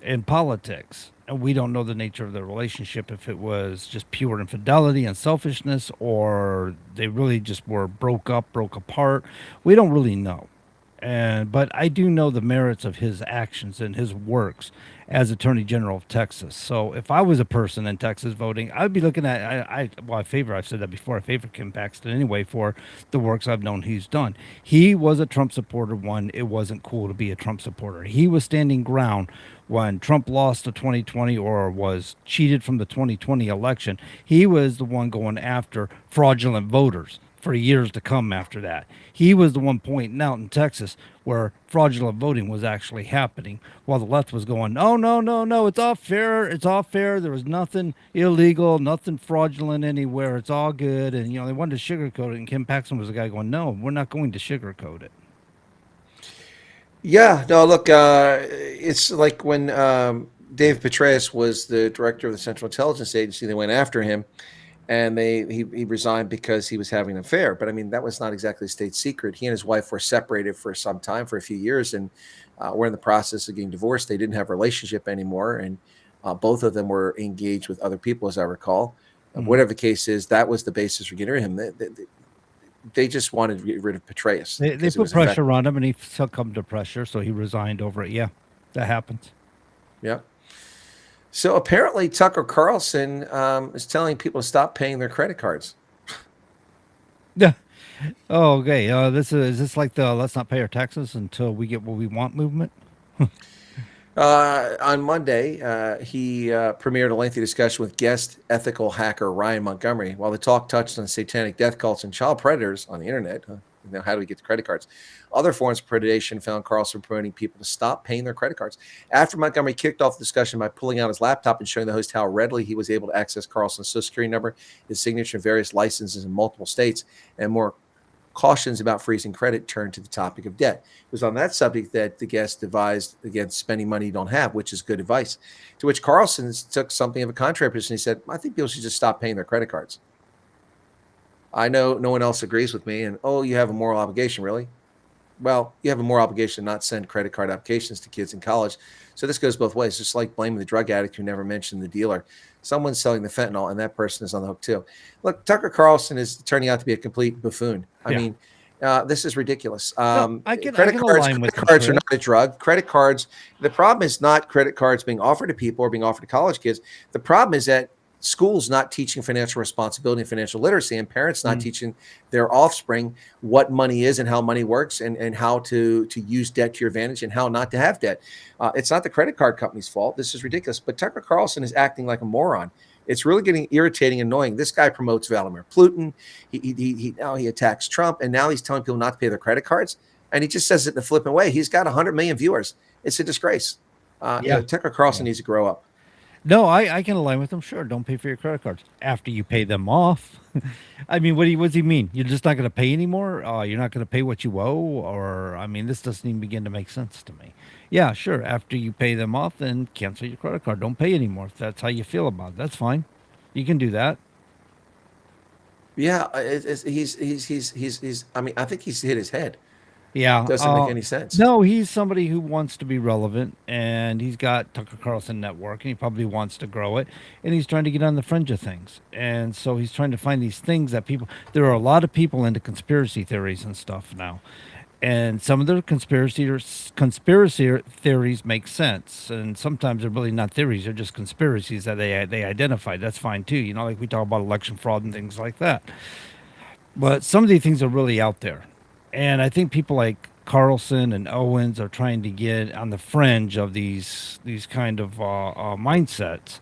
in politics. And we don't know the nature of the relationship, if it was just pure infidelity and selfishness, or they really just were broke apart. We don't really know. But I do know the merits of his actions and his works as Attorney General of Texas. So if I was a person in Texas voting, I'd be looking at, I've said that before, I favor Ken Paxton anyway for the works I've known he's done. He was a Trump supporter when it wasn't cool to be a Trump supporter. He was standing ground when Trump lost the 2020 or was cheated from the 2020 election. He was the one going after fraudulent voters for years to come after that. He was the one pointing out in Texas where fraudulent voting was actually happening, while the left was going, oh, no, it's all fair. It's all fair. There was nothing illegal, nothing fraudulent anywhere. It's all good. And, they wanted to sugarcoat it. And Ken Paxton was the guy going, no, we're not going to sugarcoat it. Yeah, no, look, it's like when Dave Petraeus was the director of the Central Intelligence Agency, they went after him. And he resigned because he was having an affair. But I mean, that was not exactly a state secret. He and his wife were separated for some time, for a few years, and were in the process of getting divorced. They didn't have a relationship anymore, and both of them were engaged with other people, as I recall. Whatever the case is, that was the basis for getting rid of him. They just wanted to get rid of Petraeus. They put pressure on him, and he succumbed to pressure, so he resigned over it. Yeah, that happens. Yeah. So apparently Tucker Carlson is telling people to stop paying their credit cards. Yeah. Oh, okay. Is this like the let's not pay our taxes until we get what we want movement? On Monday, he premiered a lengthy discussion with guest ethical hacker Ryan Montgomery. While the talk touched on satanic death cults and child predators on the internet, how do we get the credit cards? Other forms of predation found Carlson promoting people to stop paying their credit cards. After Montgomery kicked off the discussion by pulling out his laptop and showing the host how readily he was able to access Carlson's Social Security number, his signature, and various licenses in multiple states, and more cautions about freezing credit turned to the topic of debt. It was on that subject that the guest advised against spending money you don't have, which is good advice. To which Carlson took something of a contrary position. He said, I think people should just stop paying their credit cards. I know no one else agrees with me. And, oh, you have a moral obligation, really? Well, you have a moral obligation to not send credit card applications to kids in college. So this goes both ways. Just like blaming the drug addict who never mentioned the dealer. Someone's selling the fentanyl, and that person is on the hook too. Look, Tucker Carlson is turning out to be a complete buffoon. I mean, this is ridiculous. Credit cards are not a drug. Credit cards, the problem is not credit cards being offered to people or being offered to college kids. The problem is that schools not teaching financial responsibility and financial literacy, and parents not teaching their offspring what money is and how money works, and how to use debt to your advantage and how not to have debt. It's not the credit card company's fault. This is ridiculous. But Tucker Carlson is acting like a moron. It's really getting irritating and annoying. This guy promotes Vladimir Putin. Now he attacks Trump, and now he's telling people not to pay their credit cards. And he just says it in a flippant way. He's got 100 million viewers. It's a disgrace. Tucker Carlson needs to grow up. No, I can align with him. Sure, don't pay for your credit cards after you pay them off. I mean, what does he mean? You're just not going to pay anymore? You're not going to pay what you owe? Or, I mean, this doesn't even begin to make sense to me. Yeah, sure. After you pay them off, then cancel your credit card. Don't pay anymore. If that's how you feel about it, that's fine. You can do that. Yeah, he's. I mean, I think he's hit his head. Yeah, doesn't make any sense. No, he's somebody who wants to be relevant, and he's got Tucker Carlson Network, and he probably wants to grow it, and he's trying to get on the fringe of things, and so he's trying to find these things that people. There are a lot of people into conspiracy theories and stuff now, and some of their conspiracy theories make sense, and sometimes they're really not theories; they're just conspiracies that they identify. That's fine too, you know, like we talk about election fraud and things like that. But some of these things are really out there. And I think people like Carlson and Owens are trying to get on the fringe of these kind of mindsets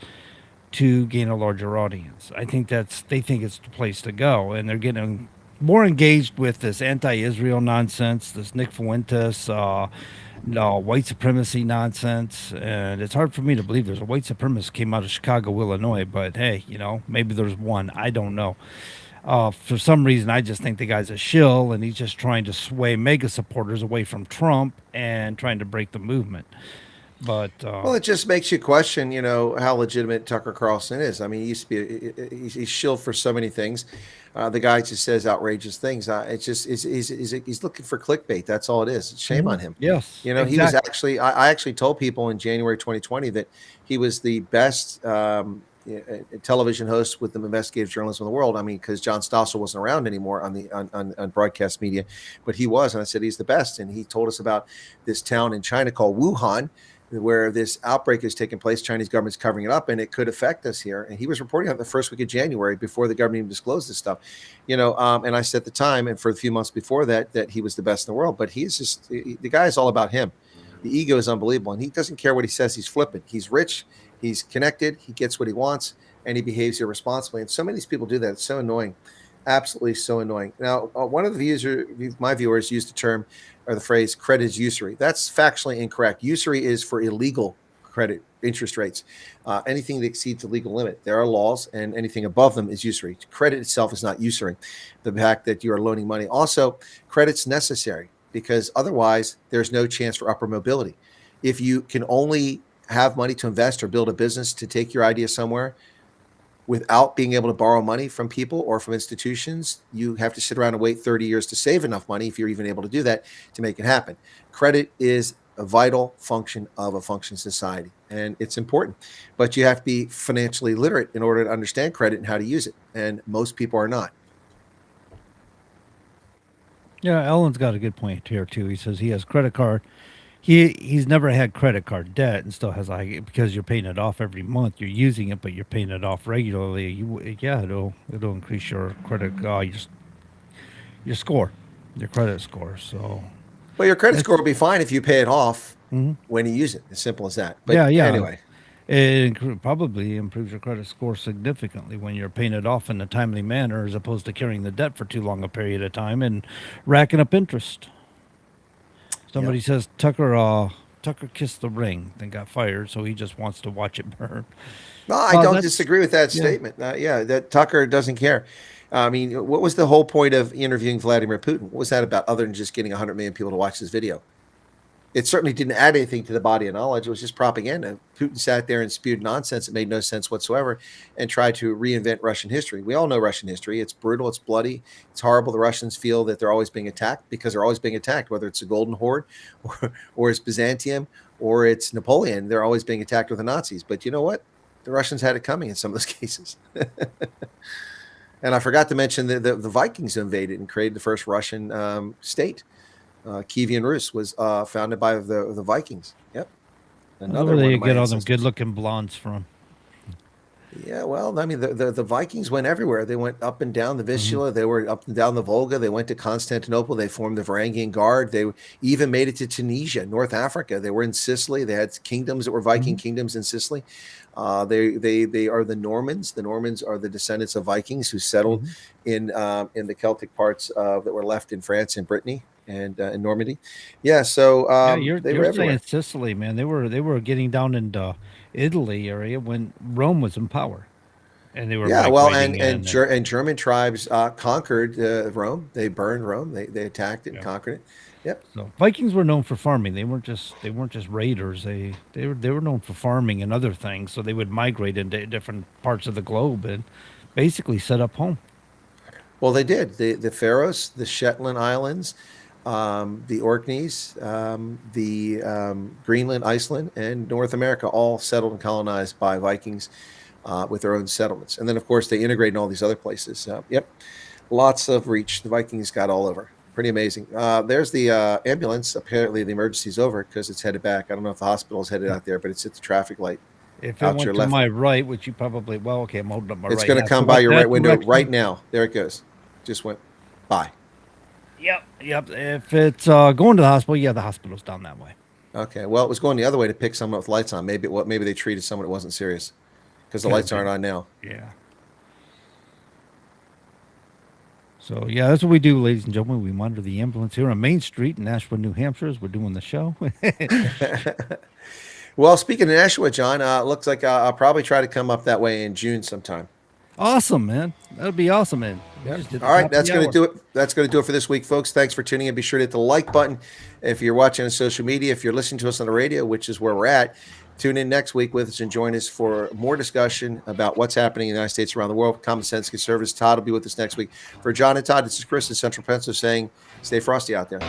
to gain a larger audience. I think they think it's the place to go, and they're getting more engaged with this anti-Israel nonsense, this Nick Fuentes, white supremacy nonsense, and it's hard for me to believe there's a white supremacist came out of Chicago, Illinois. But hey, you know, maybe there's one. I don't know. For some reason, I just think the guy's a shill, and he's just trying to sway MAGA supporters away from Trump and trying to break the movement. But well, it just makes you question, you know, how legitimate Tucker Carlson is. I mean, he used to be he's shill for so many things. The guy just says outrageous things. It's just he's looking for clickbait. That's all it is. Shame on him. Yes, you know, exactly. He was actually. I actually told people in January 2020 that he was the best television host with the investigative journalism in the world. I mean, because John Stossel wasn't around anymore on broadcast media, but he was, and I said he's the best. And he told us about this town in China called Wuhan, where this outbreak is taking place. Chinese government's covering it up, and it could affect us here. And he was reporting on the first week of January before the government even disclosed this stuff, you know. And I said at the time, and for a few months before that he was the best in the world. But he's just the guy is all about him. The ego is unbelievable, and he doesn't care what he says. He's flippant. He's rich. He's connected. He gets what he wants, and he behaves irresponsibly. And so many of these people do that. It's so annoying, absolutely so annoying. Now, one of my viewers used the term or the phrase "credit is usury." That's factually incorrect. Usury is for illegal credit interest rates. Anything that exceeds the legal limit, there are laws, and anything above them is usury. Credit itself is not usury. The fact that you are loaning money. Also, credit's necessary because otherwise there's no chance for upward mobility. If you can only have money to invest or build a business to take your idea somewhere without being able to borrow money from people or from institutions, you have to sit around and wait 30 years to save enough money, if you're even able to do that, to make it happen. Credit is a vital function of a functioning society, and it's important. But you have to be financially literate in order to understand credit and how to use it, and most people are not. Yeah, Ellen's got a good point here too. He says he has credit card. He's never had credit card debt and still has because you're paying it off every month. You're using it, but you're paying it off regularly. It'll increase your credit your score, your credit score. So, well, your credit score will be fine if you pay it off when you use it. As simple as that. But anyway, it probably improves your credit score significantly when you're paying it off in a timely manner, as opposed to carrying the debt for too long a period of time and racking up interest. Somebody says Tucker kissed the ring, then got fired, so he just wants to watch it burn. No, I don't disagree with that statement. That Tucker doesn't care. I mean, what was the whole point of interviewing Vladimir Putin? What was that about other than just getting 100 million people to watch this video? It certainly didn't add anything to the body of knowledge. It was just propaganda. Putin sat there and spewed nonsense that made no sense whatsoever and tried to reinvent Russian history. We all know Russian history. It's brutal. It's bloody. It's horrible. The Russians feel that they're always being attacked because they're always being attacked, whether it's the Golden Horde or it's Byzantium or it's Napoleon. They're always being attacked with the Nazis. But you know what? The Russians had it coming in some of those cases. And I forgot to mention the Vikings invaded and created the first Russian state. Kievan Rus was founded by the Vikings. Yep. Another where they get all them good-looking blondes from. Yeah, well, I mean, the Vikings went everywhere. They went up and down the Vistula. They were up and down the Volga. They went to Constantinople. They formed the Varangian Guard. They even made it to Tunisia, North Africa. They were in Sicily. They had kingdoms that were Viking kingdoms in Sicily. They are the Normans. The Normans are the descendants of Vikings who settled in the Celtic parts that were left in France and Brittany and in Normandy. Yeah, so you're saying Sicily, man. They were getting down into Italy area when Rome was in power, and they were and German tribes conquered Rome. They burned Rome. They attacked it and conquered it. Yep. So Vikings were known for farming. They weren't just raiders. They were known for farming and other things. So they would migrate into different parts of the globe and basically set up home. Well, they did. The Faroes, the Shetland Islands, the Orkneys, the Greenland, Iceland, and North America all settled and colonized by Vikings with their own settlements. And then, of course, they integrated in all these other places. Yep. Lots of reach. The Vikings got all over. Pretty amazing. There's the ambulance. Apparently, the emergency's over because it's headed back. I don't know if the hospital's headed out there, but it's at the traffic light. If it went to my right, which you probably, I'm holding up my right. It's going to come by your right window right now. There it goes. Just went by. Yep. If it's going to the hospital, the hospital's down that way. Okay. Well, it was going the other way to pick someone with lights on. Maybe they treated someone that wasn't serious because the lights aren't on now. Yeah. So, that's what we do, ladies and gentlemen. We monitor the ambulance here on Main Street in Nashua, New Hampshire, as we're doing the show. Well, speaking of Nashua, John, looks like I'll probably try to come up that way in June sometime. Awesome, man. That'd be awesome, man. All right, that's going to do it. That's going to do it for this week, folks. Thanks for tuning in. Be sure to hit the like button if you're watching on social media. If you're listening to us on the radio, which is where we're at, tune in next week with us and join us for more discussion about what's happening in the United States around the world. Common Sense Conservatives. Todd will be with us next week. For John and Todd, this is Chris in Central Pennsylvania saying, stay frosty out there.